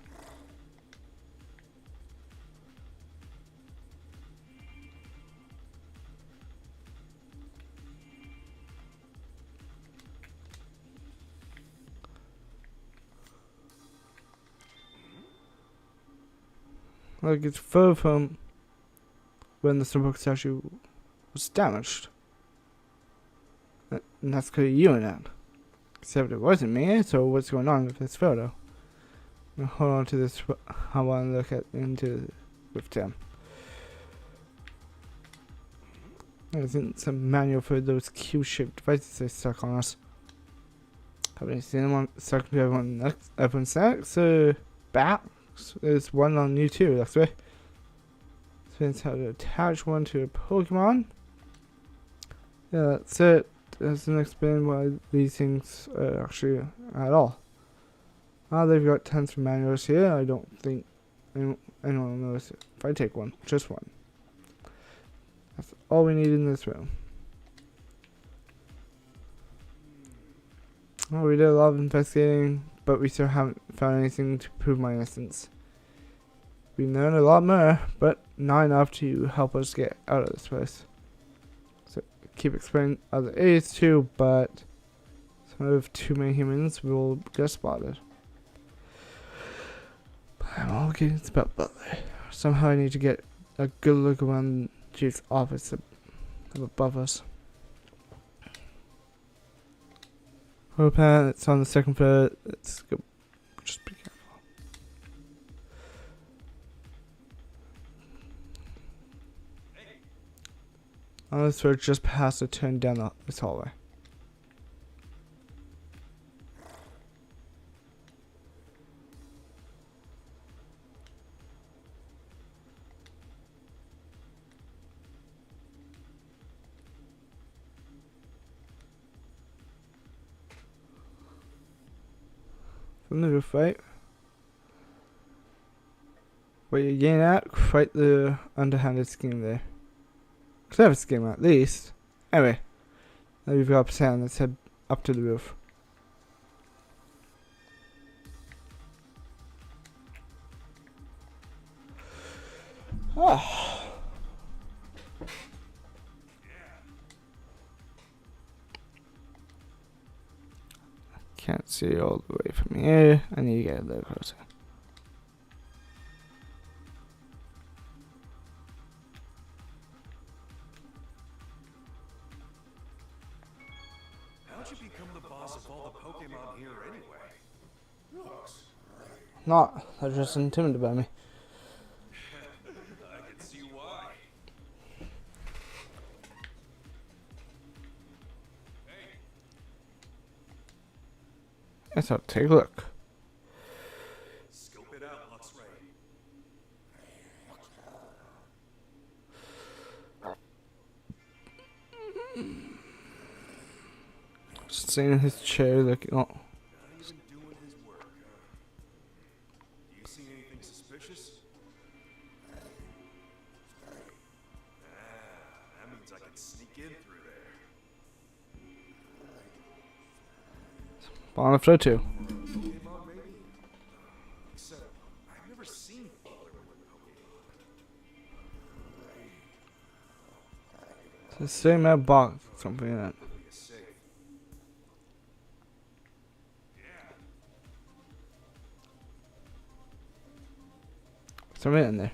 Like it's further from when the Stonepoke statue was damaged. And that's because of you and that. Except it wasn't me, so what's going on with this photo? I'll hold on to this. I want to look into with them. There's some manual for those Q-shaped devices they stuck on us. Have you seen them on stuck to everyone's necks or backs? There's one on you too, that's right. So it's how to attach one to a Pokemon. Yeah, that's it. Doesn't explain why these things are actually at all. They've got tons of manuals here. I don't think anyone knows if I take one. Just one. That's all we need in this room. Well, we did a lot of investigating, but we still haven't found anything to prove my innocence. We learned a lot more, but not enough to help us get out of this place. So keep explaining other areas too, but some of too many humans will get spotted. But I'm all getting about Butler. Somehow I need to get a good look around Chief's office above us. Hope it's on the second floor. Let's go. Just be careful. On this floor, just past the turn down this hallway. From the roof, right? What you're getting at, quite the underhanded scheme there. Clever scheme at least. Anyway, now we've got sand. Let's head up to the roof. Oh. Can't see all the way from here. I need to get a little closer. How'd you become the boss of all the Pokemon here anyway? Looks right. Not. They're just intimidated by me. I can see why. Let's have to take a look. Scope it out, Luxray. Just sitting in his chair looking. Oh. Not even doing his work, huh? Do you see anything suspicious? That means I can sneak in through there. On the floor too. Pokemon, maybe? Except, I've never seen Butler with Pokemon. It's the same box. Something like that. Could be a safe. Yeah. Something in there.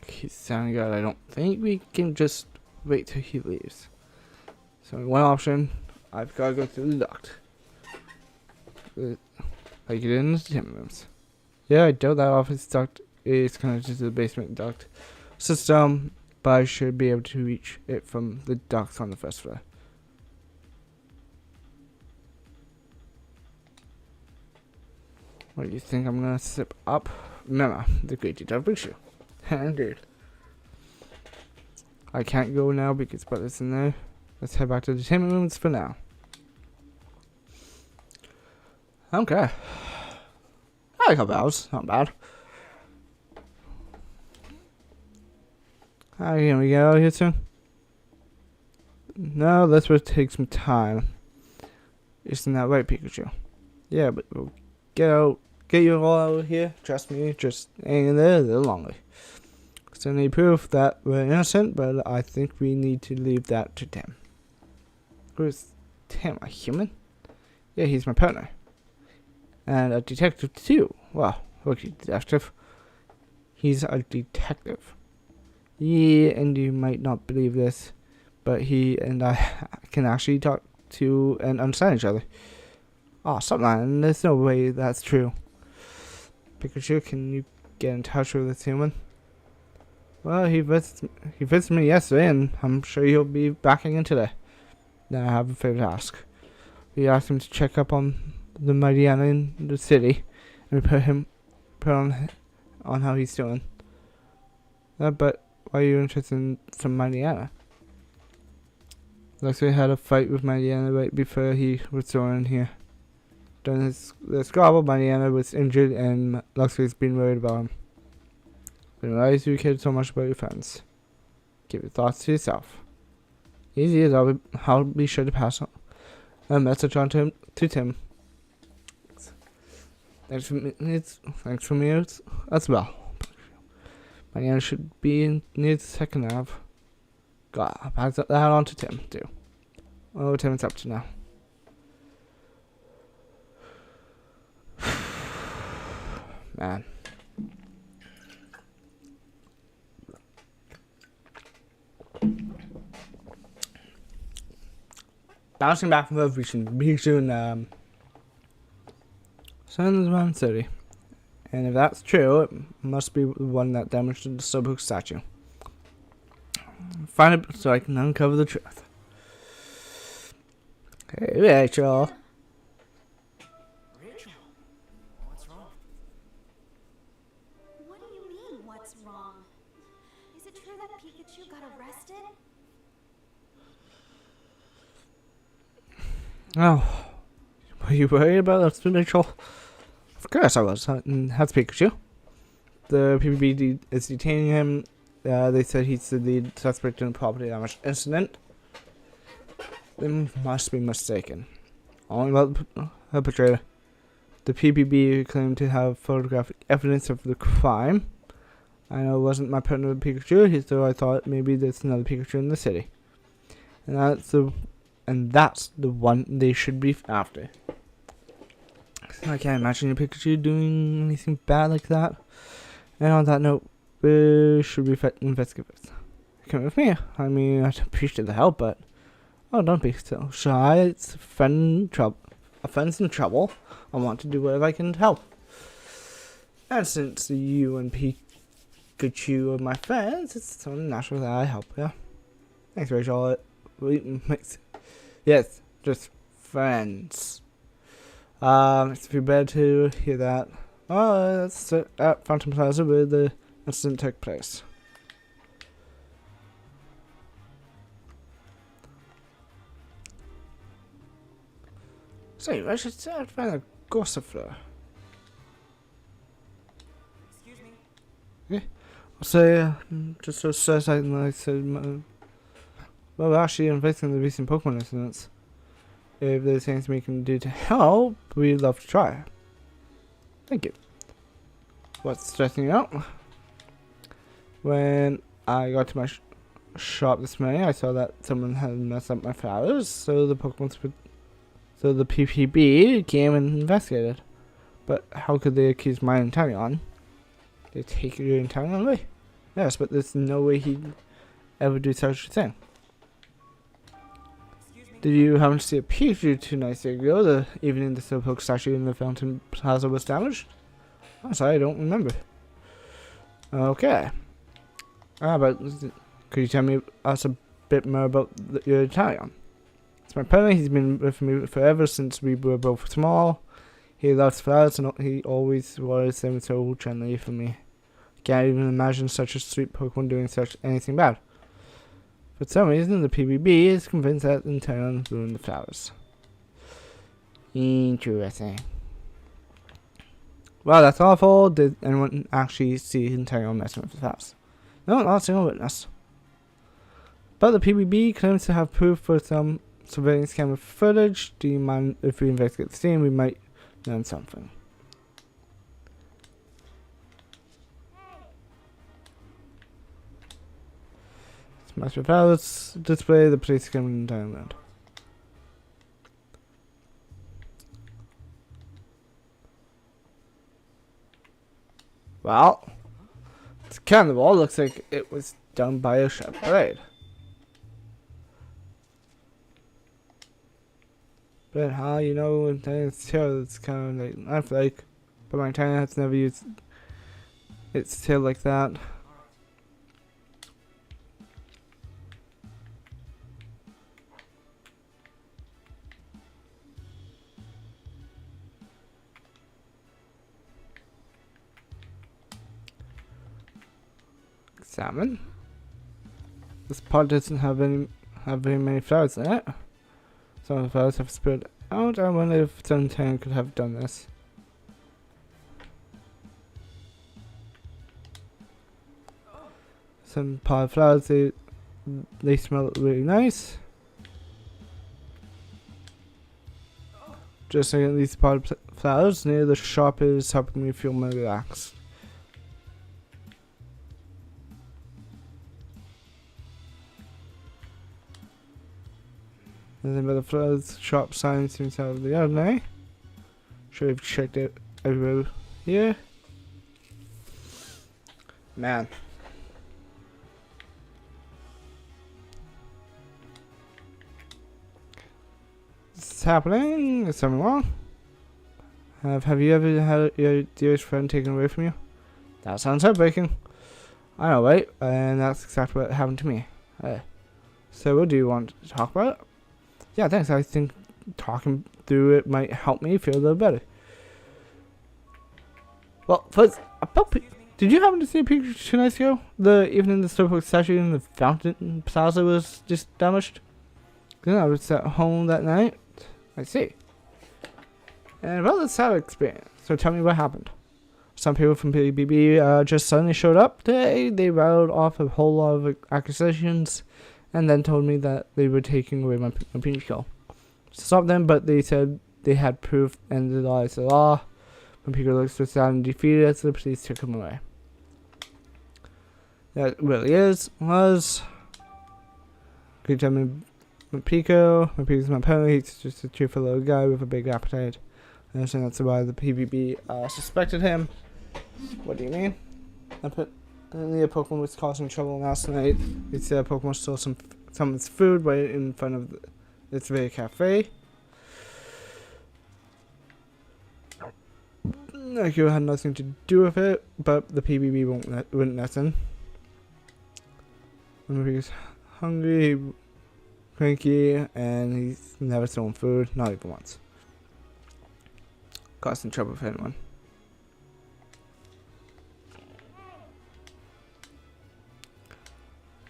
He's sounding good. I don't think we can just wait till he leaves. So one option, I've got to go through the duct. Like it in the gym rooms. Yeah, I doubt that office duct is connected to the basement duct system, but I should be able to reach it from the ducts on the first floor. What do you think I'm gonna sip up? No, the great detail Pikachu. Indeed. I can't go now because Brother's in there. Let's head back to the entertainment rooms for now. Okay. I like how that not bad. Alright, can we get out of here soon? No, this will take some time. Isn't that right, Pikachu? Yeah, but we'll get you all out of here. Trust me, just hang in there a little longer. Still need proof that we're innocent, but I think we need to leave that to Tim. Who's Tim? A human? Yeah, he's my partner. And a detective too. Well, rookie detective. He's a detective. Yeah, and you might not believe this, but he and I can actually talk to and understand each other. Oh, stop lying. There's no way that's true. Pikachu, can you get in touch with this human? Well, he visited me yesterday, and I'm sure he'll be back again today. Now I have a favor to ask. We asked him to check up on the Mariana in the city, and we put on how he's doing. But why are you interested in some Mariana? Looks like we had a fight with Mariana right before he was thrown in here. During the squabble, Mariana was injured, and looks like he's been worried about him. Then why do you care so much about your friends? Keep your thoughts to yourself. Easy as I'll be sure to pass on a message on to Tim. Thanks for me as well. Mariana should be near the second Ave. God, I'll pass that on to Tim too. Oh, Tim's up to now. Man. Bouncing back from reaching Pikachu and Sun's 130. And if that's true, it must be the one that damaged the Slowpoke statue. Find it so I can uncover the truth. Hey, Rachel. Rachel, what's wrong? What do you mean, what's wrong? Is it true that Pikachu got arrested? Oh, were you worried about that, Rachel? Of course I was. That's Pikachu. The PPB is detaining him. They said he's the lead suspect in the property damage incident. They must be mistaken. Only about the perpetrator. The PPB claimed to have photographic evidence of the crime. I know it wasn't my partner Pikachu, so I thought maybe there's another Pikachu in the city. And that's the one they should be after. I can't imagine a Pikachu doing anything bad like that. And on that note, we should be investigators. Come with me. I mean, I'd appreciate the help, but don't be so shy. It's a friend's in trouble. I want to do whatever I can to help. And since you and Pikachu are my friends, it's only natural that I help. Yeah. Thanks, Rachel. Yes, just friends. It's better to hear that. Oh, that's at Phantom Plaza where the incident took place. Say, I should say I'd find a gossipler. Excuse me. Yeah. I'll say, just so certain I said, well, we're actually investigating the recent Pokemon incidents. If there's anything we can do to help, we'd love to try. Thank you. What's stressing you out? When I got to my shop this morning, I saw that someone had messed up my flowers, so the PPB came and investigated. But how could they accuse my Inteleon? They take your Inteleon away? Yes, but there's no way he'd ever do such a thing. Did you happen to see a Pikachu 2 nights ago, the evening the Slowpoke statue in the Fountain Plaza was damaged? I'm sorry, I don't remember. Okay. But could you tell us a bit more about your Inteleon? It's my partner, he's been with me forever since we were both small. He loves flowers and he always waters them so gently for me. Can't even imagine such a sweet Pokemon doing such anything bad. For some reason, the PBB is convinced that Intern ruined the flowers. Interesting. Well, that's awful. Did anyone actually see Intern messing with the flowers? No, not a single witness. But the PBB claims to have proof for some surveillance camera footage. Do you mind if we investigate the scene? We might learn something. Master Palace display the police camera in Thailand. Well, this carnival looks like it was done by a chef parade. But how you know it's tail it's kind of like but my China has never used its tail like that. Salmon. This pot doesn't have very many flowers in it. Some of the flowers have spilled out. I wonder if Suntan could have done this. Some pot flowers, they smell really nice. Just looking at these pot flowers near the shop is helping me feel more relaxed. Nothing but the flowers shop sign seems out of the ordinary. Sure we've checked it everywhere here. Man. This is happening. Is something wrong? Have you ever had your dearest friend taken away from you? That sounds heartbreaking. I know, right? And that's exactly what happened to me. So what do you want to talk about? Yeah, thanks. I think talking through it might help me feel a little better. Well, first, did you happen to see a picture 2 nights ago? The evening the Slowpoke statue in the Fountain Plaza was just damaged? Then I was at home that night. I see. And about the sad experience. So tell me what happened. Some people from PBB just suddenly showed up today. They rattled off a whole lot of accusations. And then told me that they were taking away my Pikachu. Stop them, but they said they had proof and the law is the law. When Pikachu looks so sad and defeated, so the police took him away. That really was. Could you tell me my Pikachu's my pony, he's just a cheerful little guy with a big appetite. I understand that's why the PBB suspected him. What do you mean? And the Pokemon was causing trouble last night. It said Pokemon stole someone's food right in front of its very cafe. Akio had nothing to do with it, but the PBB wouldn't listen. When he was hungry, cranky, and he's never stolen food, not even once. Causing trouble for anyone.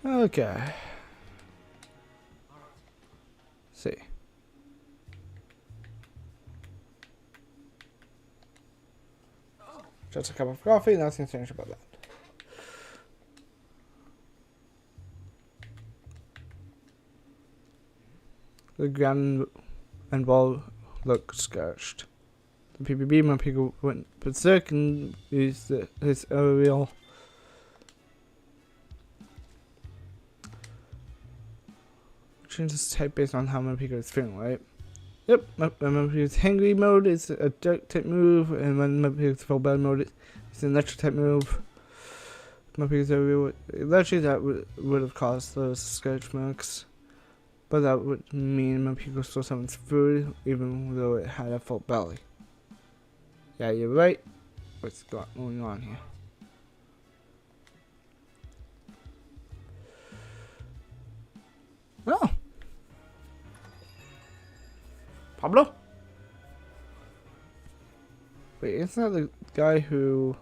Okay. See. Just a cup of coffee, nothing strange about that. The ground and wall look scorched. The PBB when people went berserk and used his aerial. Change this type based on how Pikachu is feeling, right? Yep, when Pikachu's hangry mode is a dark type move, and when Pikachu's full bad mode is an electric type move. Pikachu's electric that would have caused those scratch marks, but that would mean Pikachu stole someone's food, even though it had a full belly. Yeah, you're right. What's going on here? Oh. Wait, isn't that the guy who...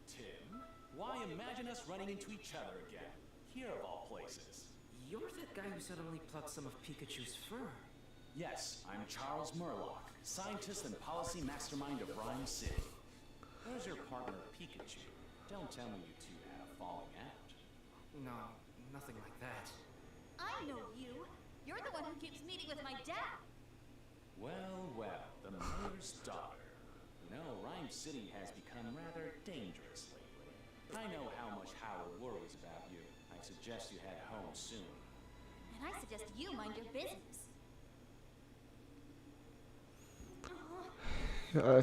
Tim, why imagine us running into each other again? Here of all places. You're that guy who suddenly plucked some of Pikachu's fur. Yes, I'm Charles Murlock, scientist and policy mastermind of Rhyme City. Where's your partner, Pikachu? Don't tell me you two had a falling out. No, nothing like that. I know you. You're the one who keeps meeting with my dad. Well, well, the mayor's daughter. You know, Rhyme City has become rather dangerous lately. I know how much Howard worries about you. I suggest you head home soon. And I suggest you mind your business.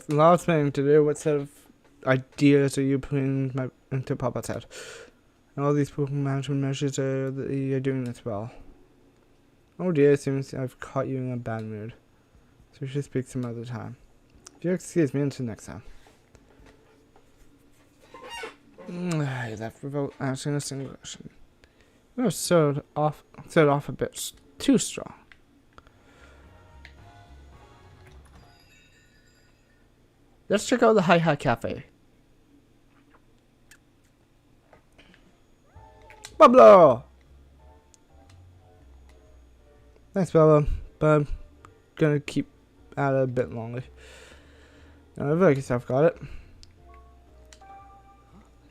Last thing to do, what sort of ideas are you putting into Papa's head? And all these Pokemon management measures are that you're doing this well. Oh dear, it seems I've caught you in a bad mood. So we should speak some other time. If you'll excuse me until next time. I left without answering a single question. You were set off a bit too strong. Let's check out the Hi Hi Cafe. Pablo! Thanks, Pablo, but I'm gonna keep at it a bit longer. I guess I've got it.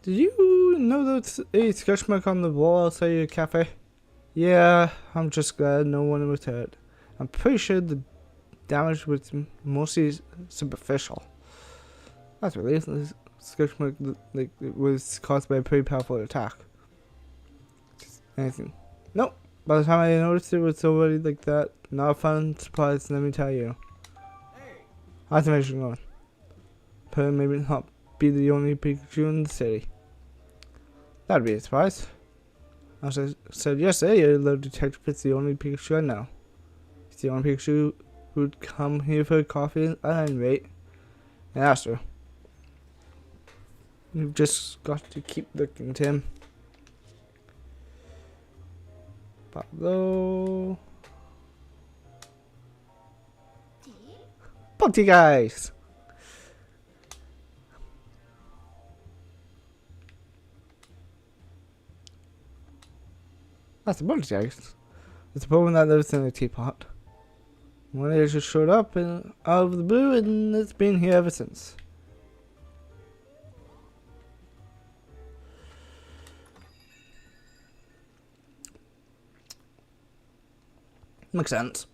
Did you know there's a sketch mark on the wall outside your cafe? Yeah, I'm just glad no one was hurt. I'm pretty sure the damage was mostly superficial. That's really the sketch mark like it was caused by a pretty powerful attack. Just anything. Nope. By the time I noticed it was already like that. Not a fun surprise, let me tell you. How's the mission going? But maybe not be the only Pikachu in the city. That'd be a surprise. As I said yesterday, your little detective is the only Pikachu I know. He's the only Pikachu who'd come here for coffee and wait. And that's true. You've just got to keep looking, Tim. Pablo. Potty guys. That's a bunch, guys. It's a Pokemon that lives in a teapot. One day it just showed up out of the blue, and it's been here ever since. Makes sense.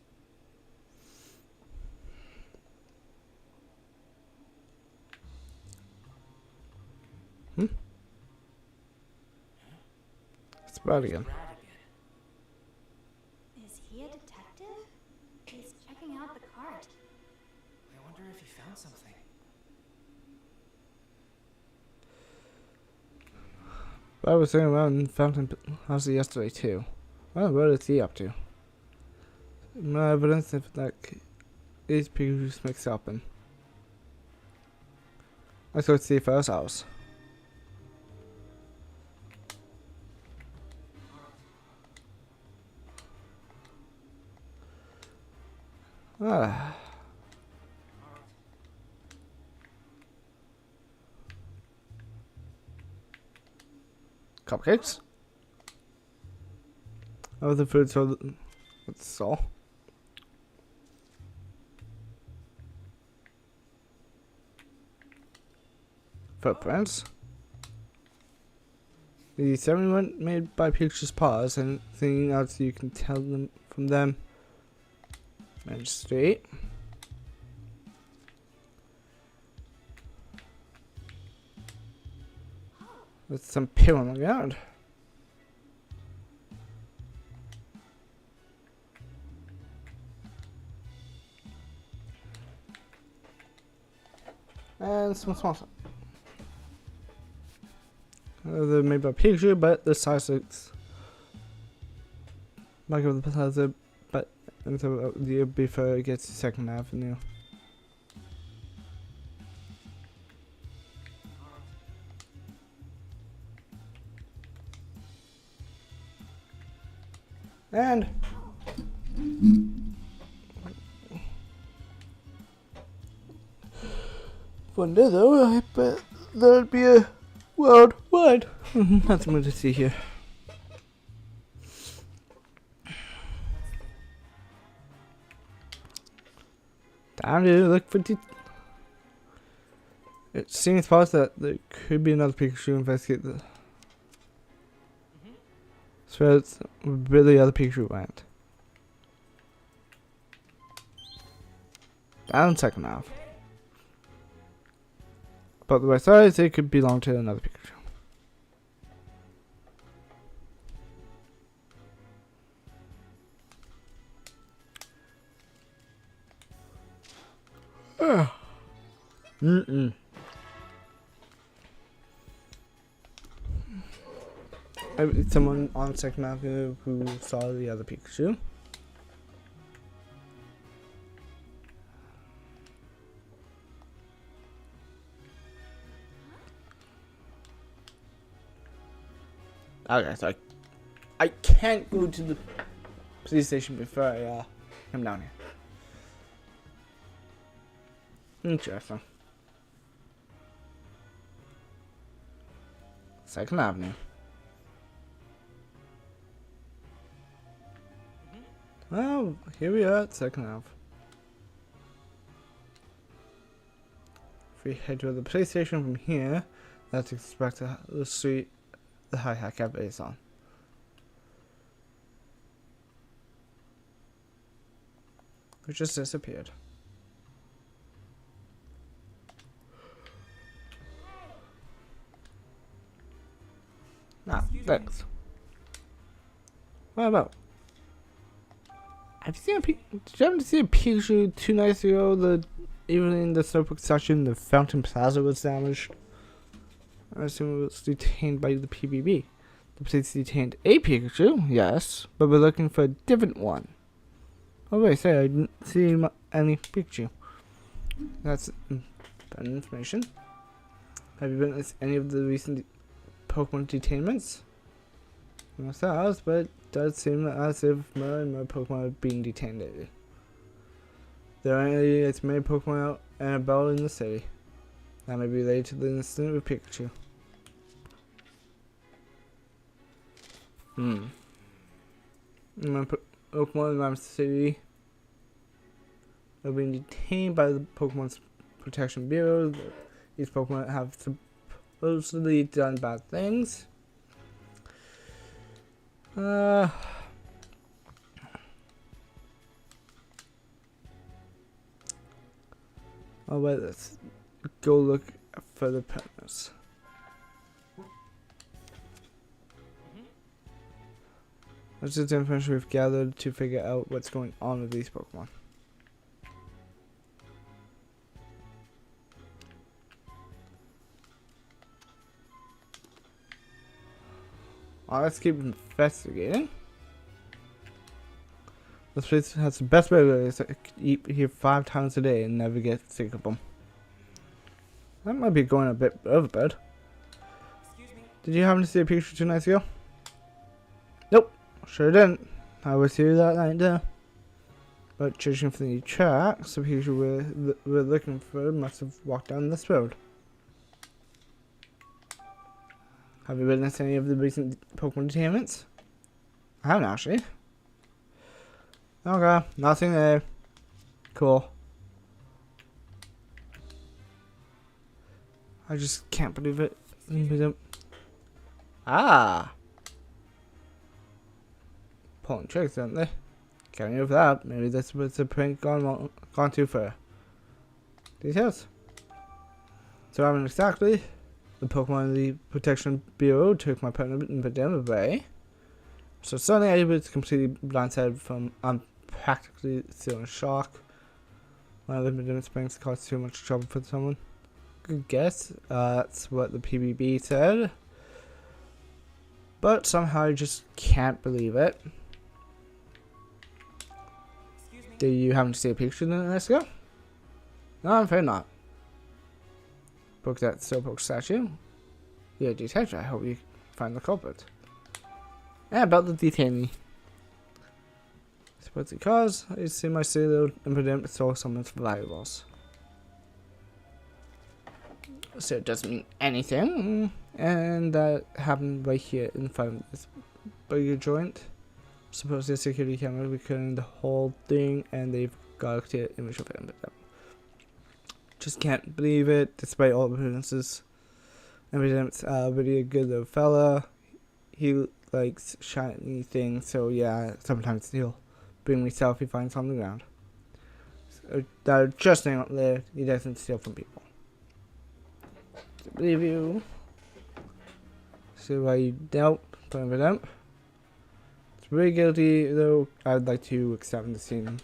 It's bad again. Is he a detective? He's checking out the cart. I wonder if he found something. I was sitting around in Fountain House yesterday too. Well, what is he up to? No evidence if that is Pikachu's mixed up in. Let's go see for ourselves. Ah. Cupcakes? Oh, the food, so that's all. Footprints. The 7 went made by Pikachu's paws, and anything else you can tell them from them. Magistrate. With some poo on the ground. And some small stuff. They're made by Pikachu, but the size looks like of the Bethesda, but until the year before it gets to Second Avenue. And One day though, I bet there'd be a worldwide. Nothing more to see here. Time to look for it seems possible that there could be another Pikachu to investigate the so it's where the other Pikachu went. Down second half. But the way I saw it, it could belong to another Pikachu. Someone on second avenue who saw the other Pikachu. Okay, so I can't go to the police station before I come down here. Interesting. Second Avenue. Well, here we are at Second Ave. If we head to the police station from here, that takes us back to the street the Hi Hat Cafe is on. Which just disappeared. Ah, thanks. What about? Have you seen did you happen to see a Pikachu 2 nights ago? Even in the Snowbook section, the Fountain Plaza was damaged. I assume it was detained by the PBB. The police detained a Pikachu, yes, but we're looking for a different one. Oh wait, say I didn't see any Pikachu. That's bad information. Have you witnessed any of the recent Pokemon detainments? Myself, but it does seem as if more and more Pokemon are being detained lately. There are as many Pokemon out and about in the city. That may be related to the incident with Pikachu. My Pokemon in my city are being detained by the Pokemon Protection Bureau. These Pokemon have supposedly done bad things. Oh wait, let's go look for the partners. That's just the information we've gathered to figure out what's going on with these Pokemon. Let's keep investigating. This place has the best burgers. I eat here 5 times a day and never get sick of them. That might be going a bit overboard. Did you happen to see a Pikachu 2 nights ago? Nope, sure didn't. I was here that night too. But judging from the tracks, the Pikachu we're looking for must have walked down this road. Have you witnessed any of the recent Pokemon detainments? I haven't actually. Okay, nothing there. Cool. I just can't believe it. Ah! Pulling tricks, aren't they? Can't move that. Maybe this was a prank gone too far. Details. So I mean exactly. The Pokemon the Protection Bureau took my partner and put them away. So suddenly I was completely blindsided from I'm practically still in shock. One of the limit springs caused too much trouble for someone. Good guess. That's what the PBB said. But somehow I just can't believe it. Do you happen to see a picture in the next go? No, I'm afraid not. Broke that Slowpoke statue. Yeah, detective. I hope you find the culprit. And about the detainee. Supposed cause I see my silly little impudent stole someone's valuables. so it doesn't mean anything. And that happened right here in front of this burger joint. Supposedly a security camera recording the whole thing, and they've got a clear image of him. Just can't believe it, despite all the appearances. Evidence, really a good little fella. He likes shiny things, so yeah, sometimes he'll bring me stuff he finds on the ground. So, that are just not there, he doesn't steal from people. To believe you. So why you doubt, put it up. It's very guilty, though I'd like to examine the scene.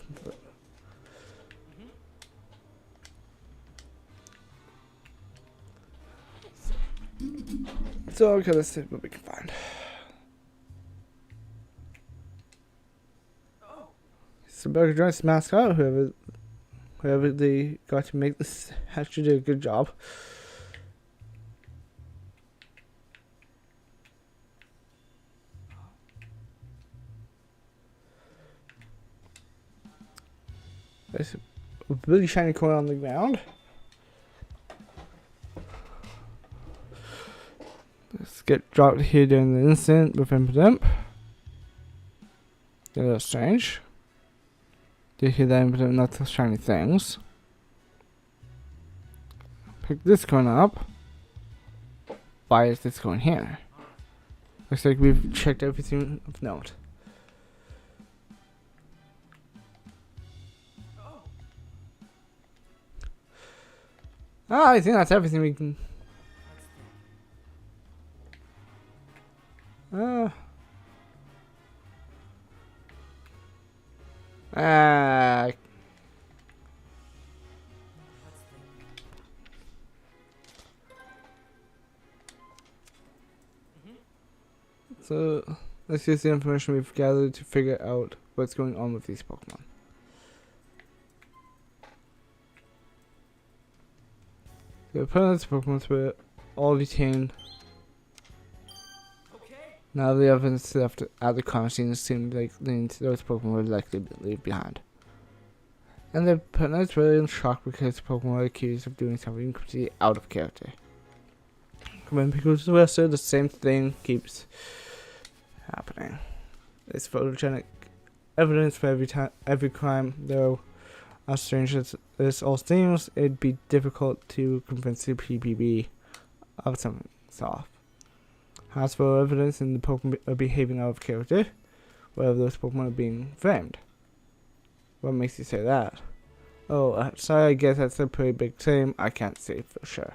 So, okay, let's see what we can find. So, Burger Joint's mascot, whoever they got to make this, actually did a good job. There's a really shiny coin on the ground. Let's get dropped here during the incident with Impidimp. A little strange. Did hear that Impidimp not the shiny things. Pick this coin up. Why is this coin here? Looks like we've checked everything of note. I think that's everything we can. So let's use the information we've gathered to figure out what's going on with these Pokemon. The opponent's Pokemon were all detained. Now the evidence left at the crime scene seemed like those Pokemon were likely to leave behind. And the opponents were in shock because Pokemon were accused of doing something completely out of character. When Pikachu arrested, the same thing keeps happening. There's photogenic evidence for every crime, though as strange as this all seems, it'd be difficult to convince the PBB of something's off. As for evidence in the Pokemon are behaving out of character, whether those Pokemon are being framed. What makes you say that? Oh, sorry, I guess that's a pretty big claim. I can't say for sure.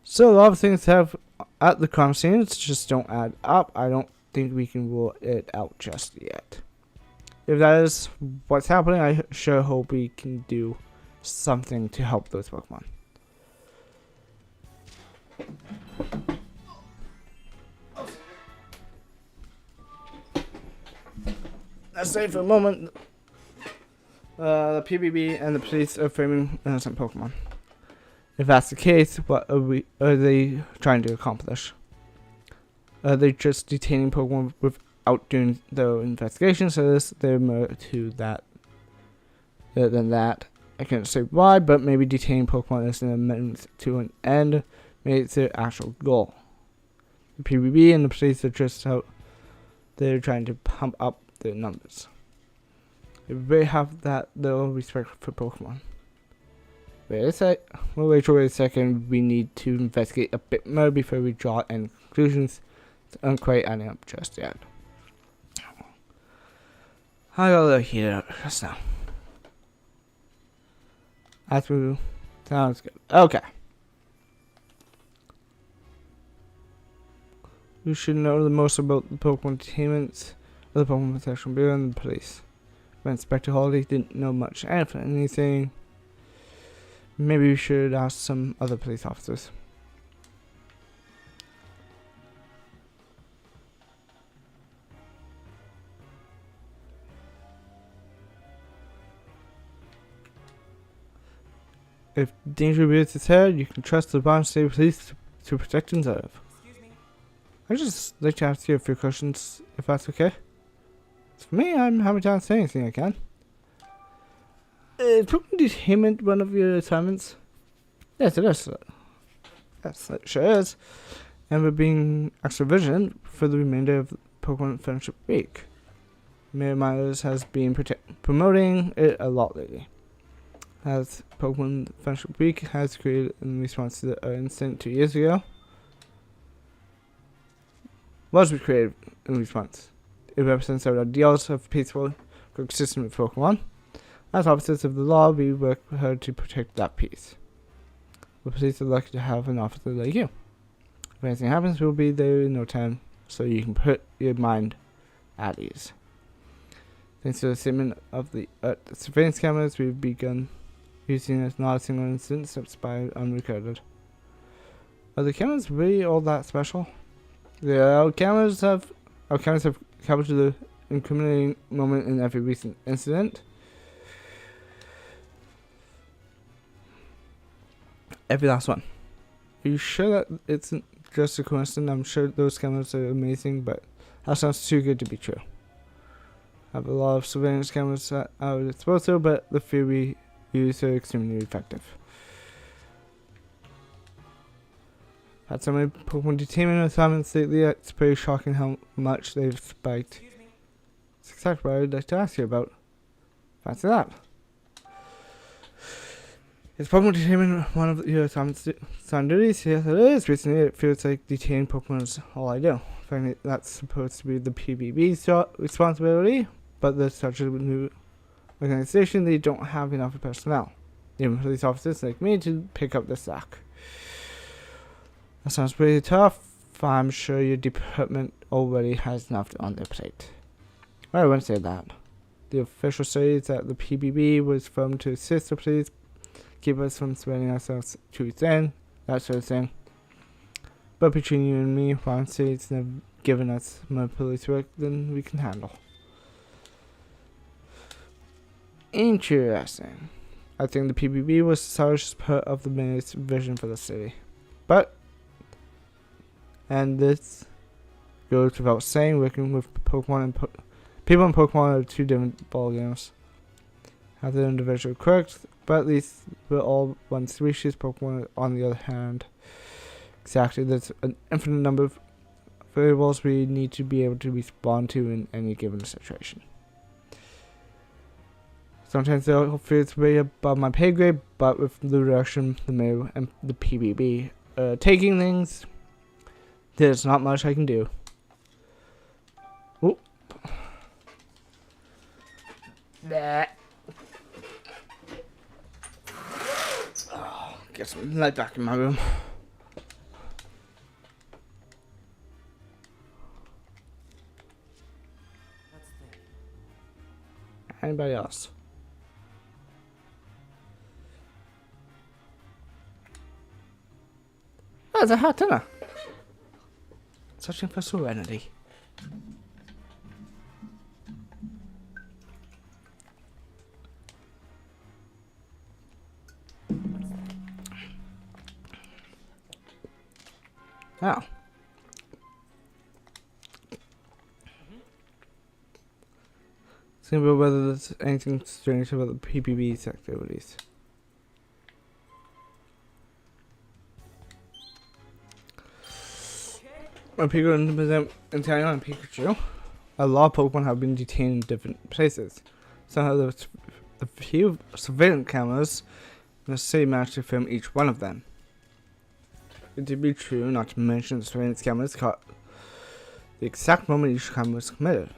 So a lot of things have at the crime scenes just don't add up. I don't think we can rule it out just yet. If that is what's happening, I sure hope we can do something to help those Pokemon. Let's say for a moment, the PBB and the police are framing innocent Pokemon. If that's the case, what are they trying to accomplish? Are they just detaining Pokemon without doing their investigation? So there's more to that than that. I can't say why, but maybe detaining Pokemon is an amendment to an end. Maybe it's their actual goal. The PBB and the police are just out there trying to pump up their numbers. They have that little respect for Pokemon. Wait a second. We need to investigate a bit more before we draw any conclusions. Aren't quite adding up just yet. I got a little heated up just now. That's what sounds good. Okay. You should know the most about the Pokemon detainments of the Pokemon Protection Bureau and the police. When Inspector Holiday didn't know much anything. Maybe we should ask some other police officers. If danger rears its head, you can trust the Bond State Police to protect and serve. I'd just like to ask you a few questions, if that's okay. For me, I'm happy to answer anything I can. Is Pokemon Detainment one of your assignments? Yes, it is. Yes, it sure is. And we're being extra vigilant for the remainder of Pokemon Friendship Week. Mayor Myers has been promoting it a lot lately, as Pokemon Friendship Week has created in response to the incident 2 years ago. Was created in response. It represents our ideals of peaceful coexistence with Pokemon. As officers of the law, we work hard to protect that peace. We're pleased and lucky to have an officer like you. If anything happens, we'll be there in no time, so you can put your mind at ease. Thanks to the statement of the surveillance cameras, we've begun using as not a single incident slips by unrecorded. Are the cameras really all that special? Our cameras have captured the incriminating moment in every recent incident. Every last one. Are you sure that it's just a coincidence? I'm sure those cameras are amazing, but that sounds too good to be true. I have a lot of surveillance cameras at our disposal, but the few we use are extremely effective. Had so many Pokemon detainment assignments lately, it's pretty shocking how much they've spiked. It's exactly what I'd like to ask you about. Fancy that. Is Pokemon detainment one of your assigned duties? Yes, it is. Recently, it feels like detaining Pokemon is all I do. Frankly, that's supposed to be the PBB's responsibility, but there's such a new organization, they don't have enough personnel, even police officers like me, to pick up the slack. That sounds pretty tough. I'm sure your department already has enough on their plate. Well, I wouldn't say that. The official says that the PBB was formed to assist the police, keep us from spreading ourselves too thin, that sort of thing. But between you and me, Ron State's never given us more police work than we can handle. Interesting. I think the PBB was the largest part of the mayor's vision for the city. But, and this goes without saying, working with Pokemon and people and Pokemon are two different ballgames. Have their individual quirks, but at least we're all one species. Pokemon, on the other hand, exactly, there's an infinite number of variables we need to be able to respond to in any given situation. Sometimes it feels way above my pay grade, but with the direction the mayor and the PBB are taking things, there's not much I can do. Oop. Oh, get some light back in my room. Anybody else? Oh, it's a hot dinner. Searching for serenity. Now. Think about whether there's anything strange about the PPB's activities. When people in China and Pikachu, a lot of Pokemon have been detained in different places. Somehow there's a few surveillance cameras in the city managed to film each one of them. It to be true, not to mention the surveillance cameras caught the exact moment each crime was committed.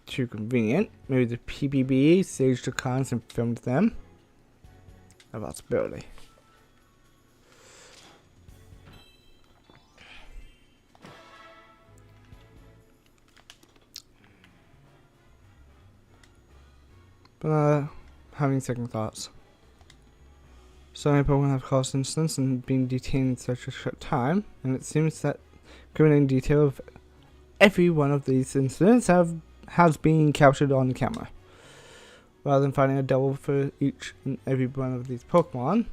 Too convenient. Maybe the PBB staged the crimes and filmed them. A possibility. But having second thoughts. So many Pokemon have caused incidents and been detained in such a short time, and it seems that criminating detail of every one of these incidents has been captured on the camera. Rather than finding a double for each and every one of these Pokemon,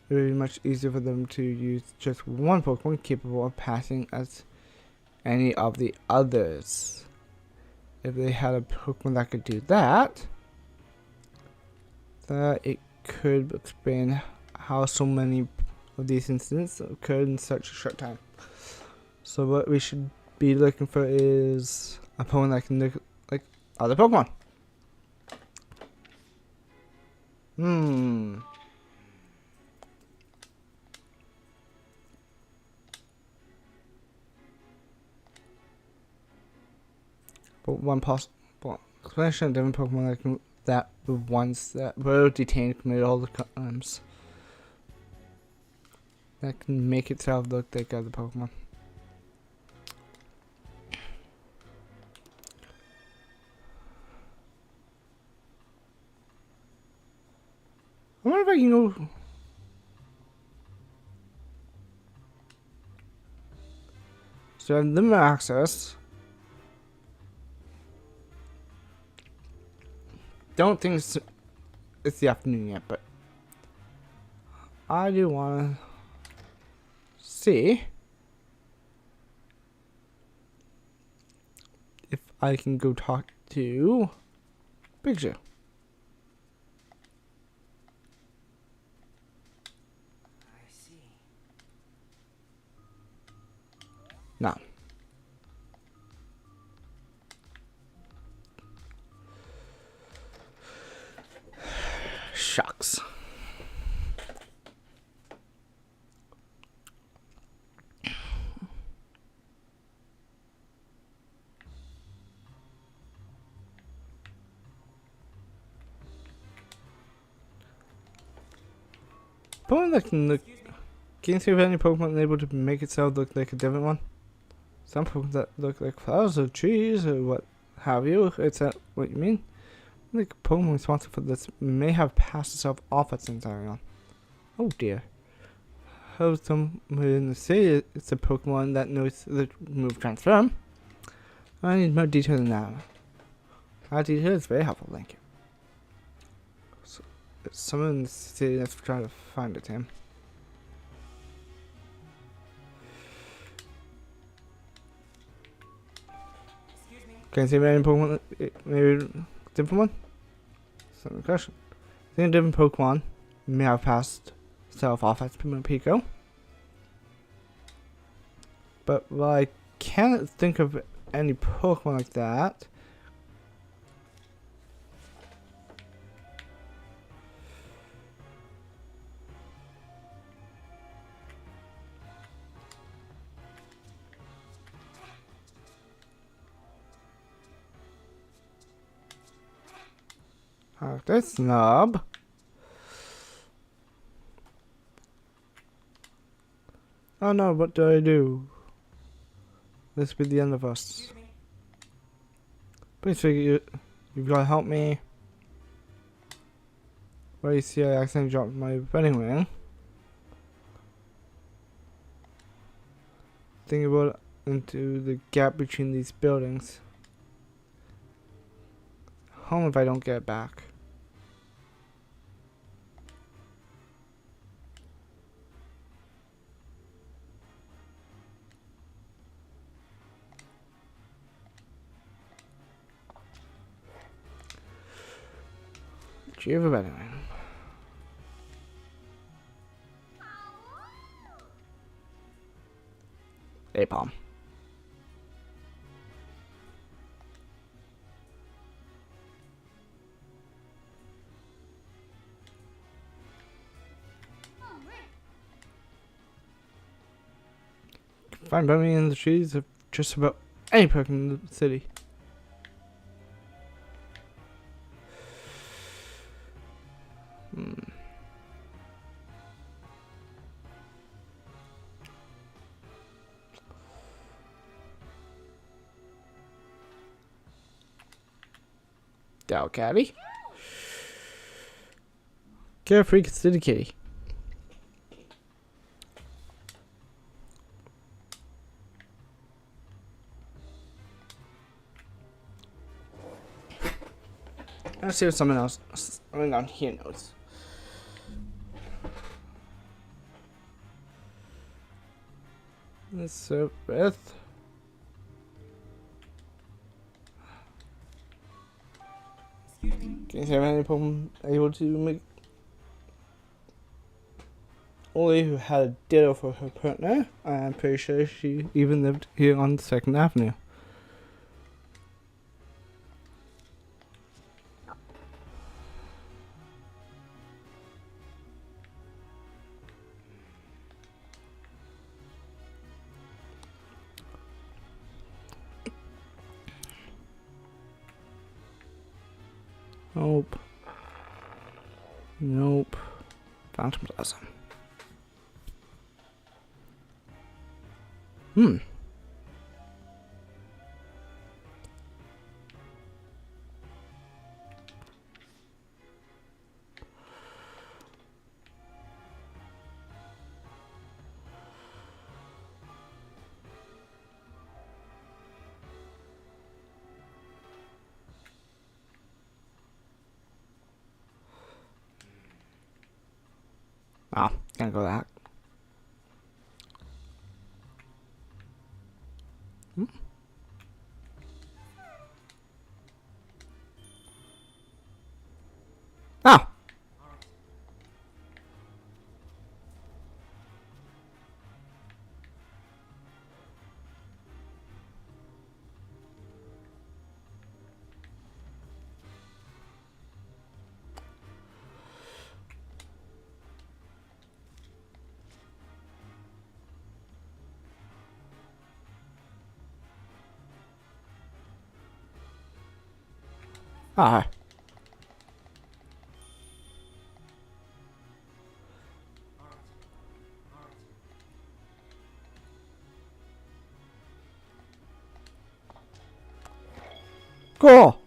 it would be much easier for them to use just one Pokemon capable of passing as any of the others. If they had a Pokemon that could do that, it could explain how so many of these incidents occurred in such a short time. So what we should be looking for is a Pokemon that can look like other Pokemon. But one possible explanation of different Pokemon that the ones that were detained committed all the crimes that can make itself look like other Pokemon. I wonder if I can go. So I have limited access. Don't think it's the afternoon yet, but I do want to see if I can go talk to Pikachu. I see. No. Shucks. Pokemon that can look. Can you think of any Pokemon able to make itself look like a different one? Some Pokemon that look like flowers or trees or what have you. Is that what you mean? Like Pokemon responsible for this may have passed itself off at some time. Oh dear. How someone in the city it's a Pokemon that knows the move Transform. I need more detail than that. That detail is very helpful, thank you. So, someone in the city that's trying to find it, Tim. Can you see any Pokemon? Maybe different one? That's the question. I think a different Pokemon may have passed itself off as Pico. But while I can't think of any Pokemon like that, that's Snob. Oh no, what do I do? This will be the end of us. Please figure you've got to help me. Well, you see I accidentally dropped my wedding ring. Think about it into the gap between these buildings. Home if I don't get it back. Do you have a better one? Napalm. Find me in the trees of just about any Pokemon in the city. Caddy. Carefree City Kitty. Let's see what someone else on here knows. Let's serve with. Can you have any Pokemon able to make only who had a ditto for her partner. I'm pretty sure she even lived here on 2nd Avenue. Nope. Nope. Phantom Plaza. Ah, can't go that. Ah! Ah. Cool.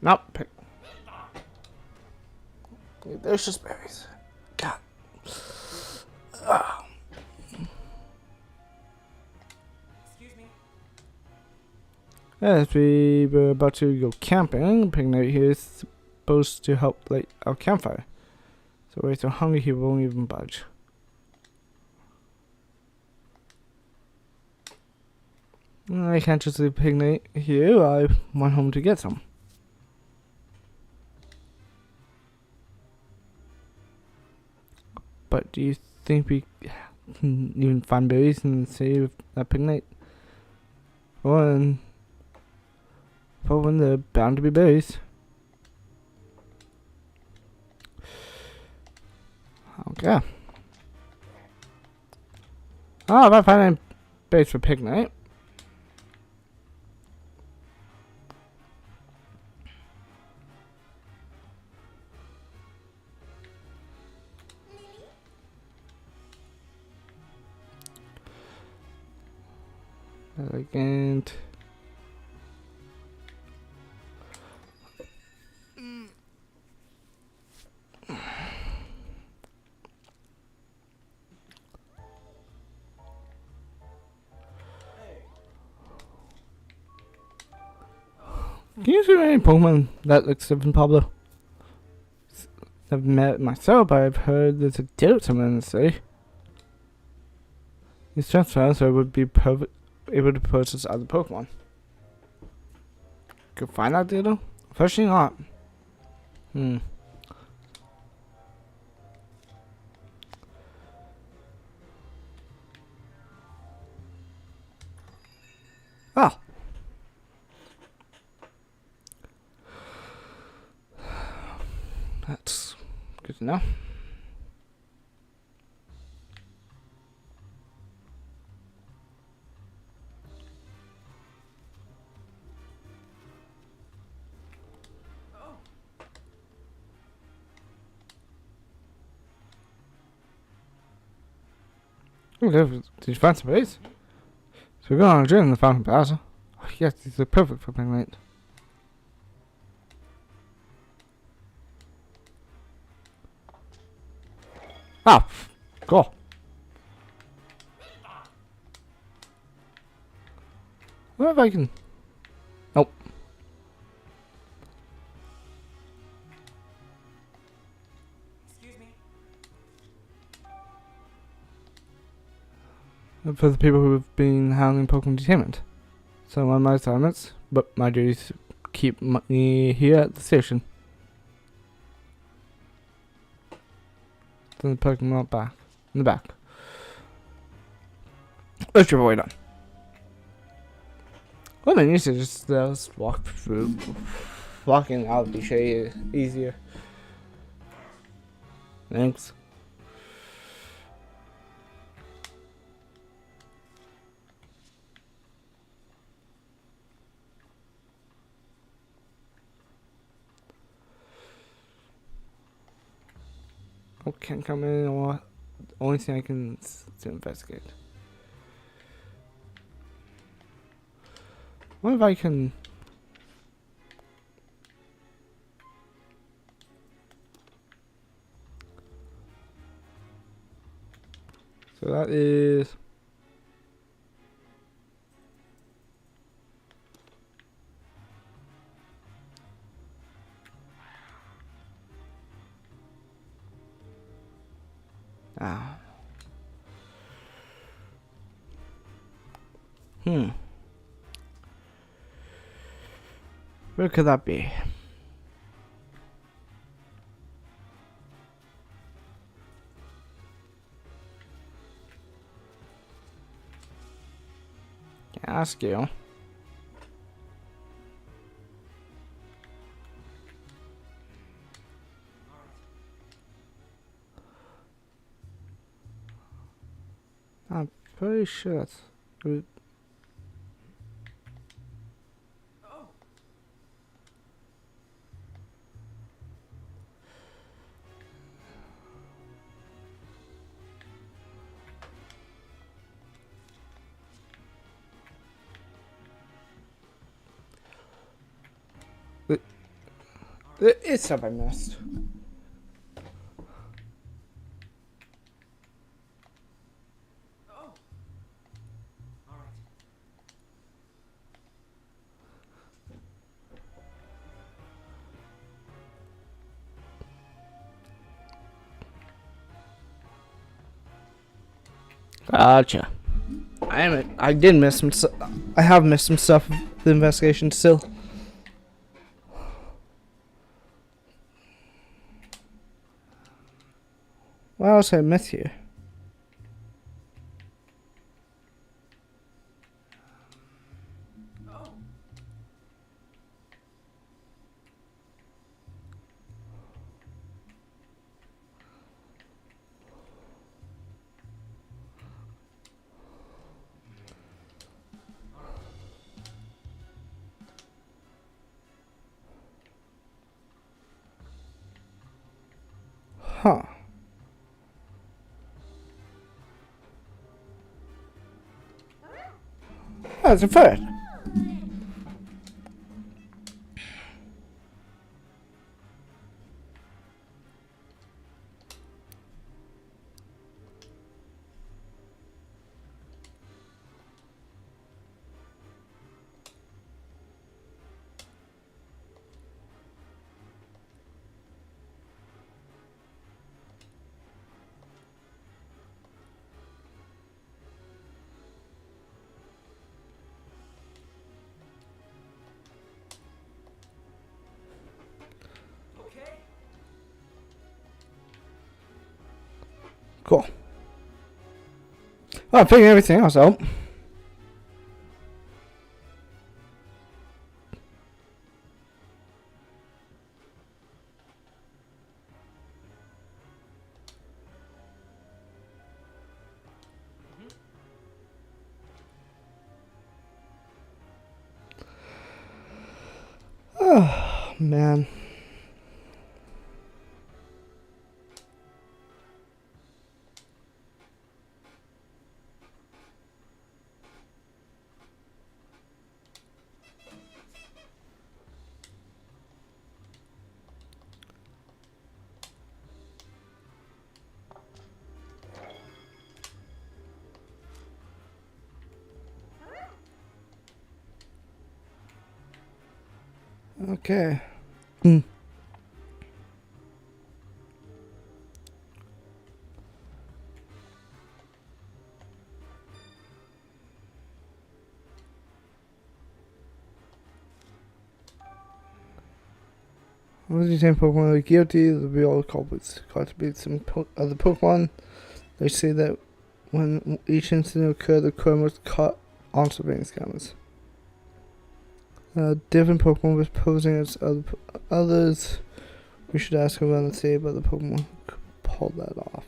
Nope. Pick. There's just berries. God. Excuse me. As we were about to go camping, Picnic here is supposed to help light our campfire. So we're so hungry he won't even budge. I can't just leave Picnic here. I went home to get some. But do you think we can even find berries and save that Picnic? For when they're bound to be berries. Okay. Oh, if I find any berries for Picnic. Elegant. Can you see any Pokemon that looks different, Pablo? I've met it myself, but I've heard there's a ditto somewhere in the city. These transfers so I would be able to purchase other Pokemon. Could find that ditto? Unfortunately not. Oh. That's good to know. Did you find some berries? So we're going on a journey in the Fountain Plaza. Oh, yes, these are perfect for Picnic. Ah, cool. What if I can? Nope. Excuse me. For the people who have been handling Pokemon Entertainment. So one of my assignments, but my duty is to keep me here at the station. Then the Pokemon back in the back. Let's your way done. Well, then you should just walk through. Walking out would be shady easier. Thanks. Oh, can't come in or only thing I can to investigate. What if I can? So that is. Ah. Where could that be? Can I ask you? I'm pretty sure that's good. It's stuff I missed. Gotcha. I did miss some. I have missed some stuff. The investigation still. What else did I miss here? Huh. Oh, it's a third. Cool. Well, I'm figuring everything else out. Oh, man. Okay. Once these same Pokemon are guilty, the real culprits got to be some other Pokemon. They say that when each incident occurred, the chrome was caught on surveillance cameras. Different Pokemon was posing as others. We should ask around and see about the Pokemon who could pull that off.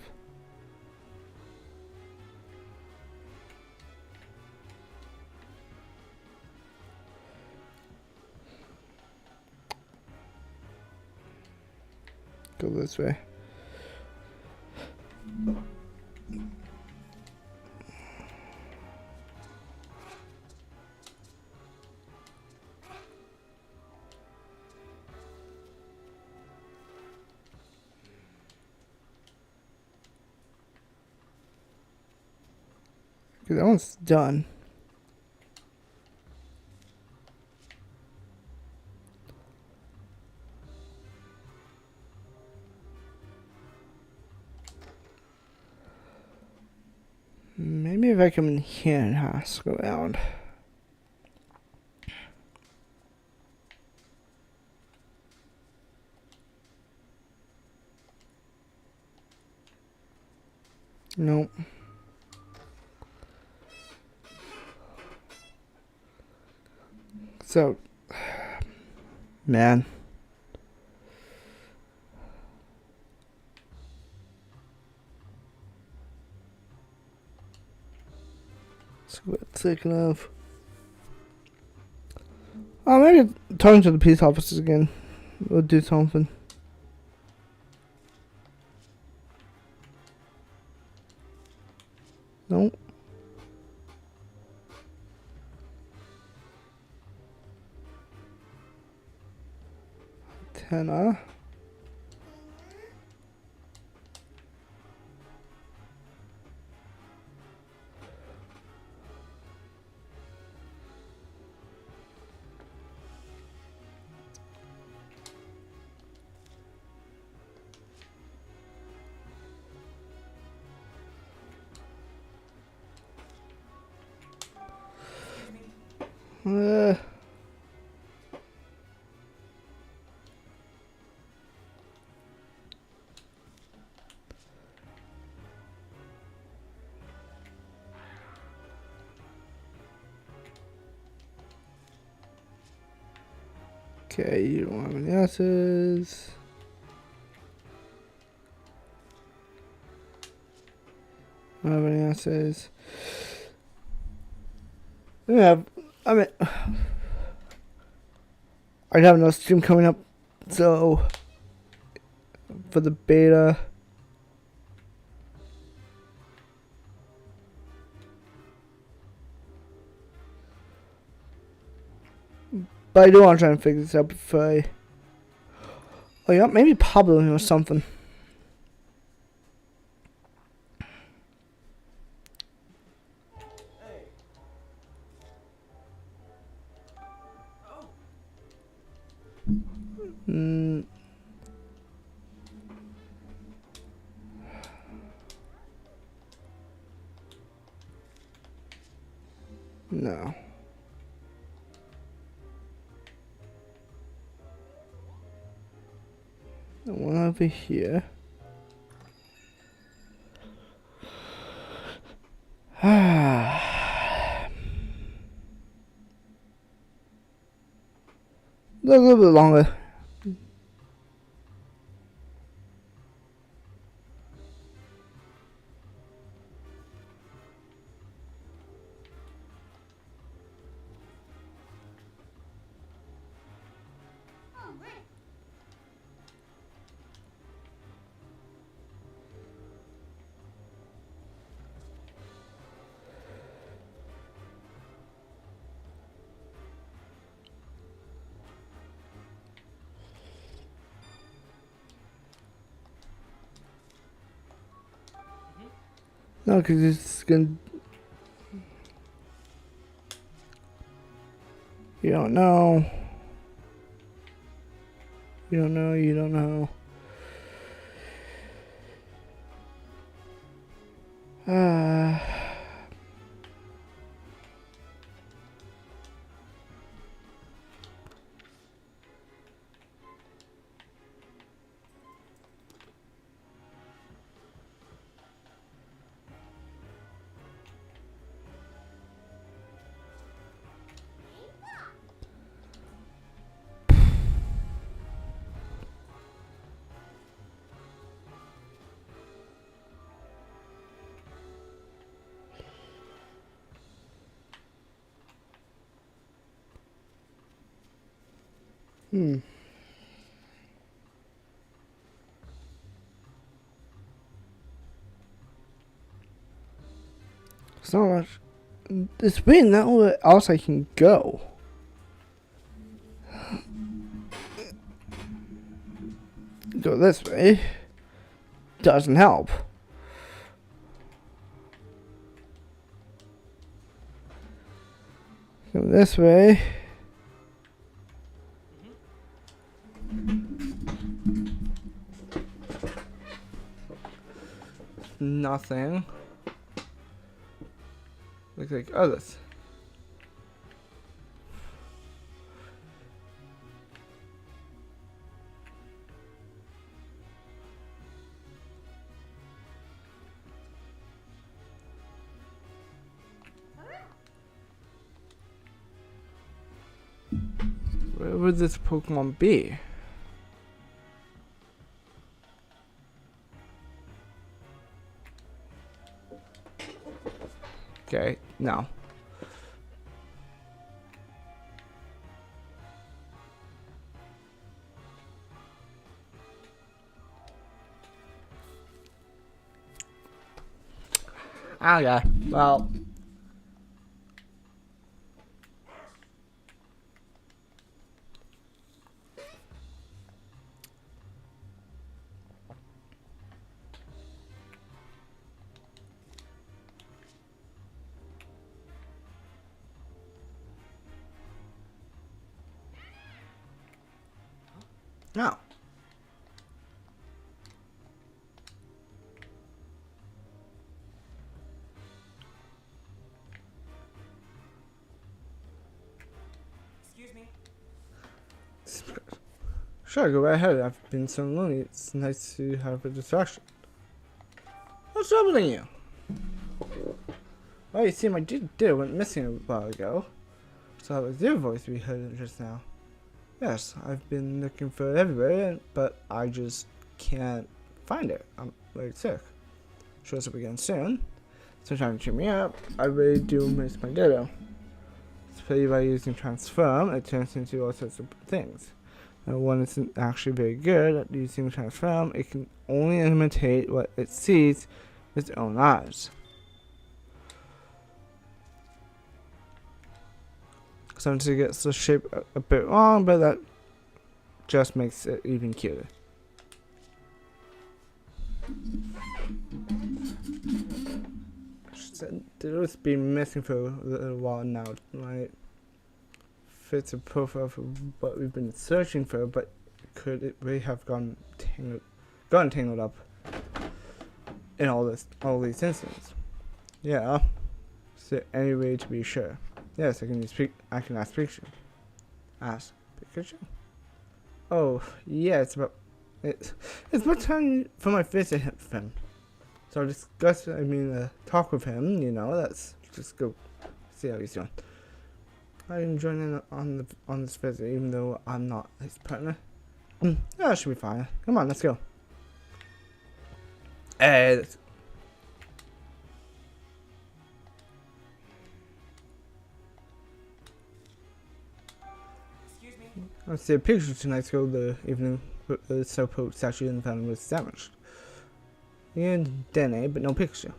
Go this way. Okay, that one's done. Maybe if I come in here and ask around. Nope. So, man. Thinking of. Oh, maybe talking to the police officers again will do something. Nope. Antenna. Okay, you don't have any answers. Don't have any answers. Yeah, I mean, I have no stream coming up, so for the beta. But I do want to try and figure this out before I... Oh yeah, maybe Pablo knows something. No. The one over here. A little bit longer. No, because it's gonna... You don't know. You don't know, you don't know. It's not much. It's weird not where else I can go. Go this way. Doesn't help. Go this way. Nothing. Looks like others. Where would this Pokemon be? Okay, no. Okay, well. No. Excuse me. Sure, go right ahead. I've been so lonely. It's nice to have a distraction. What's troubling you? Well, you see, my deer went missing a while ago. So that was your voice we heard just now. Yes, I've been looking for it everywhere, but I just can't find it. I'm very sick. Shows up again soon. So trying to cheer me up. I really do miss my ditto. Especially by using transform, it turns into all sorts of things. And one isn't actually very good at using transform. It can only imitate what it sees with its own eyes. Sometimes it gets the shape a bit wrong, but that just makes it even cuter. It's been missing for a little while now, right? Fits a profile for what we've been searching for, but could it really have gotten tangled up in all these instances? Yeah. Is there any way to be sure? Yes, I can ask Pikachu. Ask Pikachu? Oh, yeah, it's about time for my visit with him. So I'll talk with him, let's just go see how he's doing. I'm joining on this visit, even though I'm not his partner. Yeah, that should be fine. Come on, let's go. Hey, Excuse me. I'll see a picture tonight's ago. The evening the self-hope statue in the fountain was damaged. And Dene, but no picture.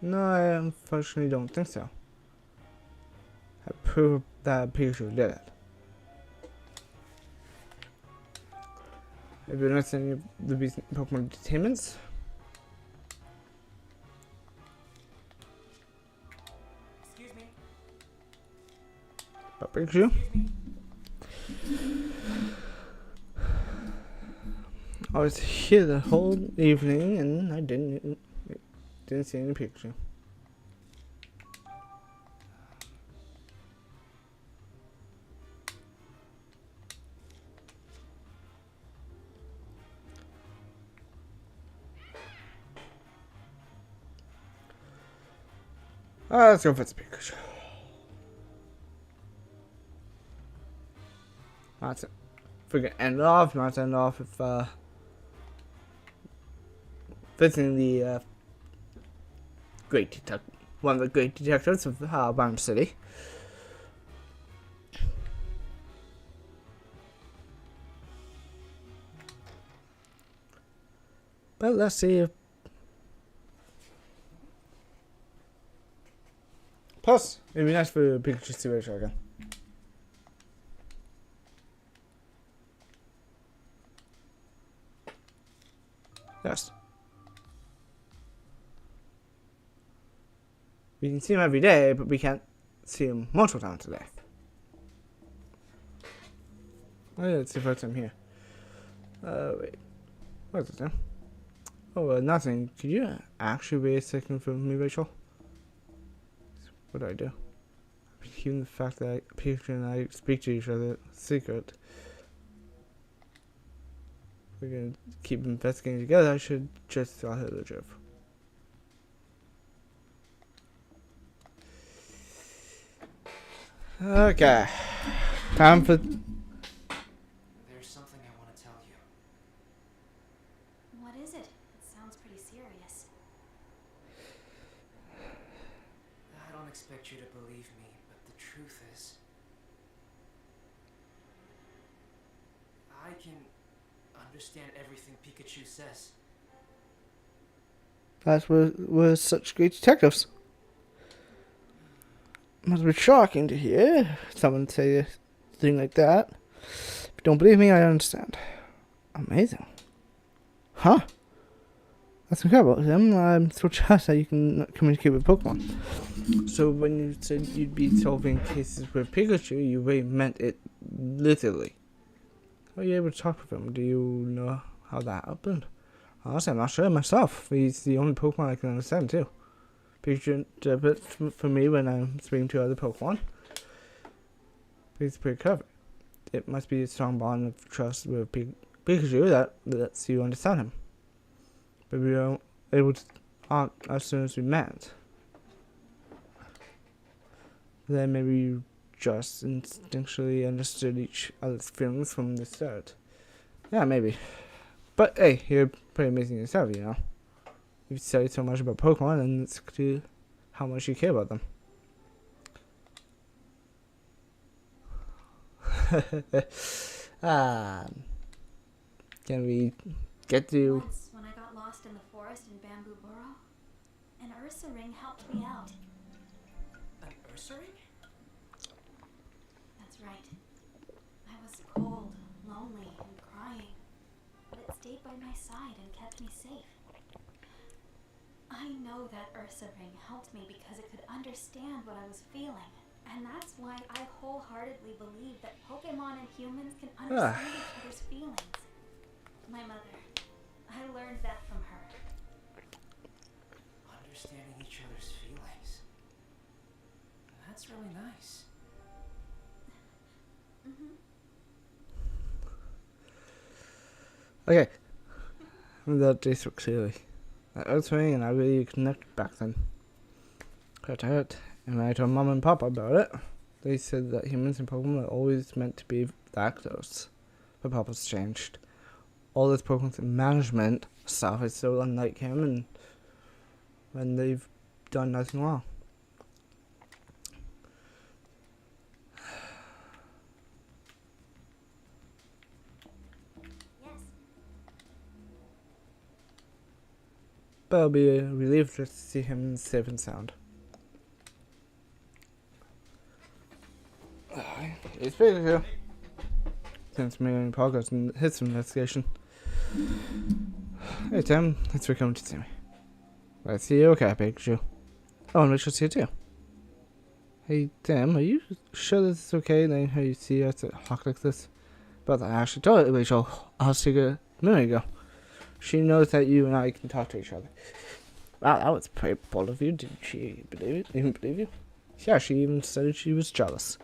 No, I unfortunately don't think so. I prove that Pikachu did it. Have you noticed any of the recent Pokemon entertainments? Excuse me. About Pikachu? Excuse me. I was here the whole evening and I didn't see any Pikachu. Let's go for the Pikachu. That's it. If we're gonna end it off, let's end off with visiting the one of the great detectives of Bottom City. But let's see if... Plus, it'd be nice for Pikachu to see Rachel again. Yes. We can see him every day, but we can't see him multiple times a day. Oh yeah, it's the first time here. Wait. What's this now? Oh, nothing. Could you actually wait a second for me, Rachel? What do I do? Given the fact that Pikachu and I speak to each other secret, we're gonna keep investigating together. I should just tell her the truth. Okay. Time for... There's something I want to tell you. What is it? It sounds pretty serious. I don't expect you to believe me, but the truth is, I can understand everything Pikachu says. That's we're such great detectives. Must be shocking to hear someone say a thing like that. If you don't believe me, I understand. Amazing. Huh? That's incredible. I'm so chuffed that you can communicate with Pokemon. So when you said you'd be solving cases with Pikachu, you really meant it literally. How are you able to talk with him? Do you know how that happened? Honestly, I'm not sure myself. He's the only Pokemon I can understand too. Pikachu interprets for me when I'm speaking to other Pokemon. He's pretty clever. It must be a strong bond of trust with Pikachu that lets you understand him. But we were able to talk as soon as we met. Then maybe you just instinctually understood each other's feelings from the start. Yeah, maybe. But hey, you're pretty amazing yourself, you know. You've studied so much about Pokemon, and it's clear how much you care about them. Can we get to... Once, when I got lost in the forest in Bamboo Burrow, an Ursa ring helped me out. An Ursa ring? That's right. I was cold, lonely, and crying, but it stayed by my side and kept me safe. I know that Ursa ring helped me because it could understand what I was feeling. And that's why I wholeheartedly believe that Pokemon and humans can understand each other's feelings. My mother, I learned that from her. Understanding each other's feelings. That's really nice. Okay. That did so clearly. That was me, and I really connected back then. Hurt. And when I told Mom and Papa about it, they said that humans and Pokemon are always meant to be that close. But Papa's changed. All this Pokemon management stuff is so unlike him, and when they've done nothing wrong. Yes. But I'll be relieved just to see him safe and sound. It's Pikachu. Since making progress in his investigation. Hey Tim, thanks for coming to see me. I see you okay, Pikachu. Oh, and Rachel's here too. Hey Tim, are you sure this is okay knowing how you see us at Hawk like this? But I actually told Rachel I'll see her a minute ago. She knows that you and I can talk to each other. Wow, that was pretty bold of you. Did she even believe you? Yeah, she even said she was jealous.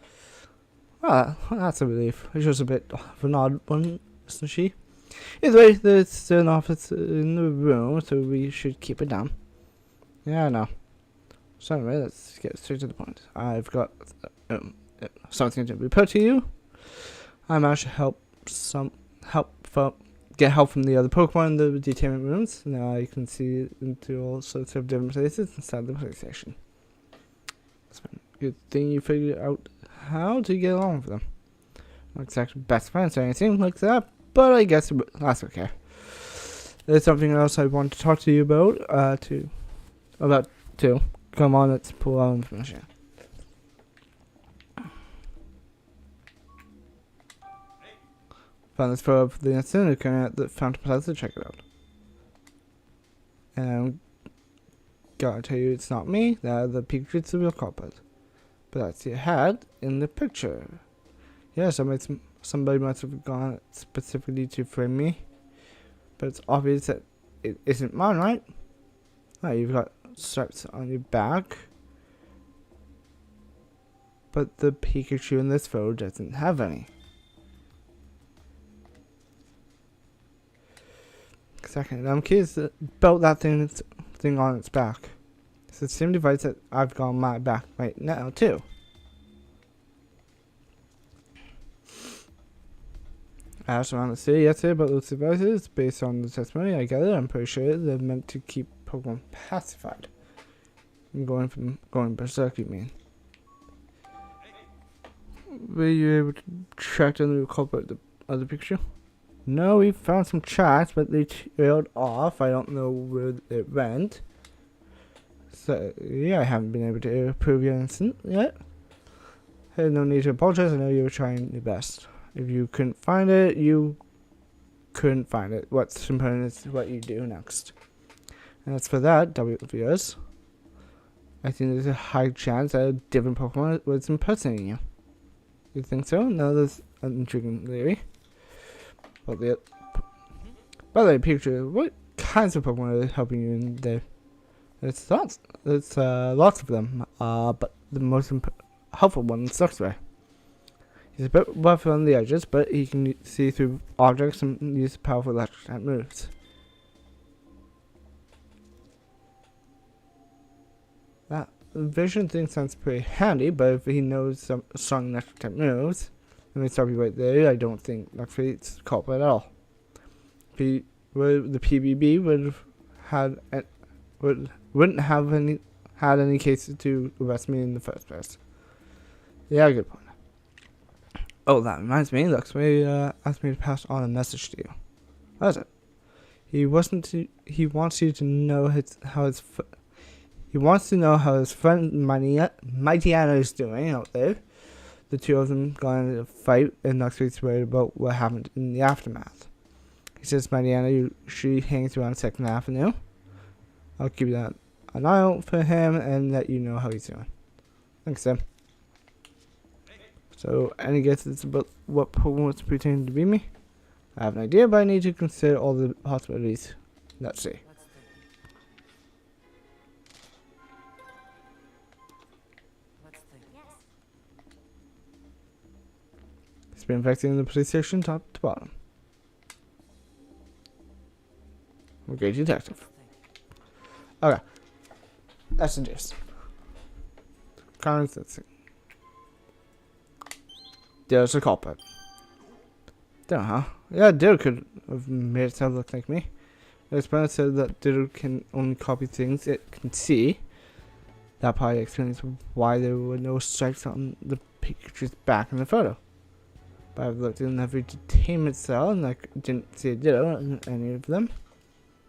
Well, that's a relief. Rachel's a bit of an odd one, isn't she? Either way, there's an office in the room, so we should keep it down. Yeah, I know. So anyway, let's get straight to the point. I've got something to report to you. I managed to get help from the other Pokemon in the detainment rooms. Now I can see into all sorts of different places inside the police station. It's been a good thing you figured out how to get along with them. Not exactly best friends or anything like that, but I guess that's okay. there's something else I want to talk to you about. Too. Come on, let's pull out information. Found this photo of the incident occurring at the Fountain Plaza. Check it out. And gotta tell you, it's not me. The Pikachu's the real culprit. But that's your hat in the picture. Yeah, somebody must have gone specifically to frame me. But it's obvious that it isn't mine, right? Oh, you've got stripes on your back. But the Pikachu in this photo doesn't have any. Second, I'm curious about that thing on its back. It's the same device that I've got on my back right now, too. I asked around the city yesterday about those devices. Based on the testimony I gathered, I'm pretty sure they're meant to keep Pokemon pacified. I'm going berserk, you mean? Were you able to track down the culprit of the Pikachu? No, we found some tracks, but they trailed off. I don't know where it went. So, yeah, I haven't been able to prove your innocence yet. Hey, no need to apologize. I know you were trying your best. If you couldn't find it, you couldn't find it. What's important is what you do next. And as for that, viewers, I think there's a high chance that a different Pokemon was impersonating you. You think so? No, there's an intriguing theory. By the way, Pikachu, what kinds of Pokemon are helping you in there? There's lots of them. But the most helpful one is Luxray. He's a bit rough on the edges, but he can see through objects and use powerful electric type moves. That vision thing sounds pretty handy, but if he knows some strong electric type moves, let me stop you right there. I don't think Luxray's culprit at all. The PBB wouldn't have had any cases to arrest me in the first place. Yeah, good point. Oh, that reminds me. Luxray asked me to pass on a message to you. What is it? He wants you to know he wants to know how his friend Mighty Anna is doing out there. The two of them got into a fight, and Luxray's worried about what happened in the aftermath. He says Mighty Anna she hangs around 2nd Avenue. I'll keep an eye out for him and let you know how he's doing. Thanks, Sam. So, any guesses about what Pokemon was pretending to be me? I have an idea, but I need to consider all the possibilities. Let's see. It's been infecting the police station top to bottom. Okay, detective. Okay. That's the gist. Consistency. There's a culprit. There, huh? Yeah, Diddle could have made itself look like me. The experiment said that Diddle can only copy things it can see. That probably explains why there were no stripes on the Pikachu's back in the photo. But I've looked in every detainment cell and I didn't see a Diddle in any of them.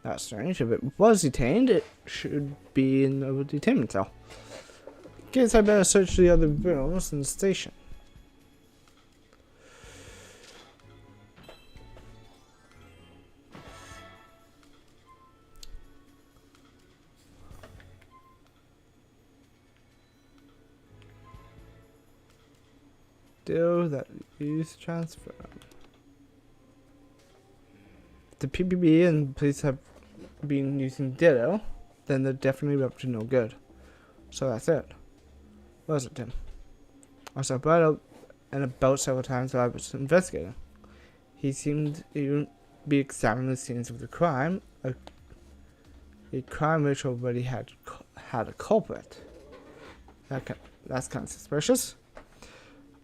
That's strange. If it was detained, it should be in a detainment cell. Guess I better search the other rooms in the station. That use transfer. If the PBB and police have been using Ditto, then they're definitely up to no good. So that's it. What was it, Tim? I saw Brad out and about several times while I was investigating. He seemed to be examining the scenes of the crime, a crime which already had a culprit. That's kind of suspicious.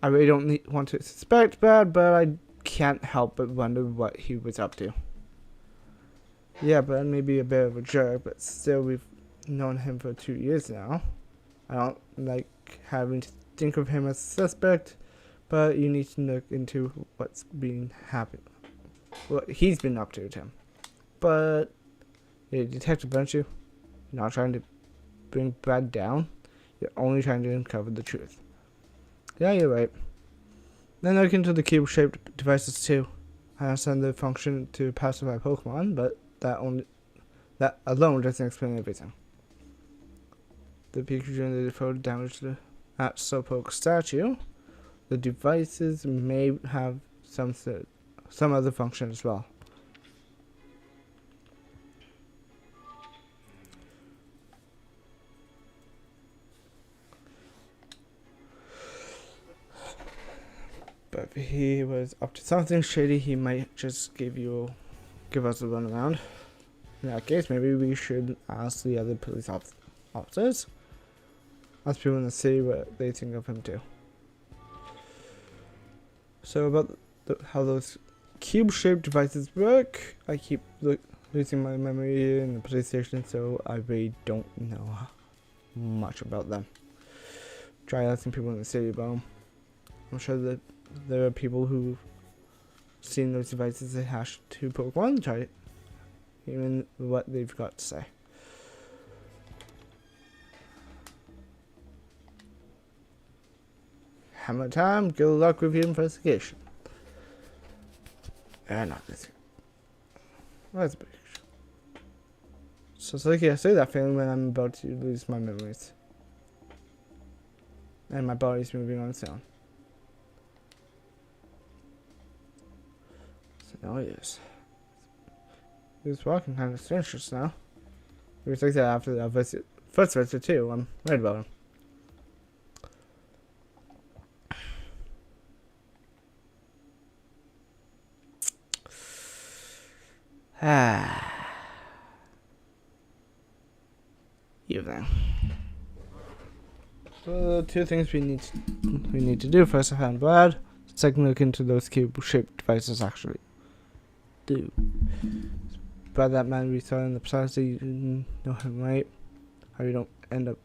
I really don't want to suspect Brad, but I can't help but wonder what he was up to. Yeah, Brad may be a bit of a jerk, but still we've known him for 2 years now. I don't like having to think of him as a suspect, but you need to look into what's been happening. What he's been up to, Tim. but you're a detective, aren't you? You're not trying to bring Brad down. You're only trying to uncover the truth. Yeah, you're right. Then look into the cube-shaped devices too. I understand the function to pacify Pokemon, but that alone doesn't explain everything. The Pikachu and the photo damage to that Slowpoke statue. The devices may have some other function as well. But if he was up to something shady, he might just give us a run around. In that case, maybe we should ask the other police officers. Ask people in the city what they think of him too. So about how those cube-shaped devices work, I keep losing my memory in the police station, so I really don't know much about them. Try asking people in the city about them. I'm sure that there are people who've seen those devices attached to Pokemon. Try even what they've got to say. Hammer time. Good luck with your investigation. Not this. That's a big issue. So it's like I say that feeling when I'm about to lose my memories. And my body's moving on its own. So now he is. He was walking kind of strange just now. He was like that after the first visit too. I'm worried about him. Evening. So the two things we need to do: first, I found Brad. Second, look into those cube-shaped devices actually do. Brad, that man we saw in the plaza, you didn't know him, right? How you don't end up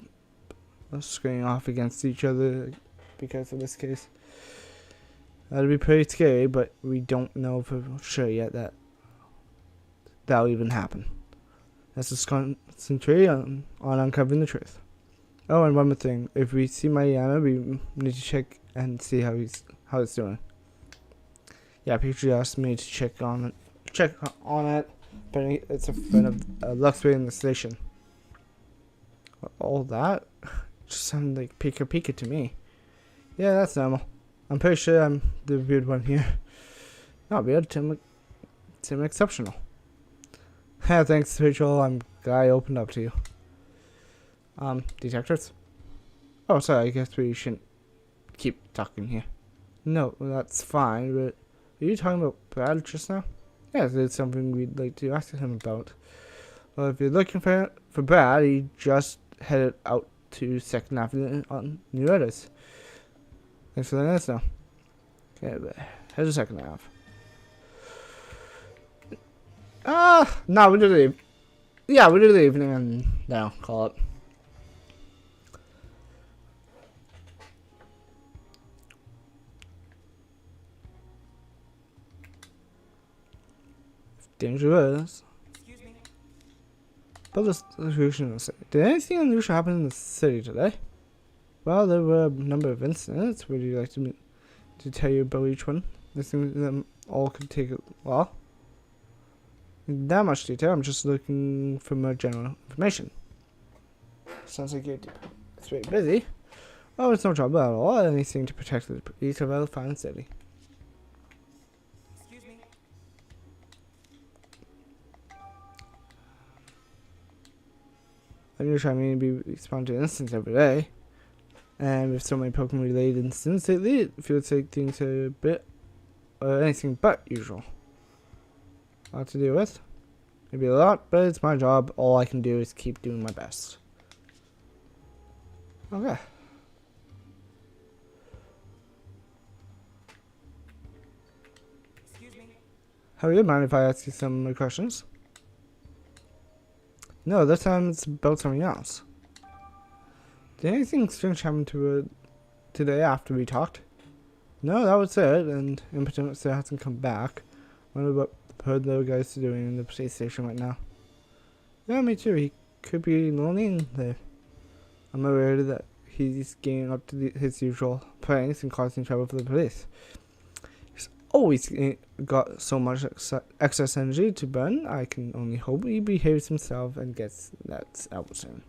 squaring off against each other because of this case. That'd be pretty scary, but we don't know for sure yet that that'll even happen. Let's just concentrate on uncovering the truth. Oh, and one more thing. If we see Mariana, we need to check and see how it's doing. Yeah, Pikachu asked me to check on it, but it's a friend of Luxray in the station. All that just sounded like Pika Pika to me. Yeah, that's normal. I'm pretty sure I'm the weird one here. Not weird, Tim exceptional. Yeah, thanks, Rachel. I'm glad I opened up to you. Detectives? Oh, sorry, I guess we shouldn't keep talking here. No, that's fine, but are you talking about Brad just now? Yes, it's something we'd like to ask him about. Well, if you're looking for Brad, he just headed out to 2nd Avenue on New Edis. Thanks for letting us know. Okay, but here's the 2nd Ave. No, we'll do the we'll do the evening and now call it. Dangerous. Excuse me. But the situation in the city. Did anything unusual happen in the city today? Well, there were a number of incidents. Would you like to tell you about each one? I think them all could take a while. In that much detail, I'm just looking for more general information. Sounds like it's very busy. Oh, it's no trouble at all. Anything to protect the peace of our fine city. Excuse me. Unusual, I mean, we respond to incidents every day. And with so many Pokemon related incidents lately, it feels like things are a bit anything but usual. A lot to deal with. Maybe a lot, but it's my job. All I can do is keep doing my best. Okay. Excuse me. How do you mind if I ask you some more questions? No, this time it's about something else. Did anything strange happen to her today after we talked? No, that was it, and Impotent still hasn't come back. What about heard the guys doing in the police station right now. Yeah, me too. He could be lonely in there. I'm aware that he's getting up to his usual pranks and causing trouble for the police. He's always got so much excess energy to burn. I can only hope he behaves himself and gets that out soon.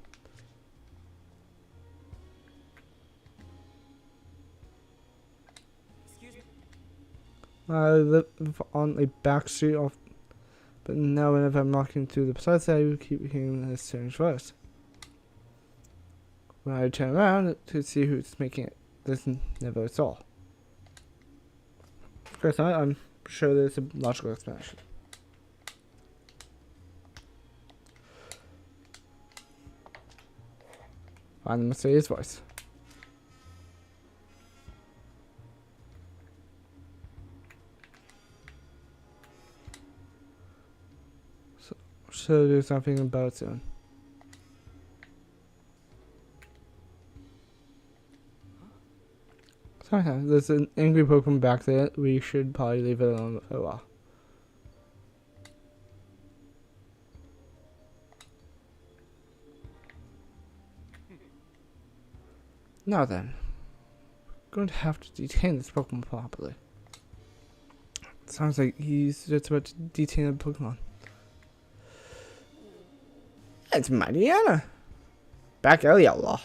I live on a back street off, but now whenever I'm walking through the sides, I keep hearing his strange voice. When I turn around to see who's making it, there's never at all. Of course not, I'm sure there's a logical explanation. Find the mysterious voice. Should do something about it soon. Sometimes there's an angry Pokemon back there. We should probably leave it alone for a while. Now then, we're going to have to detain this Pokemon properly. Sounds like he's just about to detain a Pokemon. It's Mariana. Back early, outlaw.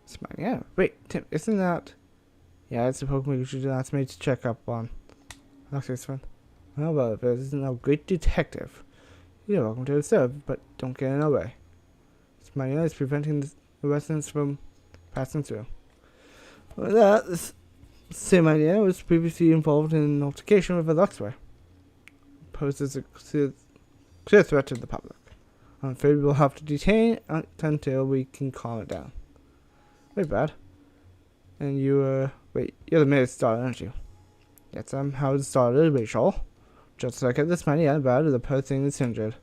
It's Mariana. Wait, Tim, isn't that... Yeah, it's a Pokemon you should ask me to check up on. Okay, it's fun. Well, but this is a great detective. You're welcome to serve, but don't get in our way. It's Mariana is preventing the residents from passing through. Well, that same Mariana was previously involved in an altercation with a Luxray. Poses a clear threat to the public. I'm afraid we'll have to detain it until we can calm it down. Wait, Brad. And you, wait, you're the mayor's daughter, aren't you? Yes, I'm Howard's daughter, Rachel. Just like at this money, and Brad, the person is injured.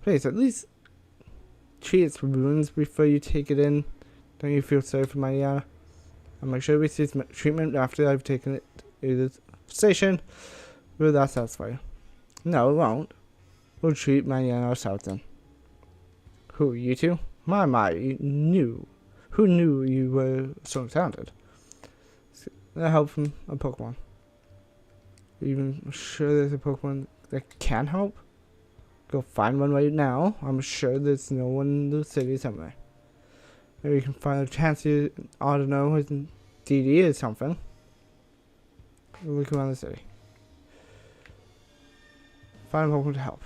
Please, at least treat its wounds before you take it in. Don't you feel sorry for Mariana? I'll make sure we see treatment after I've taken it to the station. Will that satisfy you? No, it won't. We'll treat Mariana ourselves then. Who, you two? You knew. Who knew you were so talented? That help from a Pokemon. Are you even sure there's a Pokemon that can help? Go find one right now. I'm sure there's no one in the city somewhere. Maybe you can find a chance you ought to know his DD or something. Look around the city. Find a Pokemon to help.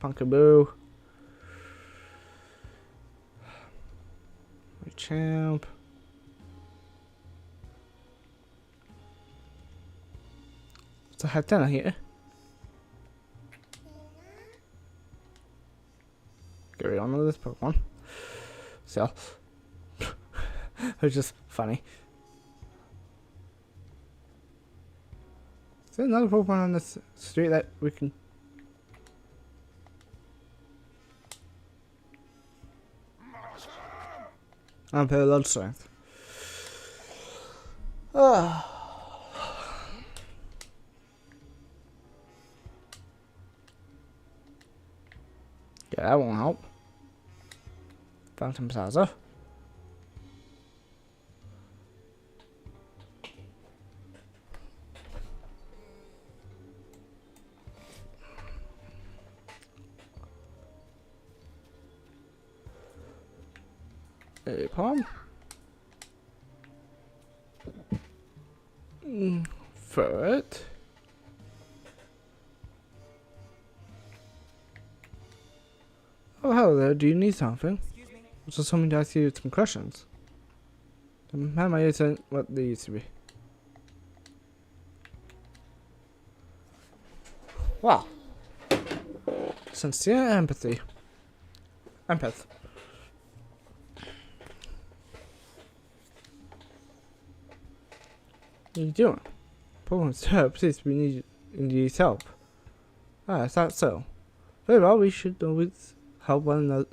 Punkaboo. Champ. What's the heck down here? Get rid of this Pokemon. So, it's just funny. Is there another Pokemon on this street that we can? Unparalleled strength. Yeah, that won't help. Phantom Plaza. Palm. Ferret. Oh, hello there. Do you need something? Excuse me. I was just hoping to ask you some questions. How my ears aren't what they used to be. Wow. Sincere empathy. Empath. What are you doing? Pokemon's help, please, we need help. Ah, I thought so. Very well, we should always help one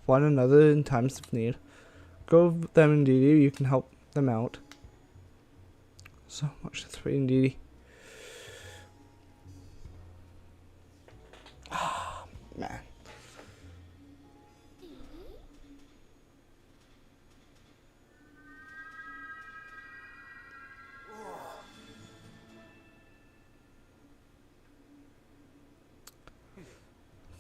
another in times of need. Go with them in duty, you can help them out. So much to 3 in duty. Ah, man.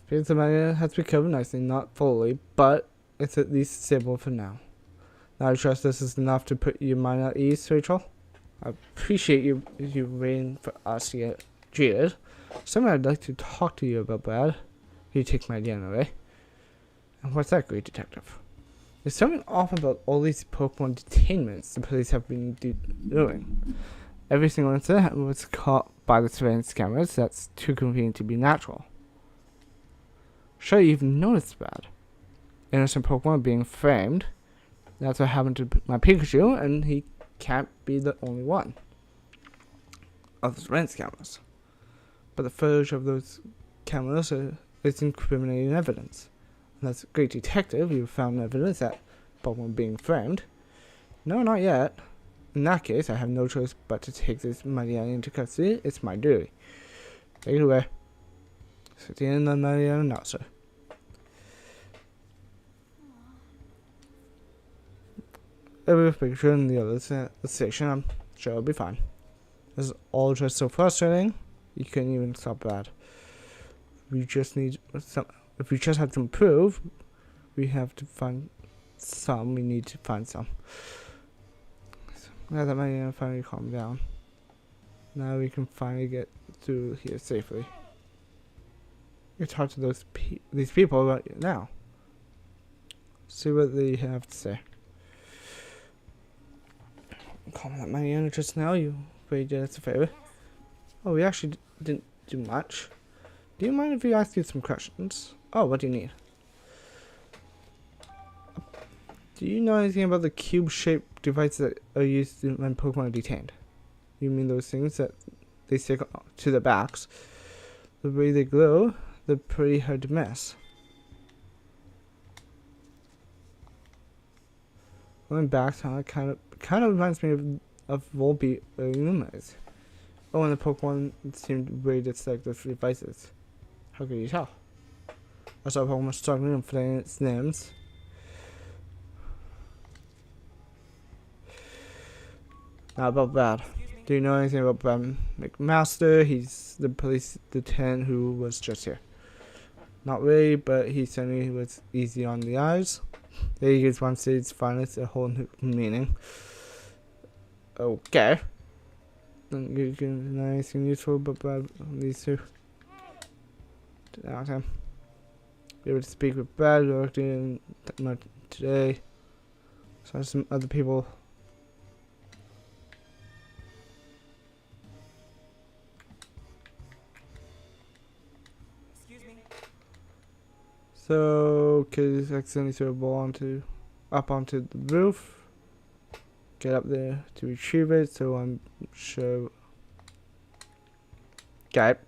Pizza Mania has recovered nicely, not fully, but it's at least stable for now. Now I trust this is enough to put your mind at ease, Rachel. I appreciate you waiting for us to get treated. Something I'd like to talk to you about, Brad. You take my idea away. And what's that, great detective? There's something off about all these Pokemon detainments the police have been doing. Every single incident was caught by the surveillance cameras. That's too convenient to be natural. Sure, you've noticed that. Innocent Pokemon being framed. That's what happened to my Pikachu, and he can't be the only one of the surveillance cameras. But the footage of those cameras is incriminating evidence. And that's a great detective. You found evidence that Pokemon being framed. No, not yet. In that case, I have no choice but to take this Mariana into custody. It's my duty. Take it away. So at the end of Mariana now, sir. Every picture in the other station, I'm sure it'll be fine. This is all just so frustrating. You couldn't even stop that. We just need some. If we just have to improve, we have to find some. We need to find some. Now that Mariana finally calmed down, now we can finally get through here safely. You talk to these people right now. See what they have to say. Calling that Mariana just now. You really did us a favor. Oh, we actually didn't do much. Do you mind if we ask you some questions? Oh, what do you need? Do you know anything about the cube-shaped devices that are used when Pokemon are detained? You mean those things that they stick to their backs? The way they glow, they're pretty hard to miss. Going back, it kind of reminds me of Volbeat early Lumineers. Oh, and the Pokemon seemed very dislike those devices. How could you tell? I saw a Pokemon struggling and flailing its limbs. Now about Brad. Do you know anything about Brad McMaster? He's the police lieutenant who was just here. Not really, but he certainly was easy on the eyes. He gives one city's finest a whole new meaning. Okay. Don't you know anything useful about Brad on these two? Downtown. Be able to speak with Brad. We worked in today. So some other people. Excuse me. So kids accidentally threw a ball up onto the roof. Get up there to retrieve it, so I'm sure. Okay.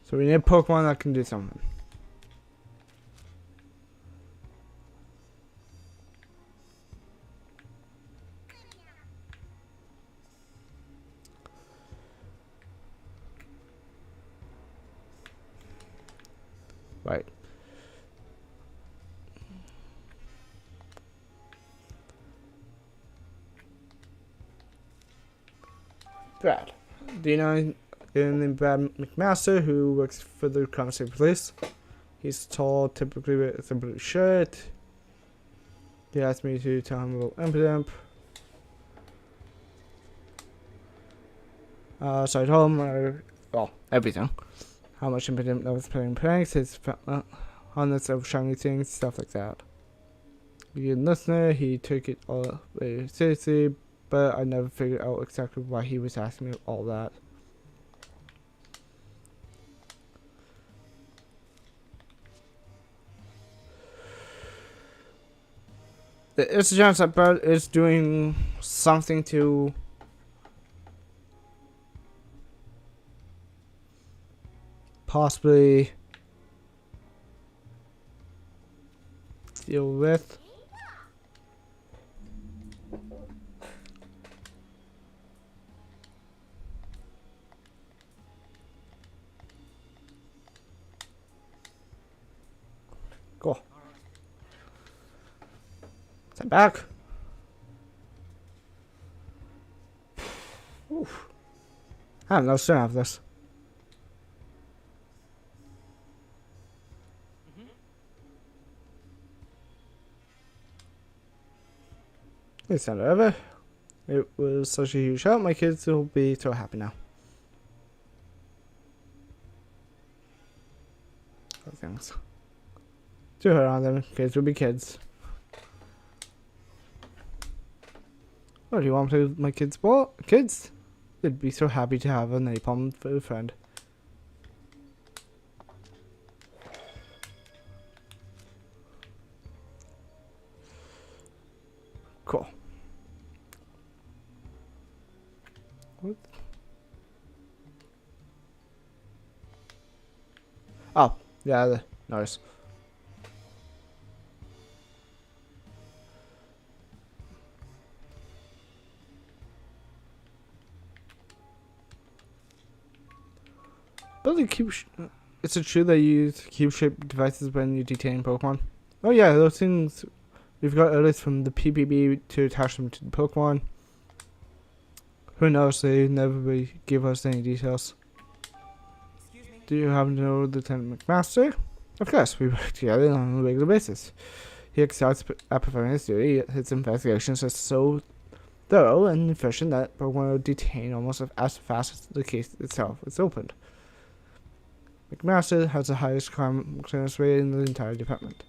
So we need a Pokemon that can do something. Right. Brad. Do you know anything named Brad McMaster who works for the Crown State Police? He's tall, typically with a blue shirt. He asked me to tell him about Impidimp. So I told him, well, everything. How much Impidimp I was playing pranks, his honest of shiny things, stuff like that. Being a listener, he took it all very seriously, but I never figured out exactly why he was asking me all that. There's a chance that Brad is doing something to possibly deal with. Cool. Send back. Oof. I have no strength after this. It's not over. It was such a huge help. My kids will be so happy now. Other things. To her on them, kids will be kids. What do you want to do with my kids? Well, kids? They'd be so happy to have a napalm for a friend. Cool. What? Oh, yeah, nice. But the cube, is it true that you use cube-shaped devices when you detain Pokemon? Oh yeah, those things. We've got alerts from the PPB to attach them to the Pokemon. Who knows? They never really give us any details. Do you happen to know Lieutenant McMaster? Of course, we work together on a regular basis. He excels at performing his duty. His investigations are so thorough and efficient that Pokemon are detained almost as fast as the case itself is opened. McMaster has the highest crime clearance rate in the entire department.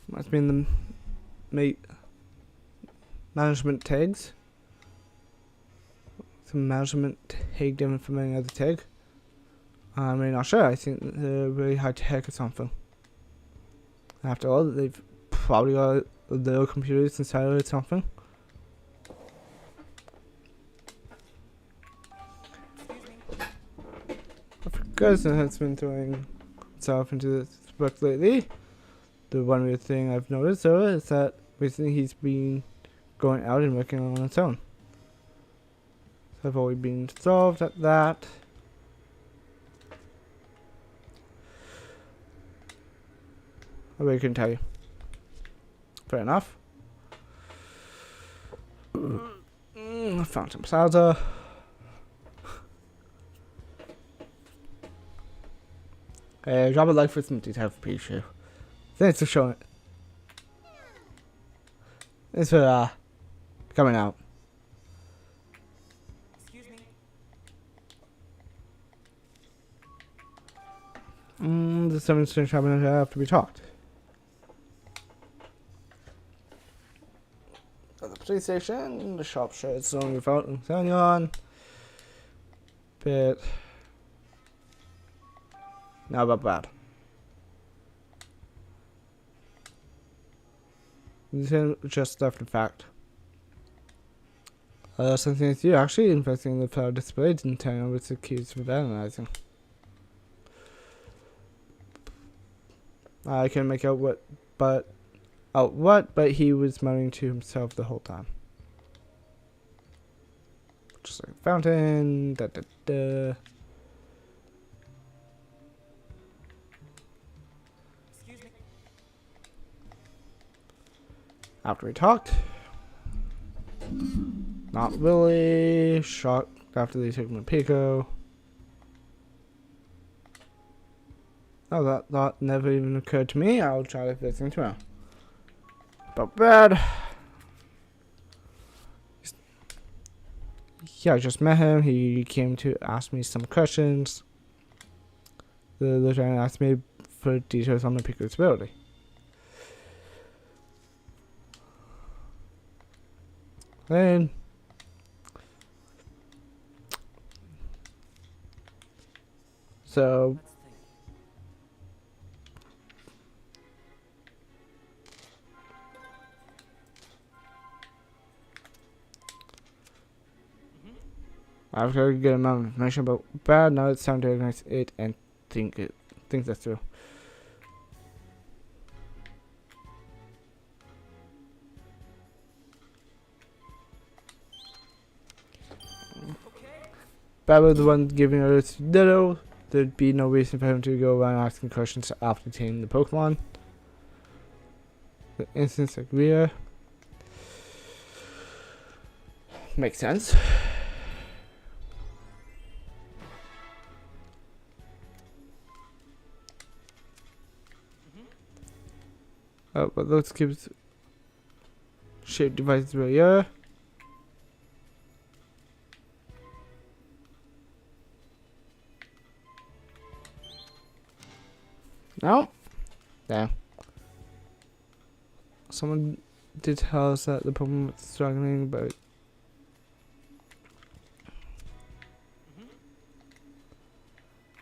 Must be in the management tags. Some management tag different from any other tag. I'm really not sure. I think they're really high tech or something. After all, they've probably got little computers inside or something. Because has been throwing himself into this book lately. The one weird thing I've noticed though is that recently he's been going out and working on his own. So I've always been solved at that. I really couldn't tell you. Fair enough. I found some salsa. Hey, drop a like for some detail for Pikachu. Thanks for showing it. Thanks for coming out. There's something strange happening after we talked. At the police station, the shop shirts on without selling on. But not about bad. This is just after the fact. Something is you actually investing the flower displays and telling over to accused of vandalizing. I can make out but he was muttering to himself the whole time. Just like fountain, da da da. After we talked, not really shocked after they took my Pico. Oh, that thought never even occurred to me. I'll try to fix it tomorrow. But bad. Yeah, I just met him. He came to ask me some questions. The lieutenant asked me for details on the Pico's ability. Then So Let's think. I've got a good amount of information about bad. Now it's time to organize it and think that through. Bad was the one giving orders to Ditto. There'd be no reason for him to go around asking questions after obtaining the Pokemon. The instance like Rhea. Makes sense. Oh, but let's keep shape devices where you are. No? Damn. Someone did tell us that the problem was struggling, but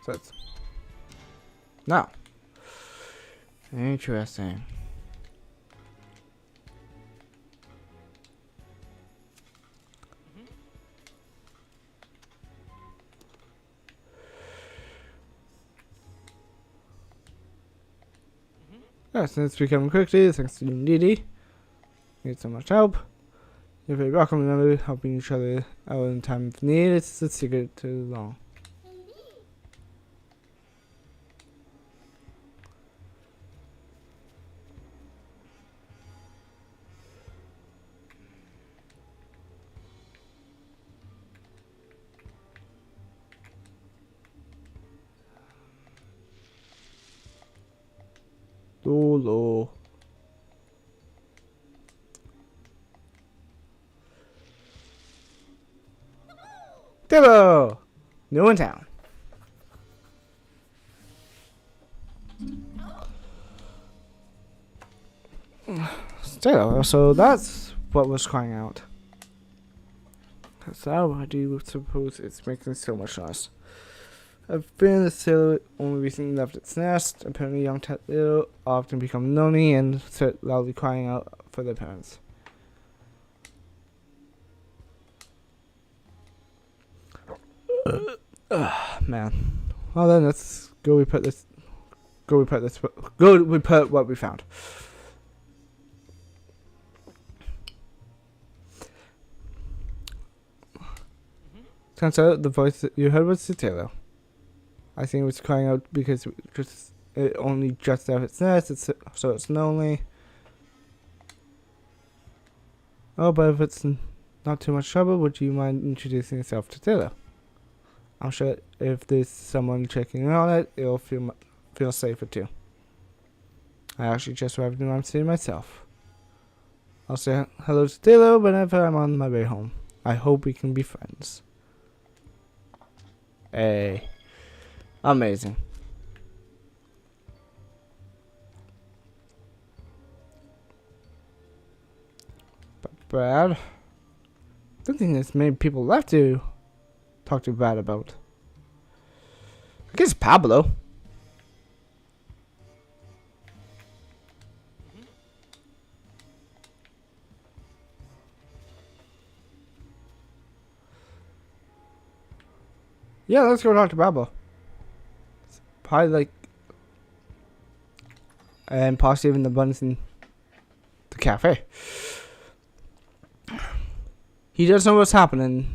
so it's no. Interesting. Yeah, since it's becoming quickly, thanks to Needy. Need so much help. You're very welcome, remember, helping each other out in time of need. It's the secret to long. Lolo. Dillo! New in town. Still, so that's what was crying out. So I do suppose it's making so much noise. I've been in the sailor only recently left its nest. Apparently young Tattleo often become lonely and start loudly crying out for their parents. Man. Well then, let's go report this. Go report what we found. Turns out the voice that you heard was Tattleo. I think it was crying out because it only just out its nest, so it's lonely. Oh, but if it's not too much trouble, would you mind introducing yourself to Taylor? I'm sure if there's someone checking in on it, it'll feel safer too. I actually just arrived in Rhyme City myself. I'll say hello to Taylor whenever I'm on my way home. I hope we can be friends. Hey. Amazing. But Brad, I don't think there's many people left to talk to Brad about. I guess Pablo. Yeah, let's go talk to Pablo. Probably like, and possibly even the buns in the cafe. He does know what's happening.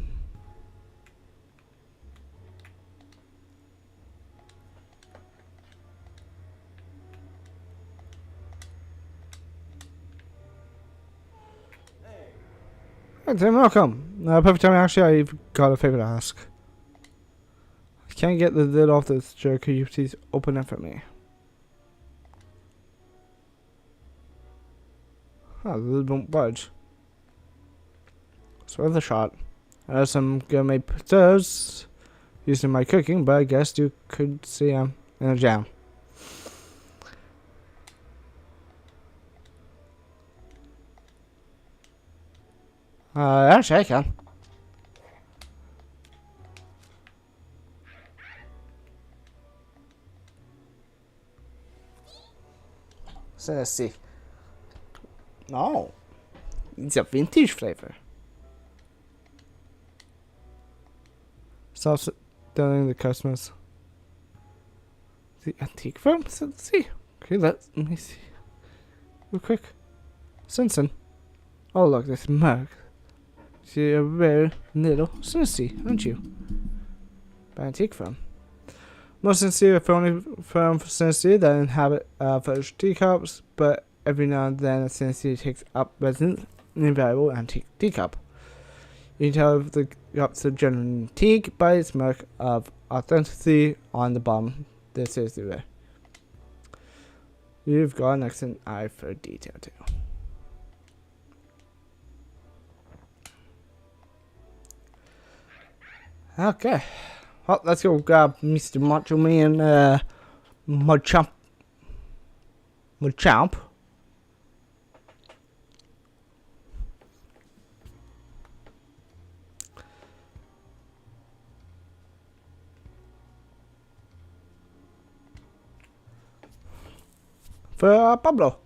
Hey Tim, welcome. Perfect time. Actually, I've got a favor to ask. I can't get the lid off this jar. Could you please open it for me? Oh, the lid won't budge. It's worth a shot. Unless I'm gonna make potatoes using my cooking, but I guess you could see I'm in a jam. Actually I can. So let's see. Oh, it's a vintage flavor. Stop telling the customers. The antique firm? So let's see. Okay, let me see. Real quick. Simpson. Oh, look, this mug. See, a very little sincere, aren't you? By antique firm. Most sincere phony firm for sincere that inhabit furnished teacups, but every now and then a sincere takes up residence in a valuable antique teacup. You can tell if the cups are genuine antique by its mark of authenticity on the bottom. This is the way. You've got an excellent eye for detail too. Okay. Well, let's go grab Mr. Macho Man, Machamp. For Pablo.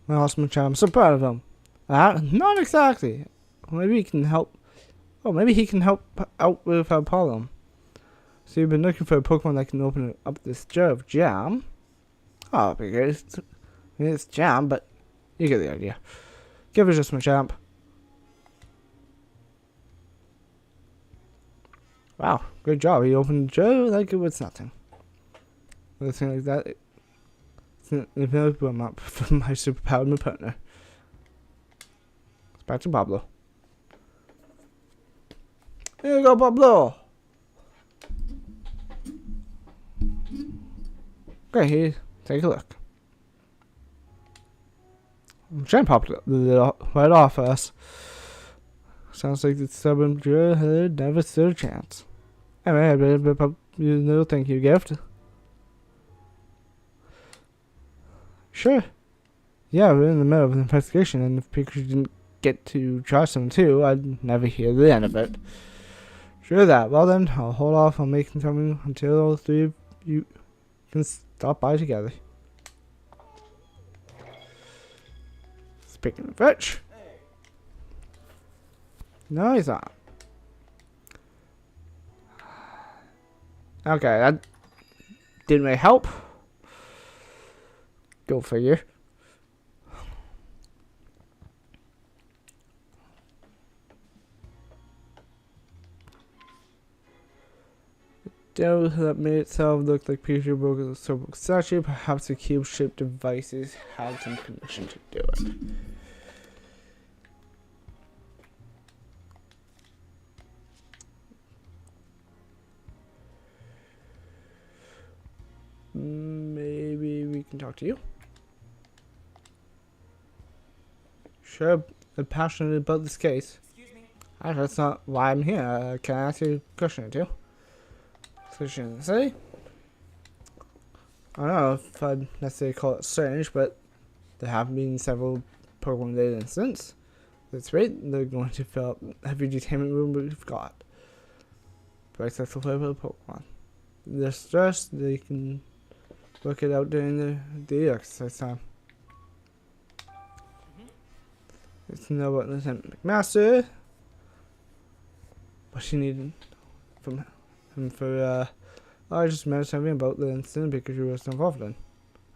My awesome child. I'm so proud of him. Not exactly. Maybe he can help. Oh, maybe he can help out with our problem. So you've been looking for a Pokemon that can open up this jar of jam. Oh, because it's jam, but you get the idea. Give it just my champ. Wow, great job. He opened the jar like it was nothing. With a thing like that. It's warm up for my superpowered new partner. It's back to Pablo. Here you go, Pablo. Okay, here, take a look. I'm trying to pop it right off us. Sounds like the stubborn Drew had never stood a chance. Anyway, I better pop you a little thank you gift. Sure. Yeah, we're in the middle of an investigation, and if Pikachu didn't get to try some too, I'd never hear the end of it. Sure that. Well then, I'll hold off on making something until all three of you can stop by together. Speaking of which, no, he's not. Okay, that didn't really help. Go figure. Devil that made itself look like Pikachu broke a silver statue. Perhaps the cube-shaped devices had some connection to do it. Maybe we can talk to you. Sure, I'm passionate about this case. Excuse me. Actually, that's not why I'm here. Can I ask you a question or two? Question say? I don't know if I'd necessarily call it strange, but there have been several Pokemon-related incidents. That's right, they're going to fill up every detainment room we've got. For accessible for Pokemon. They're stressed, they can work it out during the exercise time. It's to know about Lieutenant McMaster. What she needed from him for, I just managed something about the incident because you were involved in.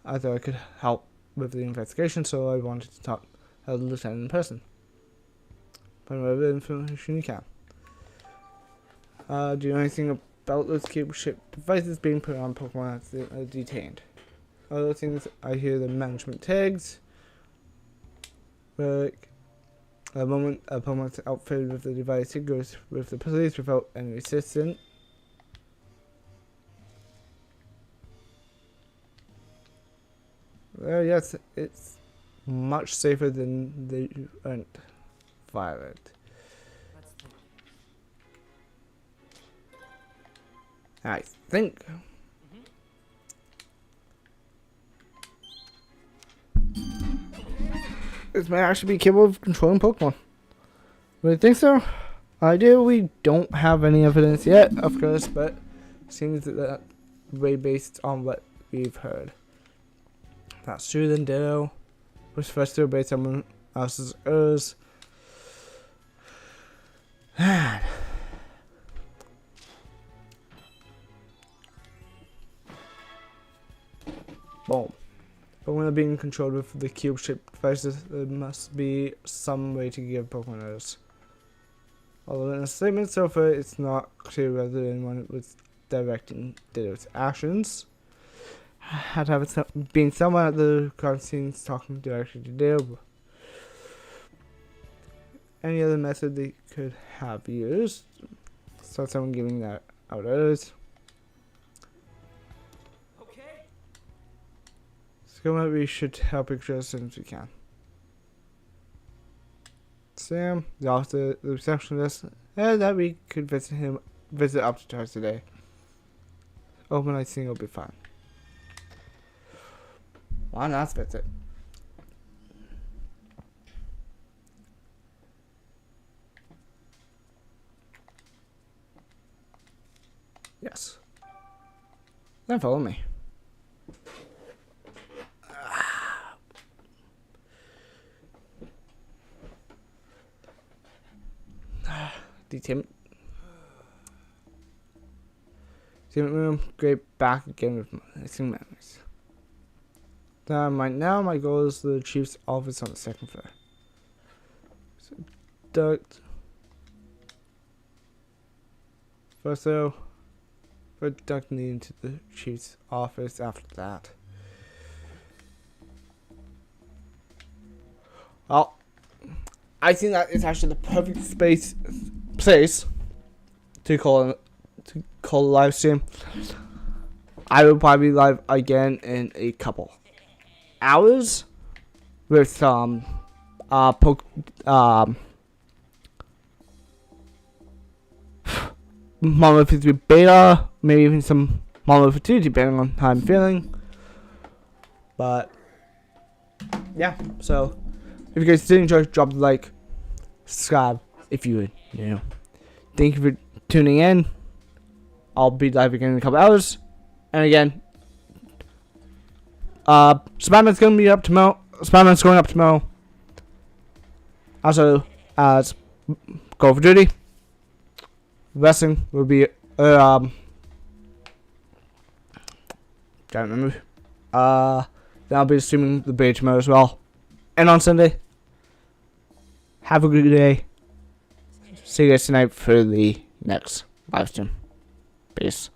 I thought I could help with the investigation, so I wanted to talk to the lieutenant in person. Find whatever information you can. Do you know anything about those cube-shaped devices being put on Pokemon that's detained? Other things, I hear the management tags. Like, the moment a Pokemon's outfitted with the device, it goes with the police without any assistance. Well, yes, it's much safer than the Violet. I think. this might actually be capable of controlling Pokemon. Really think so? I do. We don't have any evidence yet, of course, but seems that way based on what we've heard. That's true. Then Ditto was first to obey someone else's orders. Man. Boom. But when they're being controlled with the cube-shaped devices, there must be some way to give Pokemon orders. Although in the statement so far, it's not clear whether anyone was directing Ditto's actions. Had to have been someone at the crime scenes talking directly to Ditto. Any other method they could have used? So someone giving that out orders. Okay. So we should help Pikachu as soon as we can. Sam, the officer, the receptionist, and that we could visit up to twice today. Open, I think it'll be fine. Why not visit? Yes. Then follow me. Team room, great back again with missing memories. Right now, my goal is the chief's office on the second floor. So, duck needing to the chief's office after that. Well, I think that is actually the perfect place to call a live stream. I will probably be live again in a couple hours with some Modern 53 beta, maybe even some Modern 52 depending on how I'm feeling. But yeah, so if you guys did enjoy, drop a like, subscribe if you would, Thank you for tuning in. I'll be live again in a couple hours. And again, Spider-Man's going to be up tomorrow. Spider-Man's going up tomorrow. Also, as Call of Duty. Wrestling will be, can't remember. Then I'll be streaming the beta tomorrow as well. And on Sunday. Have a good day. See you guys tonight for the next live stream. Peace.